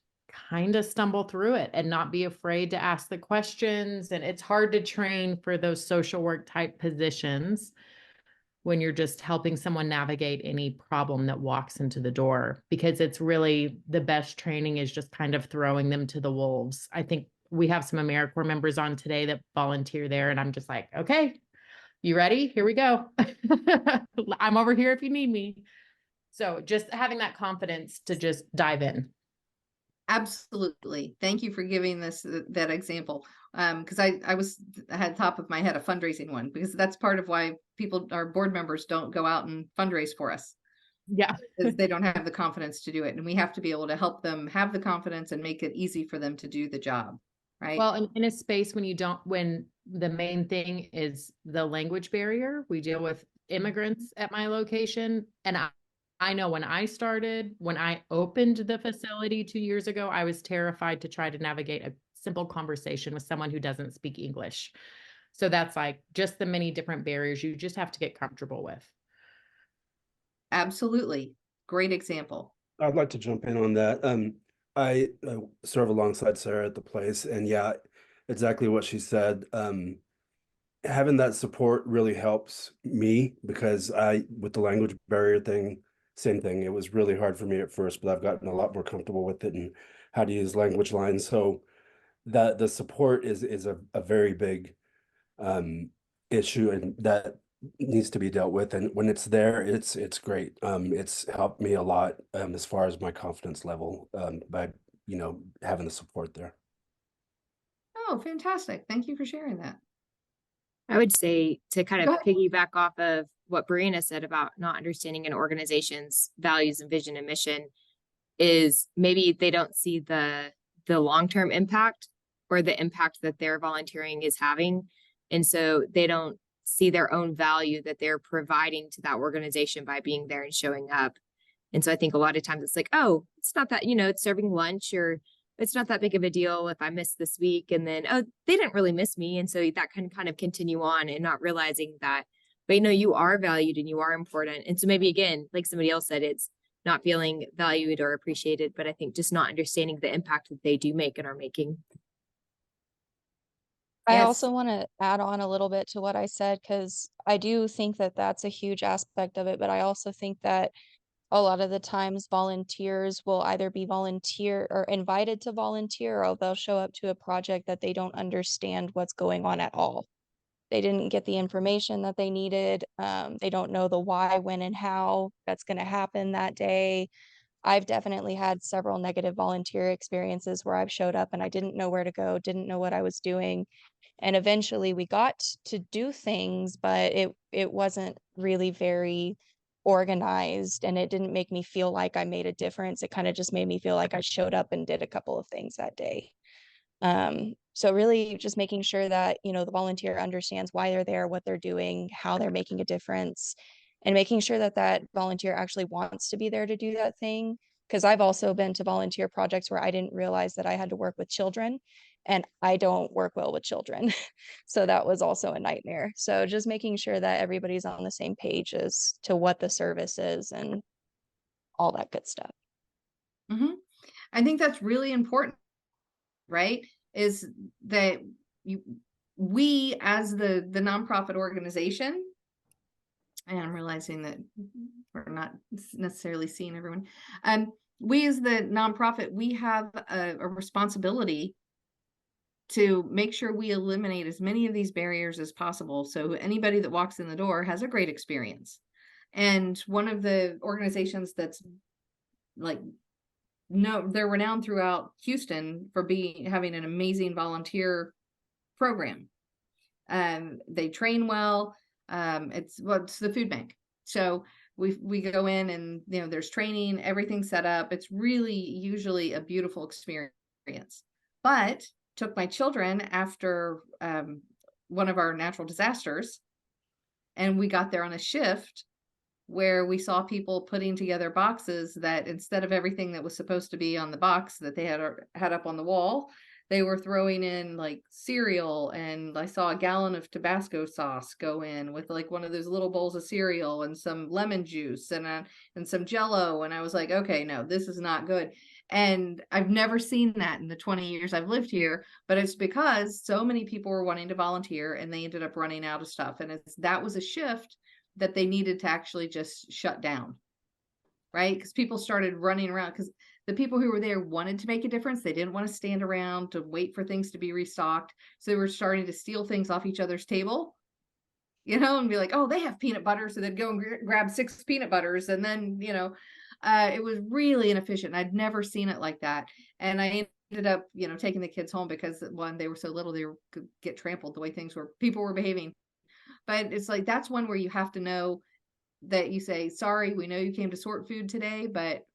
kind of stumble through it and not be afraid to ask the questions. And it's hard to train for those social work type positions when you're just helping someone navigate any problem that walks into the door, because it's really the best training is just kind of throwing them to the wolves. I think we have some AmeriCorps members on today that volunteer there, and I'm just like, okay, you ready? Here we go. I'm over here if you need me. So just having that confidence to just dive in. Absolutely. Thank you for giving that example. Because I had top of my head a fundraising one, because that's part of why our board members don't go out and fundraise for us. Yeah. Because they don't have the confidence to do it. And we have to be able to help them have the confidence and make it easy for them to do the job. Right. Well, in a space when the main thing is the language barrier, we deal with immigrants at my location, and I know when I started, when I opened the facility 2 years ago, I was terrified to try to navigate a simple conversation with someone who doesn't speak English. So that's like just the many different barriers you just have to get comfortable with. Absolutely. Great example. I'd like to jump in on that. I serve alongside Sarah at the place, and yeah, exactly what she said. Having that support really helps me because with the language barrier thing, same thing. It was really hard for me at first, but I've gotten a lot more comfortable with it and how to use language lines. So that the support is a very big issue, and that needs to be dealt with. And when it's there, it's great. It's helped me a lot as far as my confidence level by having the support there. Oh, fantastic. Thank you for sharing that. I would say to kind Go of ahead. piggyback off of what Brianna said about not understanding an organization's values and vision and mission is maybe they don't see the long-term impact or the impact that their volunteering is having. And so they don't see their own value that they're providing to that organization by being there and showing up. And so I think a lot of times it's like, oh, it's not that, it's serving lunch, or it's not that big of a deal if I miss this week. And then, oh, they didn't really miss me. And so that can kind of continue on and not realizing that, but you are valued and you are important. And so maybe again, like somebody else said, it's not feeling valued or appreciated, but I think just not understanding the impact that they do make and are making. I Yes. also want to add on a little bit to what I said, because I do think that that's a huge aspect of it, but I also think that a lot of the times volunteers will either be volunteer or invited to volunteer, or they'll show up to a project that they don't understand what's going on at all. They didn't get the information that they needed. They don't know the why, when, and how that's going to happen that day. I've definitely had several negative volunteer experiences where I've showed up and I didn't know where to go, didn't know what I was doing. And eventually we got to do things, but it wasn't really very organized, and it didn't make me feel like I made a difference. It kind of just made me feel like I showed up and did a couple of things that day. So really just making sure that, the volunteer understands why they're there, what they're doing, how they're making a difference, and making sure that that volunteer actually wants to be there to do that thing. Because I've also been to volunteer projects where I didn't realize that I had to work with children, and I don't work well with children. So that was also a nightmare. So just making sure that everybody's on the same page as to what the service is and all that good stuff. Mm-hmm. I think that's really important, right? Is that we as the nonprofit organization, and I'm realizing that we're not necessarily seeing everyone. We as the nonprofit, we have a responsibility to make sure we eliminate as many of these barriers as possible, so anybody that walks in the door has a great experience. And one of the organizations that's like, no, they're renowned throughout Houston for having an amazing volunteer program. They train well. It's the food bank. So we go in and there's training, everything's set up. It's really usually a beautiful experience. But took my children after one of our natural disasters, and we got there on a shift where we saw people putting together boxes that instead of everything that was supposed to be on the box that they had up on the wall, they were throwing in like cereal, and I saw a gallon of Tabasco sauce go in with like one of those little bowls of cereal and some lemon juice and some Jello, and I was like, okay, no, this is not good. And I've never seen that in the 20 years I've lived here, but it's because so many people were wanting to volunteer and they ended up running out of stuff, and that was a shift that they needed to actually just shut down, right? Because people started running around, because the people who were there wanted to make a difference. They didn't want to stand around to wait for things to be restocked. So they were starting to steal things off each other's table, and be like, oh, they have peanut butter. So they'd go and grab 6 peanut butters. And then, it was really inefficient. I'd never seen it like that. And I ended up, taking the kids home because one, they were so little, they could get trampled the way people were behaving. But it's like, that's one where you have to know that you say, sorry, we know you came to sort food today, but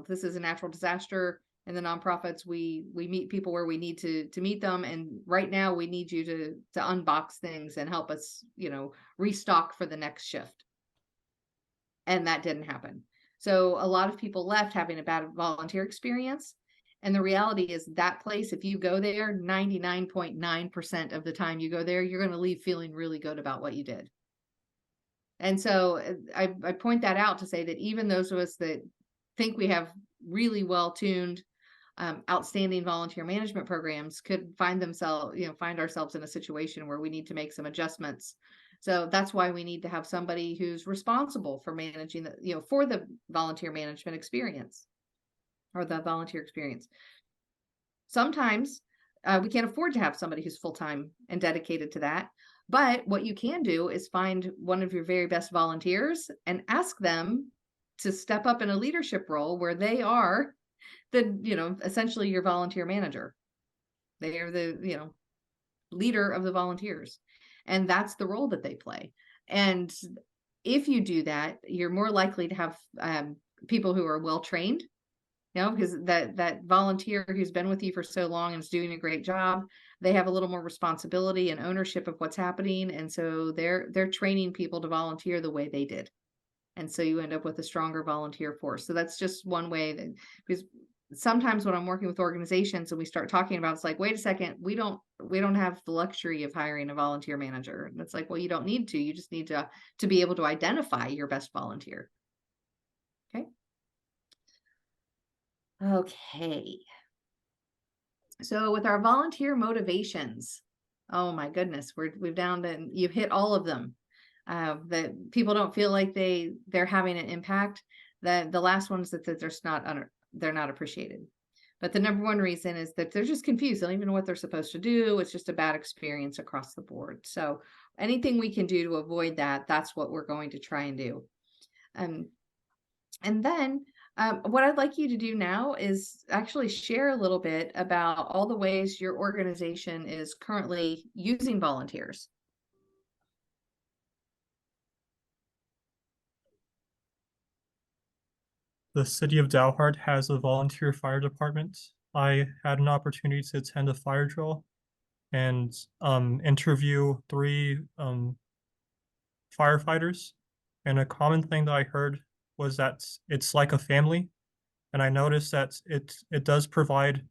this is a natural disaster. And the nonprofits, we meet people where we need to meet them. And right now we need you to unbox things and help us, restock for the next shift. And that didn't happen. So a lot of people left having a bad volunteer experience. And the reality is that place, if you go there, 99.9% of the time you go there, you're going to leave feeling really good about what you did. And so I point that out to say that even those of us that think we have really well-tuned, outstanding volunteer management programs could find ourselves in a situation where we need to make some adjustments. So that's why we need to have somebody who's responsible for managing for the volunteer management experience or the volunteer experience. Sometimes we can't afford to have somebody who's full-time and dedicated to that. But what you can do is find one of your very best volunteers and ask them to step up in a leadership role where they are essentially your volunteer manager. They are the, leader of the volunteers. And that's the role that they play. And if you do that, you're more likely to have people who are well-trained, because that volunteer who's been with you for so long and is doing a great job, they have a little more responsibility and ownership of what's happening. And so they're training people to volunteer the way they did. And so you end up with a stronger volunteer force. So that's just one way that, because sometimes when I'm working with organizations and we start talking about, it's like, wait a second, we don't have the luxury of hiring a volunteer manager. And it's like, well, you don't need to, you just need to be able to identify your best volunteer. Okay. Okay. So with our volunteer motivations, oh my goodness, we've down to, you've hit all of them. That people don't feel like they're having an impact. The last one is that they're not appreciated. But the number one reason is that they're just confused. They don't even know what they're supposed to do. It's just a bad experience across the board. So anything we can do to avoid that, that's what we're going to try and do. And then what I'd like you to do now is actually share a little bit about all the ways your organization is currently using volunteers. The city of Dalhart has a volunteer fire department. I had an opportunity to attend a fire drill and interview 3 firefighters. And a common thing that I heard was that it's like a family. And I noticed that it does provide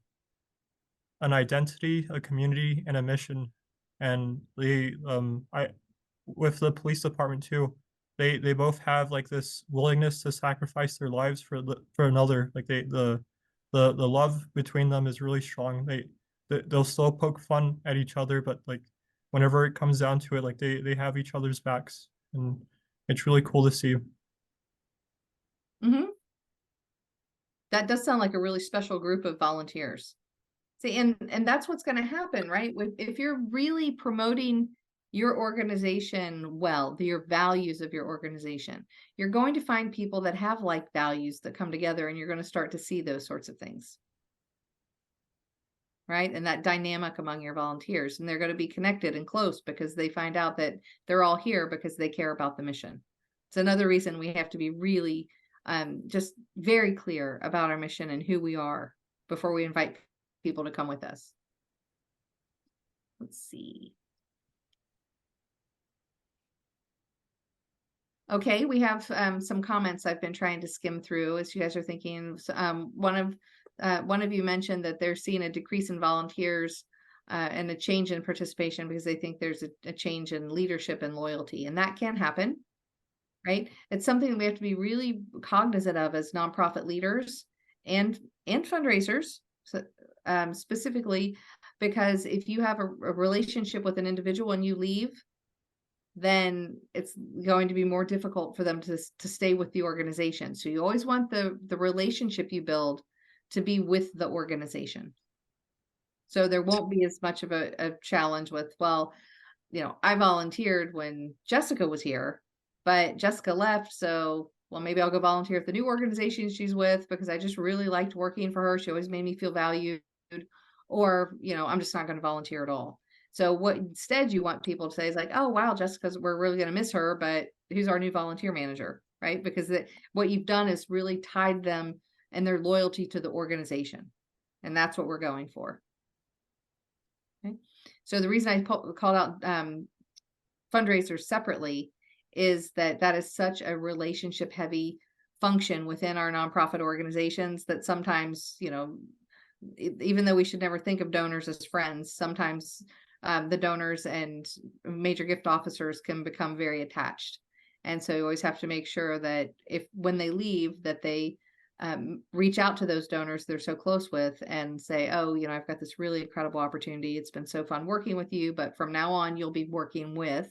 an identity, a community, and a mission. And with the police department too, they both have like this willingness to sacrifice their lives for another. Like the love between them is really strong. They'll still poke fun at each other, but like whenever it comes down to it, like they have each other's backs, and it's really cool to see. Mm-hmm. That does sound like a really special group of volunteers. See, and that's what's going to happen, right? If you're really promoting your organization well, your values of your organization, you're going to find people that have like values that come together, and you're going to start to see those sorts of things. Right? And that dynamic among your volunteers, and they're going to be connected and close because they find out that they're all here because they care about the mission. It's another reason we have to be really just very clear about our mission and who we are before we invite people to come with us. Let's see. Okay, we have some comments I've been trying to skim through as you guys are thinking. One of you mentioned that they're seeing a decrease in volunteers and a change in participation because they think there's a change in leadership and loyalty, and that can happen, right? It's something that we have to be really cognizant of as nonprofit leaders and fundraisers, specifically, because if you have a relationship with an individual and you leave, then it's going to be more difficult for them to stay with the organization. So you always want the relationship you build to be with the organization. So there won't be as much of a challenge with, well, I volunteered when Jessica was here, but Jessica left. So, well, maybe I'll go volunteer at the new organization she's with because I just really liked working for her. She always made me feel valued. Or, I'm just not going to volunteer at all. So what instead you want people to say is like, oh, wow, Jessica's, we're really going to miss her, but who's our new volunteer manager, right? Because what you've done is really tied them and their loyalty to the organization. And that's what we're going for. Okay. So the reason I called out fundraisers separately is that is such a relationship heavy function within our nonprofit organizations that sometimes, even though we should never think of donors as friends, sometimes the donors and major gift officers can become very attached. And so you always have to make sure that when they leave, that they reach out to those donors they're so close with and say, oh, I've got this really incredible opportunity. It's been so fun working with you, but from now on, you'll be working with,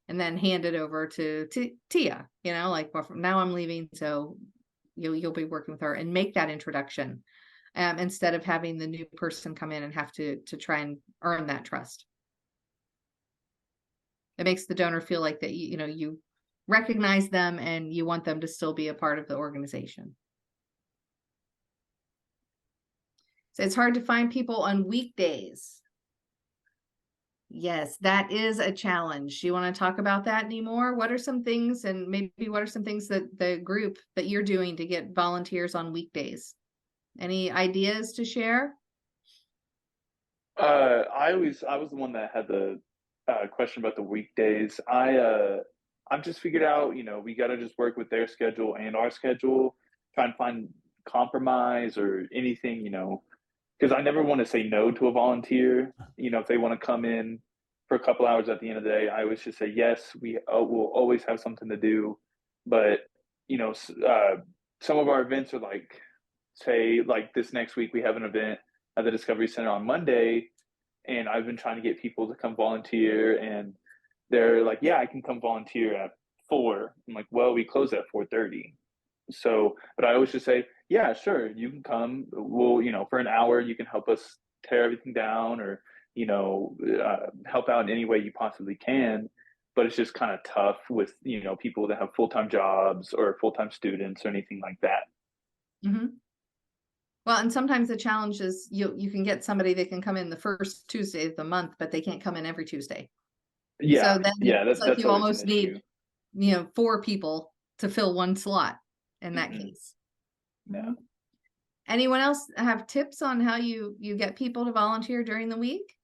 and then hand it over to Tia, well, from now I'm leaving. So you'll be working with her, and make that introduction instead of having the new person come in and have to try and earn that trust. It makes the donor feel like that, you recognize them and you want them to still be a part of the organization. So it's hard to find people on weekdays. Yes, that is a challenge. You want to talk about that anymore? What are some things, and maybe what are some things that the group that you're doing to get volunteers on weekdays? Any ideas to share? I was the one that had the question about the weekdays. I've just figured out, we got to just work with their schedule and our schedule, try and find compromise or anything, because I never want to say no to a volunteer. If they want to come in for a couple hours at the end of the day, I always just say yes. We'll always have something to do, but some of our events are like, say, like this next week we have an event at the Discovery Center on Monday, and I've been trying to get people to come volunteer, and they're like, yeah, I can come volunteer at 4. I'm like, well, we close at 4:30. So, but I always just say, yeah, sure, you can come. We'll, for an hour, you can help us tear everything down, or, help out in any way you possibly can. But it's just kind of tough with, people that have full-time jobs or full-time students or anything like that. Mm-hmm. Well, and sometimes the challenge is you can get somebody that can come in the first Tuesday of the month, but they can't come in every Tuesday. Yeah. So then it's like you almost need, 4 people to fill one slot in that case. Yeah. Anyone else have tips on how you get people to volunteer during the week?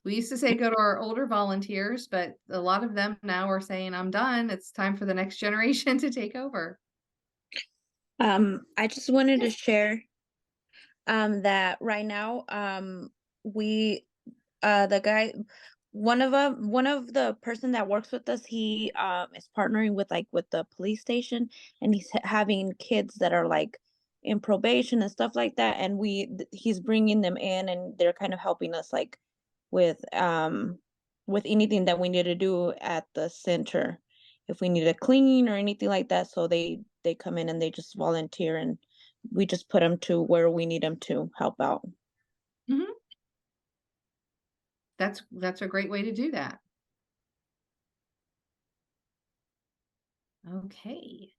We used to say go to our older volunteers, but a lot of them now are saying, I'm done. It's time for the next generation to take over. I just wanted to share that right now we the guy, one of the person that works with us, he is partnering with the police station, and he's having kids that are like in probation and stuff like that, and he's bringing them in, and they're kind of helping us like with anything that we need to do at the center, if we need to clean or anything like that. So they come in and they just volunteer, and we just put them to where we need them to help out. Mm-hmm. That's a great way to do that. Okay.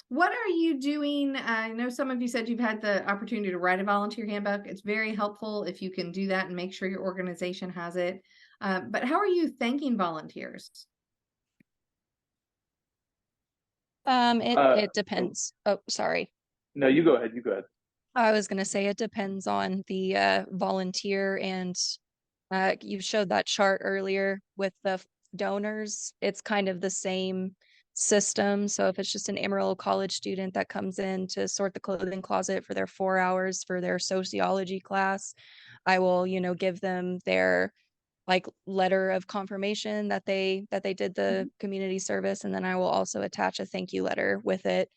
What are you doing? I know some of you said you've had the opportunity to write a volunteer handbook. It's very helpful if you can do that and make sure your organization has it. But how are you thanking volunteers? It depends. Oh, sorry. No, you go ahead. I was going to say it depends on the volunteer, and you showed that chart earlier with the donors. It's kind of the same system. So if it's just an Amarillo College student that comes in to sort the clothing closet for their 4 hours for their sociology class, I will, give them their like letter of confirmation that they did the community service, and then I will also attach a thank you letter with it.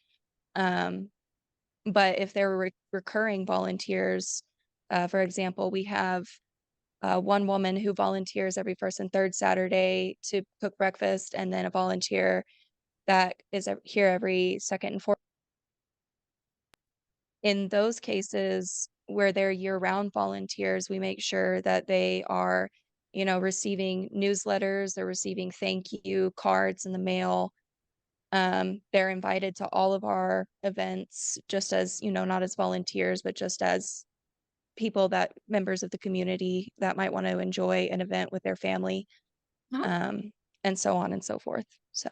But if they're recurring volunteers, for example, we have one woman who volunteers every first and third Saturday to cook breakfast, and then a volunteer that is here every second and fourth. In those cases where they're year-round volunteers, we make sure that they are, receiving newsletters, they're receiving thank you cards in the mail. They're invited to all of our events, just as, not as volunteers, but just as members of the community that might want to enjoy an event with their family, and so on and so forth. So.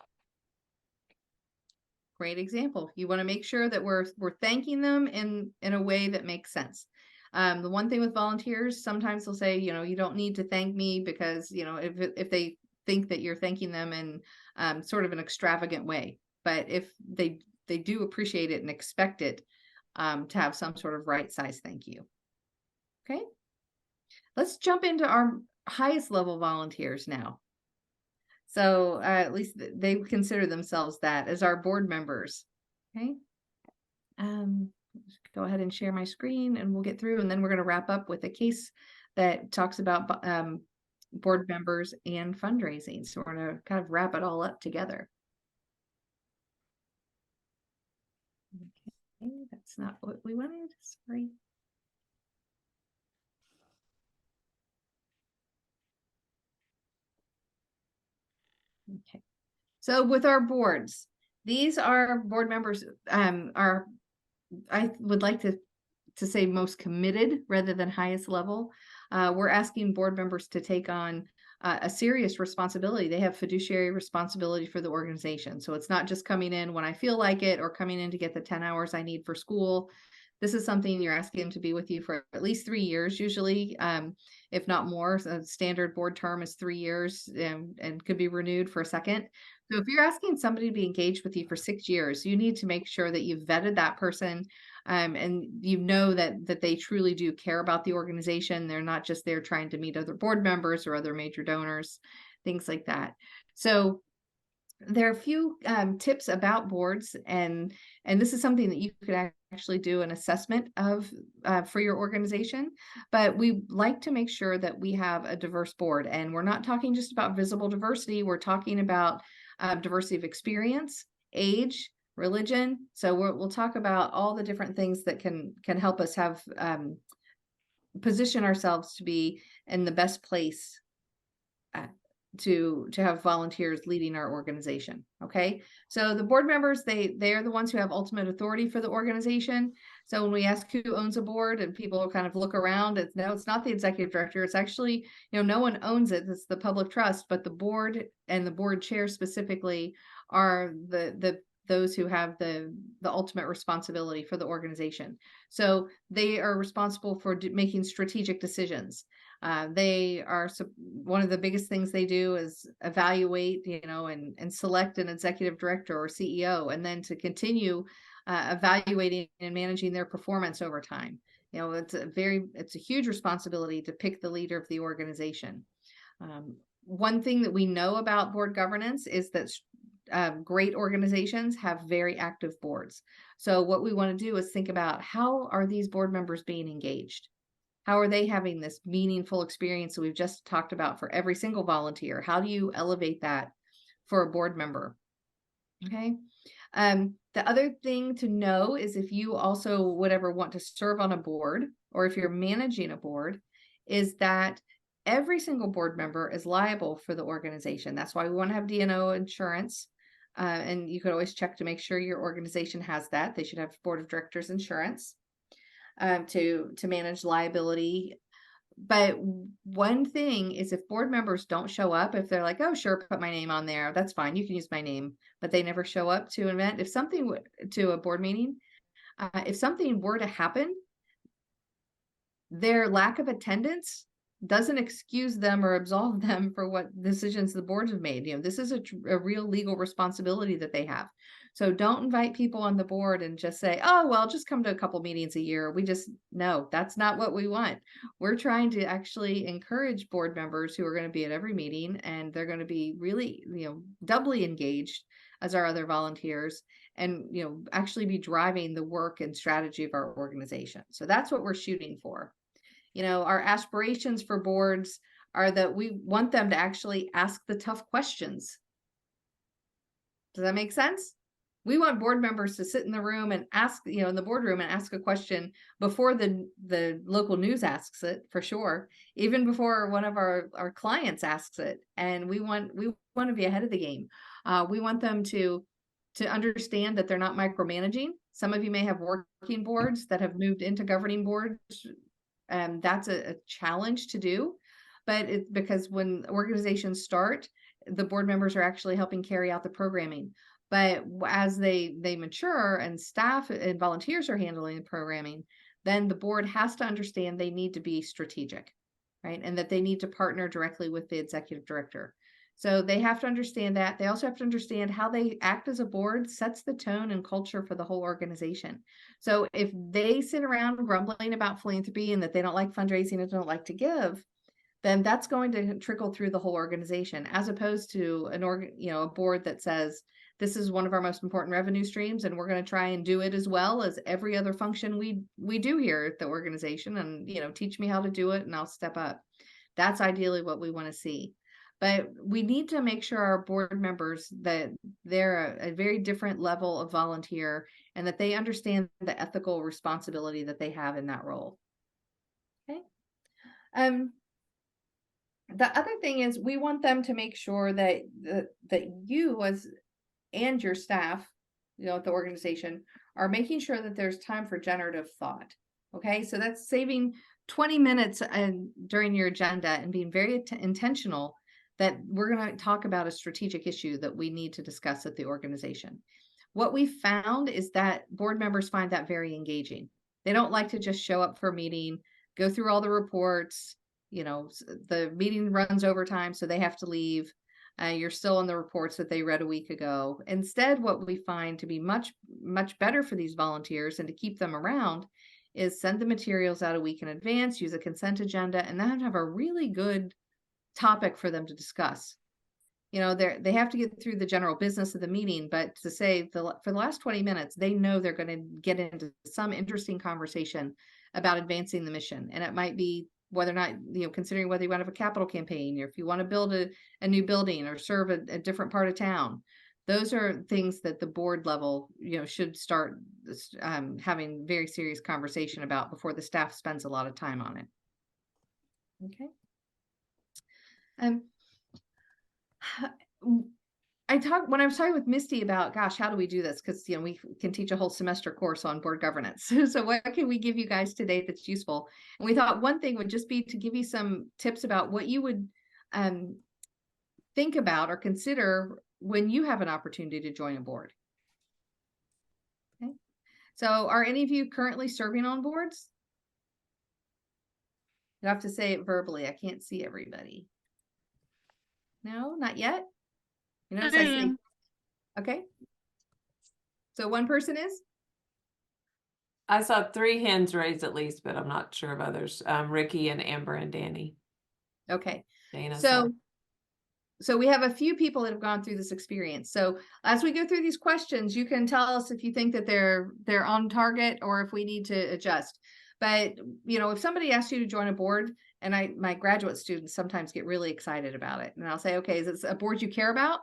Great example. You want to make sure that we're thanking them in a way that makes sense. The one thing with volunteers, sometimes they'll say, you don't need to thank me because, if they think that you're thanking them in sort of an extravagant way. But if they do appreciate it and expect it to have some sort of right size thank you. Okay, let's jump into our highest level volunteers now. So at least they consider themselves that as our board members. Okay. Go ahead and share my screen and we'll get through, and then we're going to wrap up with a case that talks about board members and fundraising. So we're going to kind of wrap it all up together. Okay, that's not what we wanted. Sorry. Okay. So with our boards, these are board members are, I would like to say most committed rather than highest level. We're asking board members to take on a serious responsibility. They have fiduciary responsibility for the organization. So it's not just coming in when I feel like it or coming in to get the 10 hours I need for school. This is something you're asking them to be with you for at least 3 years, usually, if not more. So standard board term is 3 years and could be renewed for a second. So if you're asking somebody to be engaged with you for 6 years, you need to make sure that you've vetted that person and you know that they truly do care about the organization. They're not just there trying to meet other board members or other major donors, things like that. So there are a few tips about boards, and this is something that you could actually do an assessment of for your organization. But we like to make sure that we have a diverse board, and we're not talking just about visible diversity. We're talking about diversity of experience, age, religion. So we'll talk about all the different things that can help us have position ourselves to be in the best place to have volunteers leading our organization. Okay, so the board members, they are the ones who have ultimate authority for the organization. So when we ask who owns a board and people kind of look around, it's not the executive director. It's actually, no one owns it. It's the public trust, but the board and the board chair specifically are those who have the ultimate responsibility for the organization. So they are responsible for making strategic decisions. They are one of the biggest things they do is evaluate, and select an executive director or CEO, and then to continue evaluating and managing their performance over time. It's a huge responsibility to pick the leader of the organization. One thing that we know about board governance is that great organizations have very active boards. So what we want to do is think about, how are these board members being engaged? How are they having this meaningful experience that we've just talked about for every single volunteer? How do you elevate that for a board member? Okay. The other thing to know is if you also would ever want to serve on a board, or if you're managing a board, is that every single board member is liable for the organization. That's why we want to have D&O insurance. And you could always check to make sure your organization has that. They should have board of directors insurance to manage liability. But one thing is, if board members don't show up, if they're like, oh, sure, put my name on there, that's fine, you can use my name, but they never show up to an event, to a board meeting, if something were to happen, their lack of attendance doesn't excuse them or absolve them for what decisions the boards have made. This is a real legal responsibility that they have. So don't invite people on the board and just say, oh, well, just come to a couple meetings a year. No, that's not what we want. We're trying to actually encourage board members who are going to be at every meeting, and they're going to be really, doubly engaged as our other volunteers, and, actually be driving the work and strategy of our organization. So that's what we're shooting for. Our aspirations for boards are that we want them to actually ask the tough questions. Does that make sense? We want board members to sit in the room and ask, in the boardroom, and ask a question before the local news asks it, for sure, even before one of our clients asks it. And we want to be ahead of the game. We want them to understand that they're not micromanaging. Some of you may have working boards that have moved into governing boards. That's a challenge to do, but it's because when organizations start, the board members are actually helping carry out the programming. But as they mature and staff and volunteers are handling the programming, then the board has to understand they need to be strategic, right? And that they need to partner directly with the executive director. So they have to understand that. They also have to understand how they act as a board sets the tone and culture for the whole organization. So if they sit around grumbling about philanthropy and that they don't like fundraising and don't like to give, then that's going to trickle through the whole organization, as opposed to a board that says, this is one of our most important revenue streams, and we're going to try and do it as well as every other function we do here at the organization, and teach me how to do it and I'll step up. That's ideally what we want to see. But we need to make sure our board members that they're a very different level of volunteer and that they understand the ethical responsibility that they have in that role. Okay. The other thing is we want them to make sure that you and your staff, at the organization, are making sure that there's time for generative thought. Okay, so that's saving 20 minutes during your agenda and being very intentional that we're going to talk about a strategic issue that we need to discuss at the organization. What we found is that board members find that very engaging. They don't like to just show up for a meeting, go through all the reports. The meeting runs overtime, so they have to leave. You're still on the reports that they read a week ago. Instead, what we find to be much, much better for these volunteers and to keep them around is send the materials out a week in advance, use a consent agenda, and then have a really good topic for them to discuss. They have to get through the general business of the meeting, but to say for the last 20 minutes, they know they're going to get into some interesting conversation about advancing the mission. And it might be whether or not, considering whether you want to have a capital campaign, or if you want to build a new building or serve a different part of town. Those are things that the board level, should start having very serious conversation about before the staff spends a lot of time on it. Okay. When I was talking with Misty about, gosh, how do we do this? Because we can teach a whole semester course on board governance. So what can we give you guys today that's useful? And we thought one thing would just be to give you some tips about what you would think about or consider when you have an opportunity to join a board. Okay. So are any of you currently serving on boards? You have to say it verbally. I can't see everybody. No, not yet. I say, okay. So one person is? I saw 3 hands raised at least, but I'm not sure of others. Ricky and Amber and Danny. Okay. Dana, so we have a few people that have gone through this experience. So as we go through these questions, you can tell us if you think that they're on target or if we need to adjust. But, if somebody asks you to join a board, and my graduate students sometimes get really excited about it. And I'll say, okay, is this a board you care about?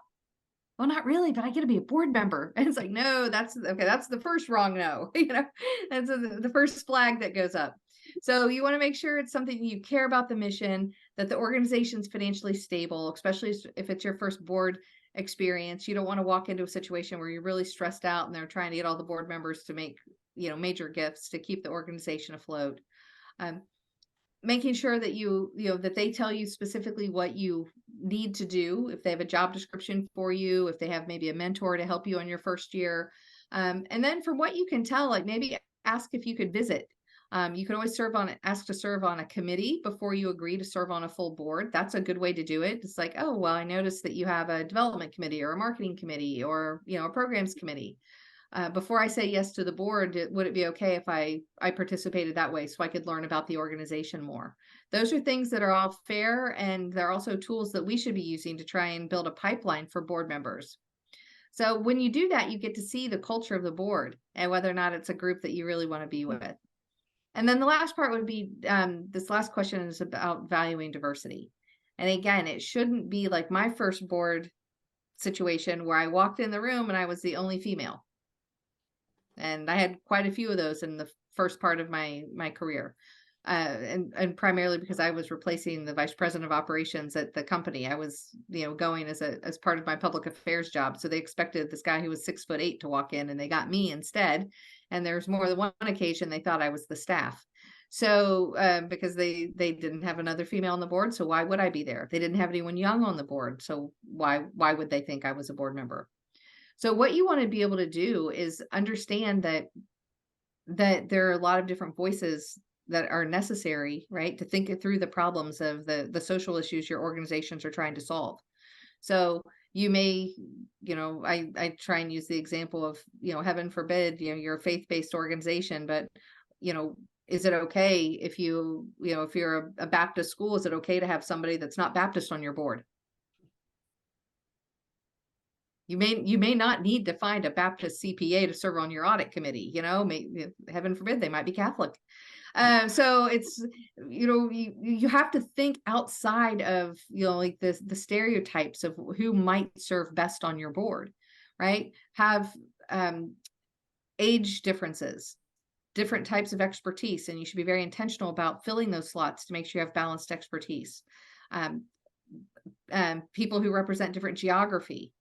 Well, not really, but I get to be a board member. And it's like, no, that's okay. That's the first wrong no, that's the first flag that goes up. So you want to make sure it's something you care about the mission, that the organization's financially stable, especially if it's your first board experience. You don't want to walk into a situation where you're really stressed out and they're trying to get all the board members to make, major gifts to keep the organization afloat. Making sure that that they tell you specifically what you need to do, if they have a job description for you, if they have maybe a mentor to help you on your first year. And then from what you can tell, like maybe ask if you could visit. You could always ask to serve on a committee before you agree to serve on a full board. That's a good way to do it. It's like, oh, well, I noticed that you have a development committee or a marketing committee or, a programs committee. Before I say yes to the board, would it be okay if I participated that way so I could learn about the organization more? Those are things that are all fair, and they're also tools that we should be using to try and build a pipeline for board members. So when you do that, you get to see the culture of the board and whether or not it's a group that you really want to be with. And then the last part would be, this last question is about valuing diversity. And again, it shouldn't be like my first board situation where I walked in the room and I was the only female. And I had quite a few of those in the first part of my career. And primarily because I was replacing the vice president of operations at the company. I was, going as part of my public affairs job. So they expected this guy who was 6'8" to walk in, and they got me instead. And there's more than one occasion they thought I was the staff. So because they didn't have another female on the board, so why would I be there? They didn't have anyone young on the board, so why would they think I was a board member? So what you want to be able to do is understand that there are a lot of different voices that are necessary, right, to think through the problems of the social issues your organizations are trying to solve. So you may, I try and use the example of, heaven forbid, you're a faith-based organization, but, is it okay if if you're a Baptist school, is it okay to have somebody that's not Baptist on your board? You may not need to find a Baptist CPA to serve on your audit committee, heaven forbid, they might be Catholic. So it's, you have to think outside of, like the stereotypes of who might serve best on your board, right? Have age differences, different types of expertise, and you should be very intentional about filling those slots to make sure you have balanced expertise. People who represent different geography,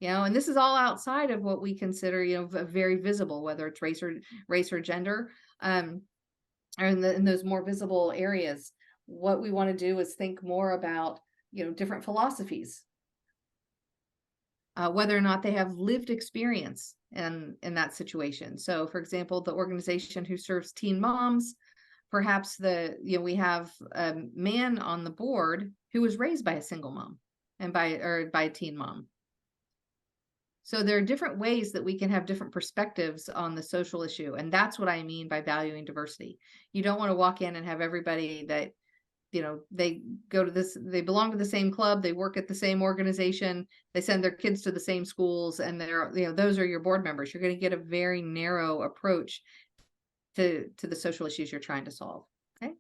and this is all outside of what we consider, very visible, whether it's race or gender, or in those more visible areas. What we want to do is think more about, different philosophies, whether or not they have lived experience in that situation. So, for example, the organization who serves teen moms, perhaps we have a man on the board who was raised by a single mom and by a teen mom. So there are different ways that we can have different perspectives on the social issue. And that's what I mean by valuing diversity. You don't want to walk in and have everybody that, they belong to the same club, they work at the same organization, they send their kids to the same schools, and those are your board members. You're going to get a very narrow approach to the social issues you're trying to solve. Okay.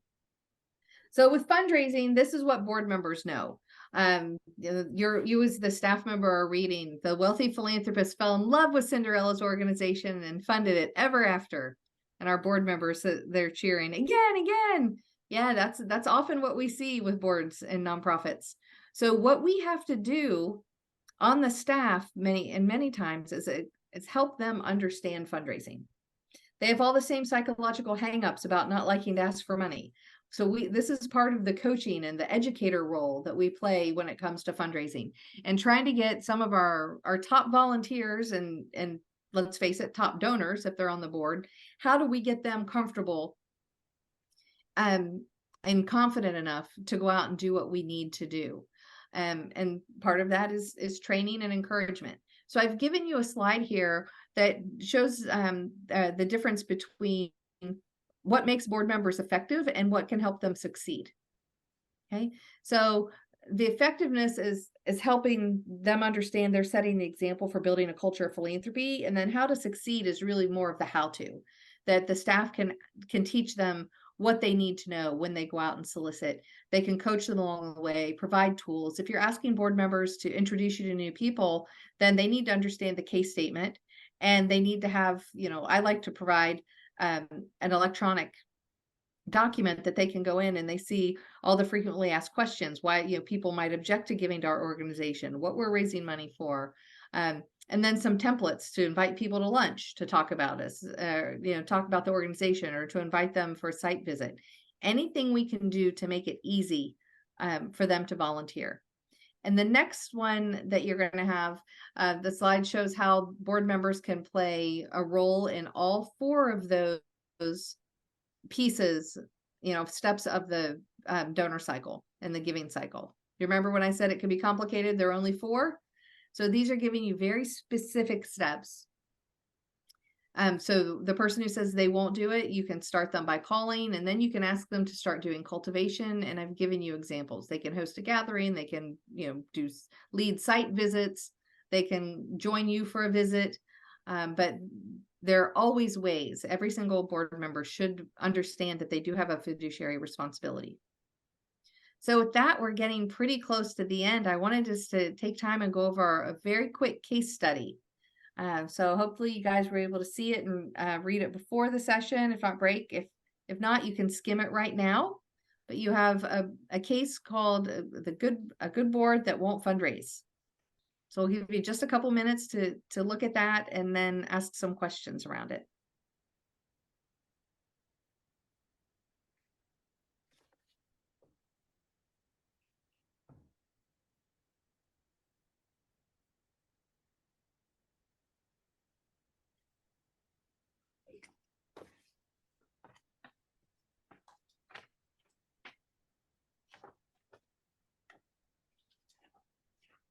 So with fundraising, this is what board members know. You as the staff member are reading, the wealthy philanthropist fell in love with Cinderella's organization and funded it ever after. And our board members, they're cheering again. Yeah, that's often what we see with boards and nonprofits. So what we have to do on the staff many times is help them understand fundraising. They have all the same psychological hangups about not liking to ask for money. So this is part of the coaching and the educator role that we play when it comes to fundraising, and trying to get some of our top volunteers and let's face it, top donors, if they're on the board. How do we get them comfortable and confident enough to go out and do what we need to do? And part of that is training and encouragement. So I've given you a slide here that shows the difference between what makes board members effective and what can help them succeed. Okay, so the effectiveness is helping them understand they're setting the example for building a culture of philanthropy, and then how to succeed is really more of the how-to, that the staff can teach them what they need to know when they go out and solicit. They can coach them along the way, provide tools. If you're asking board members to introduce you to new people, then they need to understand the case statement, and they need to have, I like to provide an electronic document that they can go in and they see all the frequently asked questions, why people might object to giving to our organization, what we're raising money for, and then some templates to invite people to lunch to talk about us, talk about the organization, or to invite them for a site visit. Anything we can do to make it easy for them to volunteer. And the next one that you're going to have, the slide shows how board members can play a role in all 4 of those pieces, steps of the donor cycle and the giving cycle. You remember when I said it could be complicated? There are only 4. So these are giving you very specific steps. So the person who says they won't do it, you can start them by calling, and then you can ask them to start doing cultivation. And I've given you examples. They can host a gathering. They can, lead site visits. They can join you for a visit. But there are always ways. Every single board member should understand that they do have a fiduciary responsibility. So with that, we're getting pretty close to the end. I wanted just to take time and go over a very quick case study. So hopefully you guys were able to see it and read it before the session, if not break. If not, you can skim it right now. But you have a case called a good board that won't fundraise. So I'll give you just a couple minutes to look at that and then ask some questions around it.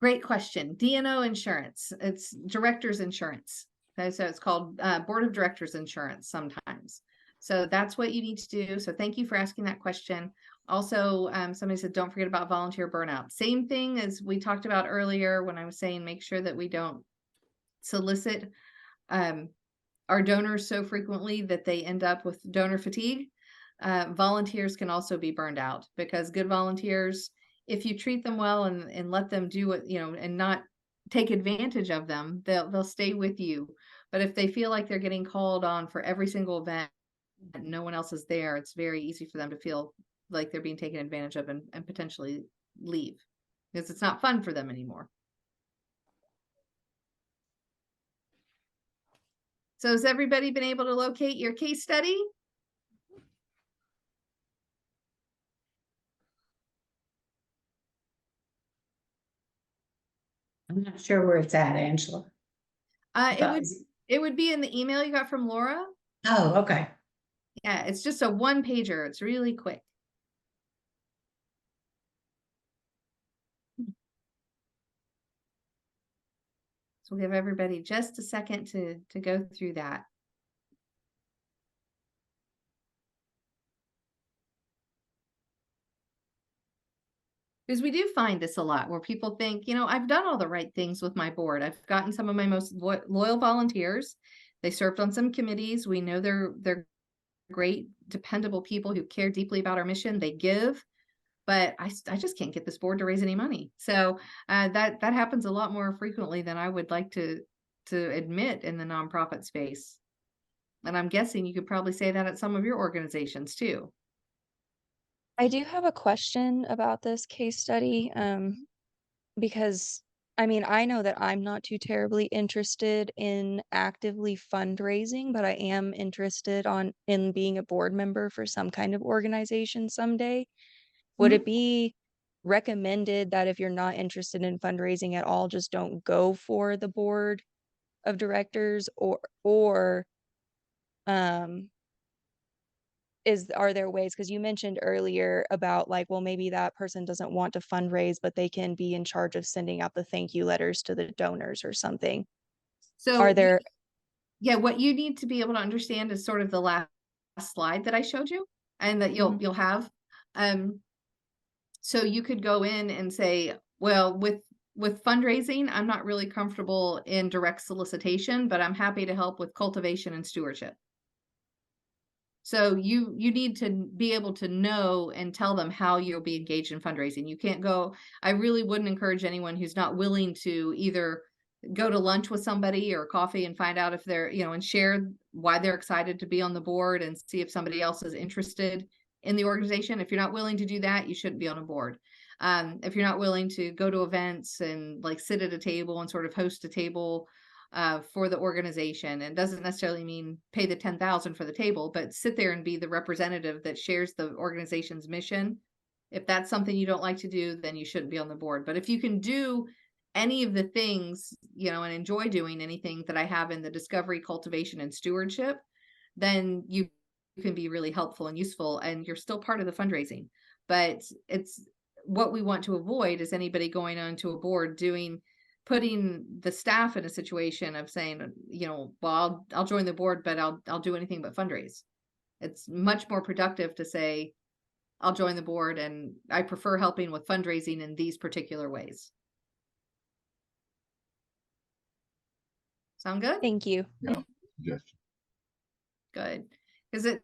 Great question. D&O insurance. It's director's insurance. Okay, so it's called board of directors insurance sometimes. So that's what you need to do. So thank you for asking that question. Also, somebody said, don't forget about volunteer burnout. Same thing as we talked about earlier when I was saying, make sure that we don't solicit our donors so frequently that they end up with donor fatigue. Volunteers can also be burned out because good volunteers, if you treat them well and let them do what, and not take advantage of them, they'll stay with you. But if they feel like they're getting called on for every single event and no one else is there, it's very easy for them to feel like they're being taken advantage of and potentially leave because it's not fun for them anymore. So has everybody been able to locate your case study? I'm not sure where it's at, Angela. It would be in the email you got from Laura. Oh, okay. Yeah, it's just a one pager. It's really quick. So we'll give everybody just a second to go through that. Because we do find this a lot where people think, I've done all the right things with my board. I've gotten some of my most loyal volunteers. They served on some committees. We know they're great, dependable people who care deeply about our mission. They give, but I just can't get this board to raise any money. So that happens a lot more frequently than I would like to admit in the nonprofit space. And I'm guessing you could probably say that at some of your organizations too. I do have a question about this case study, because I mean, I know that I'm not too terribly interested in actively fundraising, but I am interested in being a board member for some kind of organization someday. Would it be recommended that if you're not interested in fundraising at all, just don't go for the board of directors, or are there ways, because you mentioned earlier about like, well, maybe that person doesn't want to fundraise, but they can be in charge of sending out the thank you letters to the donors or something. So are there what you need to be able to understand is sort of the last slide that I showed you and that you'll have. So you could go in and say, well, with fundraising, I'm not really comfortable in direct solicitation, but I'm happy to help with cultivation and stewardship. So you need to be able to know and tell them how you'll be engaged in fundraising. You can't go, I really wouldn't encourage anyone who's not willing to either go to lunch with somebody or coffee and find out if they're, and share why they're excited to be on the board and see if somebody else is interested in the organization. If you're not willing to do that, you shouldn't be on a board. If you're not willing to go to events and like sit at a table and sort of host a table for the organization, and doesn't necessarily mean pay the $10,000 for the table, but sit there and be the representative that shares the organization's mission. If that's something you don't like to do, then you shouldn't be on the board. But if you can do any of the things, and enjoy doing anything that I have in the discovery, cultivation, and stewardship, then you can be really helpful and useful, and you're still part of the fundraising. But it's what we want to avoid is anybody going onto a board putting the staff in a situation of saying, well, I'll join the board, but I'll do anything but fundraise. It's much more productive to say, I'll join the board and I prefer helping with fundraising in these particular ways. Sound good? Thank you. Yeah. Yes. Good. Because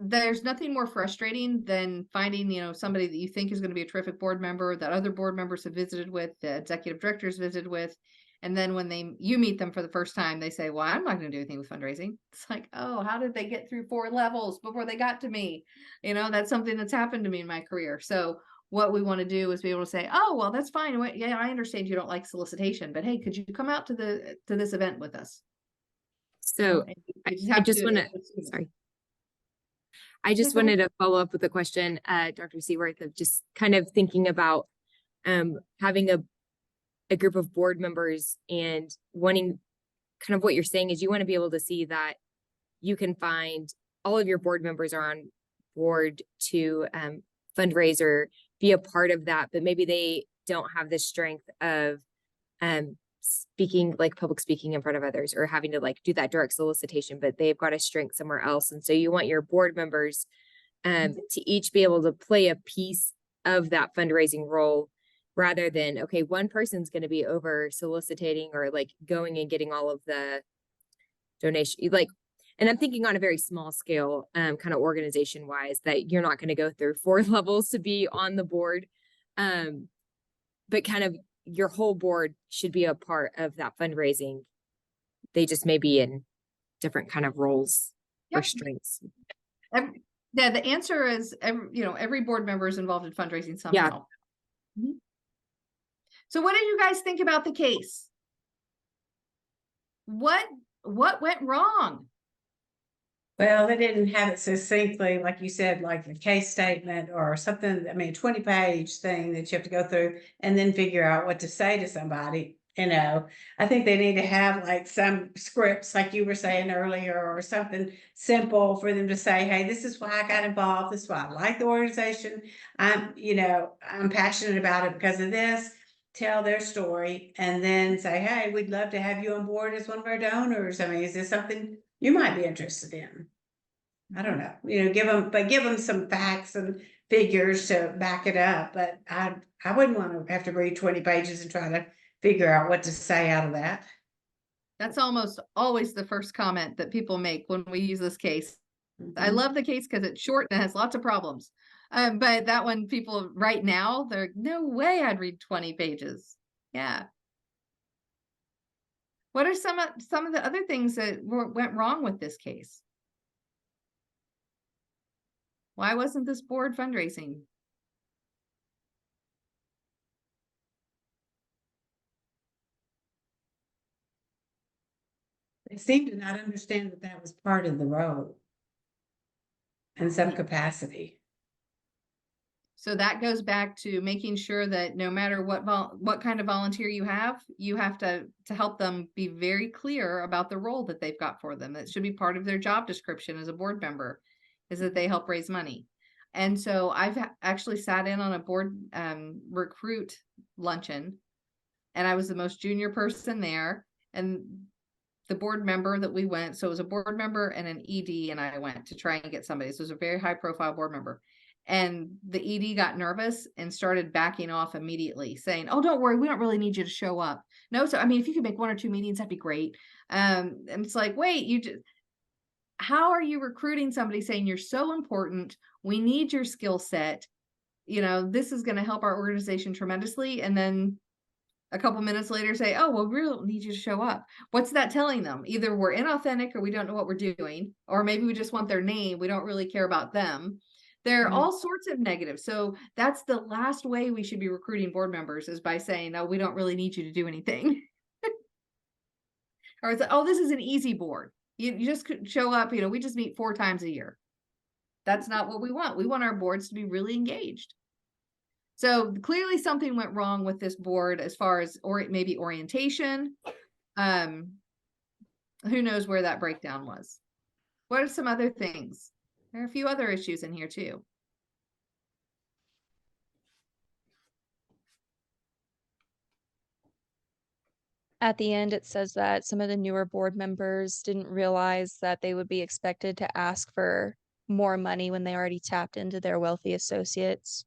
there's nothing more frustrating than finding, somebody that you think is going to be a terrific board member that other board members have visited with, the executive directors visited with. And then when you meet them for the first time, they say, well, I'm not going to do anything with fundraising. It's like, oh, how did they get through 4 levels before they got to me? That's something that's happened to me in my career. So what we want to do is be able to say, oh, well, that's fine. Yeah, I understand you don't like solicitation, but hey, could you come out to this event with us? So I just want to, sorry. I just wanted to follow up with a question, Dr. Seaworth, of just kind of thinking about having a group of board members and wanting, kind of what you're saying is you want to be able to see that you can find all of your board members are on board to fundraise or be a part of that, but maybe they don't have the strength of speaking, like public speaking in front of others, or having to like do that direct solicitation, but they've got a strength somewhere else. And so you want your board members to each be able to play a piece of that fundraising role, rather than, okay, one person's going to be over soliciting or like going and getting all of the donation, like, and I'm thinking on a very small scale, kind of organization wise, that you're not going to go through 4 levels to be on the board. But kind of your whole board should be a part of that fundraising. They just may be in different kind of roles or strengths. Yeah, the answer is every board member is involved in fundraising somehow. Yeah. So what did you guys think about the case? What went wrong? Well, they didn't have it succinctly, like you said, like a case statement or something. I mean, 20-page thing that you have to go through and then figure out what to say to somebody. I think they need to have like some scripts, like you were saying earlier, or something simple for them to say, hey, this is why I got involved. This is why I like the organization. I'm passionate about it because of this. Tell their story and then say, hey, we'd love to have you on board as one of our donors. I mean, is this something you might be interested in? I don't know, give them some facts and figures to back it up. But I wouldn't want to have to read 20 pages and try to figure out what to say out of that. That's almost always the first comment that people make when we use this case. I love the case because it's short and it has lots of problems. But that one, people right now, they're no way I'd read 20 pages. Yeah. What are some of the other things that went wrong with this case? Why wasn't this board fundraising? They seem to not understand that was part of the role in some capacity. So that goes back to making sure that no matter what kind of volunteer you have to help them be very clear about the role that they've got for them. That should be part of their job description as a board member, is that they help raise money. And so I've actually sat in on a board recruit luncheon, and I was the most junior person there. And the board member that we went, so it was a board member and an ED, and I went to try and get somebody. So it was a very high profile board member. And the ED got nervous and started backing off immediately, saying, oh, don't worry, we don't really need you to show up. No, so I mean, if you could make 1 or 2 meetings, that'd be great. And it's like, wait, how are you recruiting somebody saying you're so important? We need your skill set. This is going to help our organization tremendously. And then a couple minutes later say, oh, well, we really need you to show up. What's that telling them? Either we're inauthentic or we don't know what we're doing, or maybe we just want their name. We don't really care about them. There are all sorts of negatives. So that's the last way we should be recruiting board members, is by saying, no, we don't really need you to do anything. Or it's like, oh, this is an easy board. You just show up, we just meet 4 times a year. That's not what we want. We want our boards to be really engaged. So clearly something went wrong with this board as far as, or maybe orientation. Who knows where that breakdown was? What are some other things? There are a few other issues in here too. At the end, it says that some of the newer board members didn't realize that they would be expected to ask for more money when they already tapped into their wealthy associates.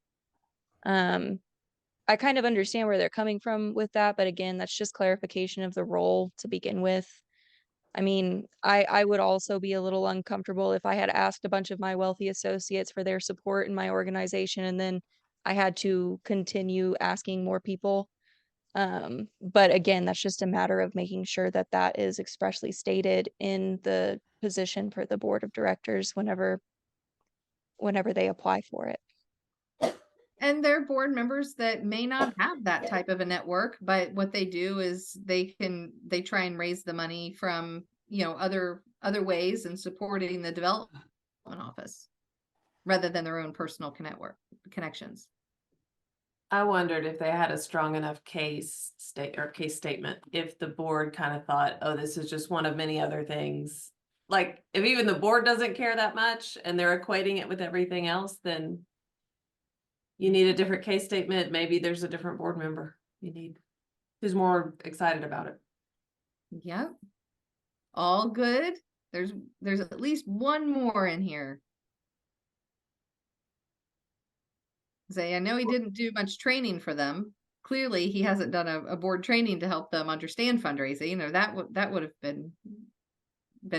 I kind of understand where they're coming from with that, but again, that's just clarification of the role to begin with. I mean, I would also be a little uncomfortable if I had asked a bunch of my wealthy associates for their support in my organization, and then I had to continue asking more people. But again, that's just a matter of making sure that that is expressly stated in the position for the board of directors whenever they apply for it. And there are board members that may not have that type of a network, but what they do is they try and raise the money from, other ways and supporting the development office rather than their own personal connections. I wondered if they had a strong enough case statement, if the board kind of thought, oh, this is just one of many other things. Like if even the board doesn't care that much and they're equating it with everything else, then you need a different case statement, maybe there's a different board member you need who's more excited about it. Yep. All good. There's at least one more in here. Say, I know he didn't do much training for them. Clearly, he hasn't done a board training to help them understand fundraising, or that would have been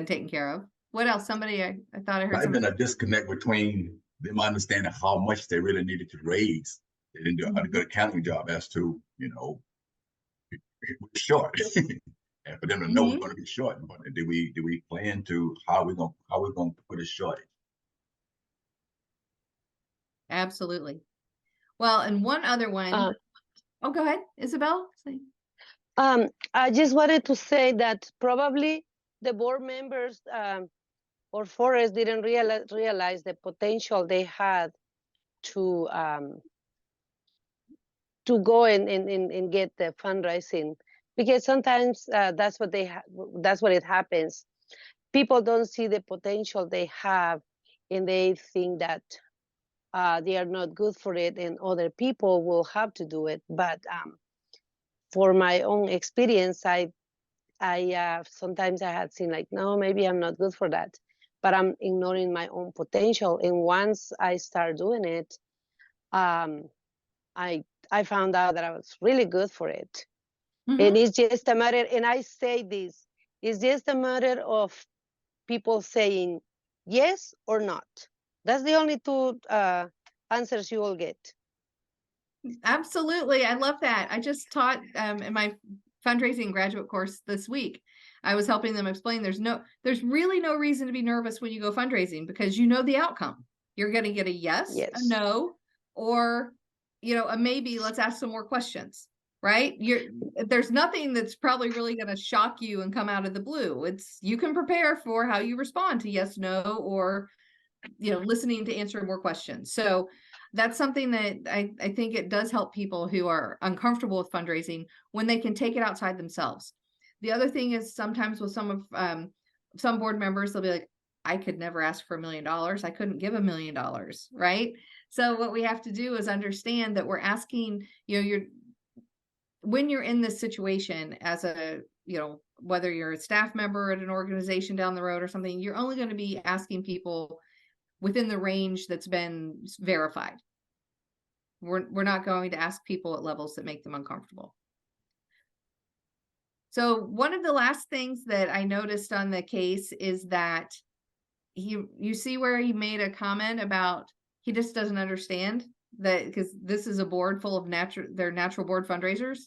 taken care of. What else? Somebody, I thought I heard I've been somebody. a disconnect between them understanding how much they really needed to raise. They didn't do a good accounting job as to, we're short. And for them to know we're going to be short, but do we plan to how we're gonna put a shortage? Absolutely. Well, and one other one. Oh, go ahead, Isabel. I just wanted to say that probably the board members or Forest didn't realize the potential they had to go and get the fundraising, because sometimes that's what it happens. People don't see the potential they have, and they think that they are not good for it, and other people will have to do it. But for my own experience, I sometimes I had seen like, no, maybe I'm not good for that, but I'm ignoring my own potential. And once I start doing it, I found out that I was really good for it. And it's just a matter, and I say this, it's just a matter of people saying yes or not. That's the only two answers you will get. Absolutely. I love that. I just taught in my fundraising graduate course this week. I was helping them explain there's really no reason to be nervous when you go fundraising, because you know the outcome. You're going to get a yes, a no, or a maybe. Let's ask some more questions, right? There's nothing that's probably really going to shock you and come out of the blue. You can prepare for how you respond to yes, no, or listening to answer more questions. So that's something that I think it does help people who are uncomfortable with fundraising when they can take it outside themselves. The other thing is sometimes with some board members, they'll be like, I could never ask for $1 million. I couldn't give $1 million, right? So what we have to do is understand that we're asking, when you're in this situation as a, whether you're a staff member at an organization down the road or something, you're only going to be asking people within the range that's been verified. We're not going to ask people at levels that make them uncomfortable. So one of the last things that I noticed on the case is that you see where he made a comment about he just doesn't understand that, because this is a board full of natural born fundraisers.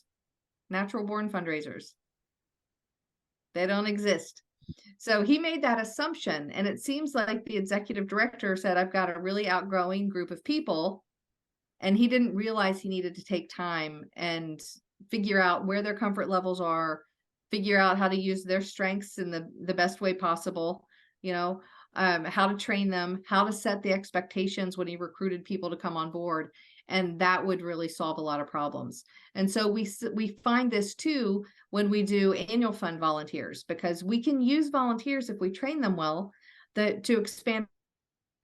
They don't exist. So he made that assumption, and it seems like the executive director said, I've got a really outgrowing group of people, and he didn't realize he needed to take time and figure out where their comfort levels are, figure out how to use their strengths in the best way possible, how to train them, how to set the expectations when he recruited people to come on board. And that would really solve a lot of problems. And so we find this too when we do annual fund volunteers, because we can use volunteers if we train them well to expand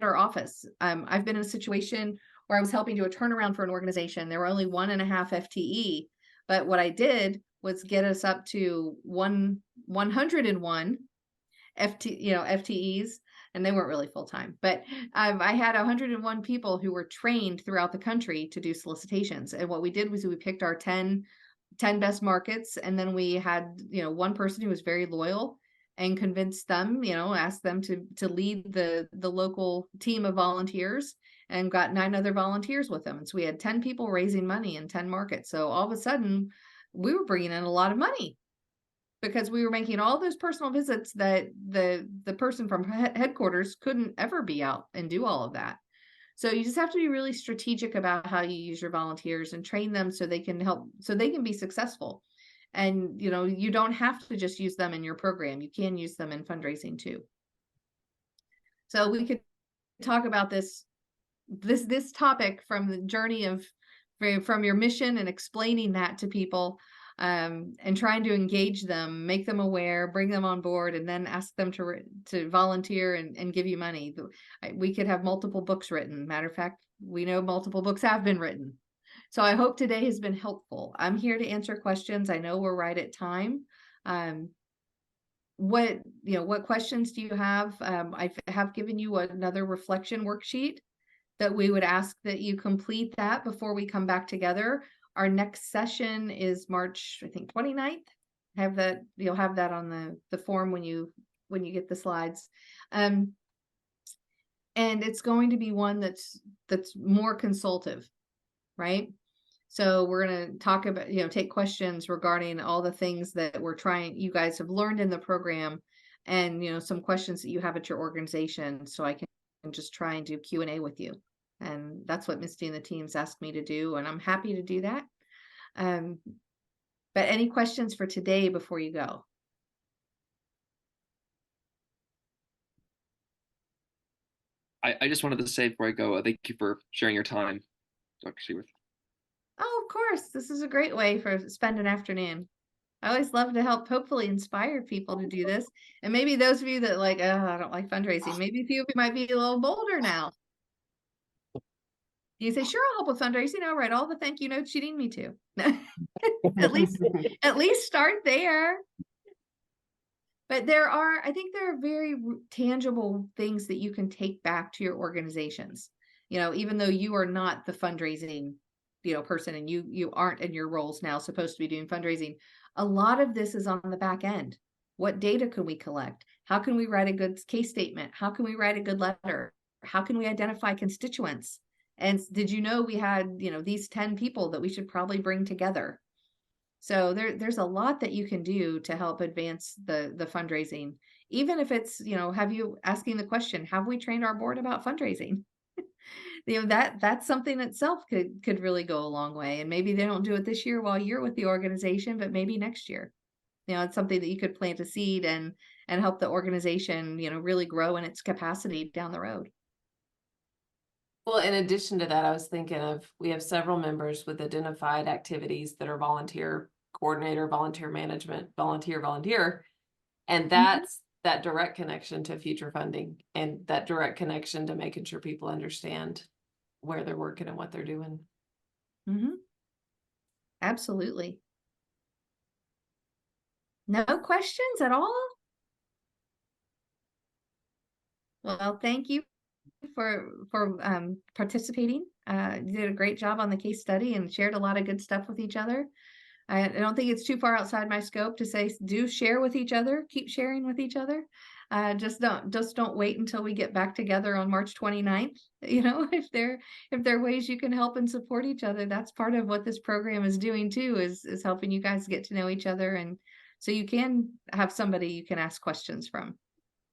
our office. I've been in a situation where I was helping do a turnaround for an organization. There were only 1.5 FTE, but what I did was get us up to 101 FTEs. And they weren't really full-time, but I had 101 people who were trained throughout the country to do solicitations. And what we did was we picked our 10 best markets. And then we had, one person who was very loyal and convinced them, asked them to lead the local team of volunteers, and got 9 other volunteers with them. And so we had 10 people raising money in 10 markets. So all of a sudden we were bringing in a lot of money, because we were making all those personal visits that the person from headquarters couldn't ever be out and do all of that. So you just have to be really strategic about how you use your volunteers and train them so they can be successful. And, you don't have to just use them in your program. You can use them in fundraising too. So we could talk about this topic from the journey from your mission and explaining that to people. and trying to engage them, make them aware, bring them on board, and then ask them to volunteer and give you money. We could have multiple books written. Matter of fact, we know multiple books have been written. So I hope today has been helpful. I'm here to answer questions. I know we're right at time. What questions do you have? I have given you another reflection worksheet that we would ask that you complete that before we come back together. Our next session is March, I think, 29th. Have that, you'll have that on the form when you get the slides. And it's going to be one that's more consultative, right? So we're going to talk about, take questions regarding all the things that you guys have learned in the program, and, some questions that you have at your organization, so I can just try and do Q&A with you. And that's what Misty and the teams asked me to do, and I'm happy to do that. But any questions for today before you go? I just wanted to say before I go, thank you for sharing your time, Dr. Seaworth. Oh, of course. This is a great way for spend an afternoon. I always love to help hopefully inspire people to do this. And maybe those of you that I don't like fundraising, maybe a few of you might be a little bolder now. You say, sure, I'll help with fundraising. I'll write all the thank you notes you need me to. at least start there. But I think there are very tangible things that you can take back to your organizations. Even though you are not the fundraising, person, and you aren't in your roles now supposed to be doing fundraising, a lot of this is on the back end. What data can we collect? How can we write a good case statement? How can we write a good letter? How can we identify constituents? And did you know we had, these 10 people that we should probably bring together? So there's a lot that you can do to help advance the fundraising, even if it's, have you asking the question, have we trained our board about fundraising? That's something itself could really go a long way. And maybe they don't do it this year while you're with the organization, but maybe next year. It's something that you could plant a seed and help the organization, really grow in its capacity down the road. Well, in addition to that, I was thinking we have several members with identified activities that are volunteer coordinator, volunteer management, volunteer. And that's that direct connection to future funding, and that direct connection to making sure people understand where they're working and what they're doing. Absolutely. No questions at all? Well, thank you for participating. You did a great job on the case study and shared a lot of good stuff with each other. I don't think it's too far outside my scope to say, do share with each other, keep sharing with each other. Just don't wait until we get back together on March 29th. If there are ways you can help and support each other, that's part of what this program is doing too, is helping you guys get to know each other. And so you can have somebody you can ask questions from.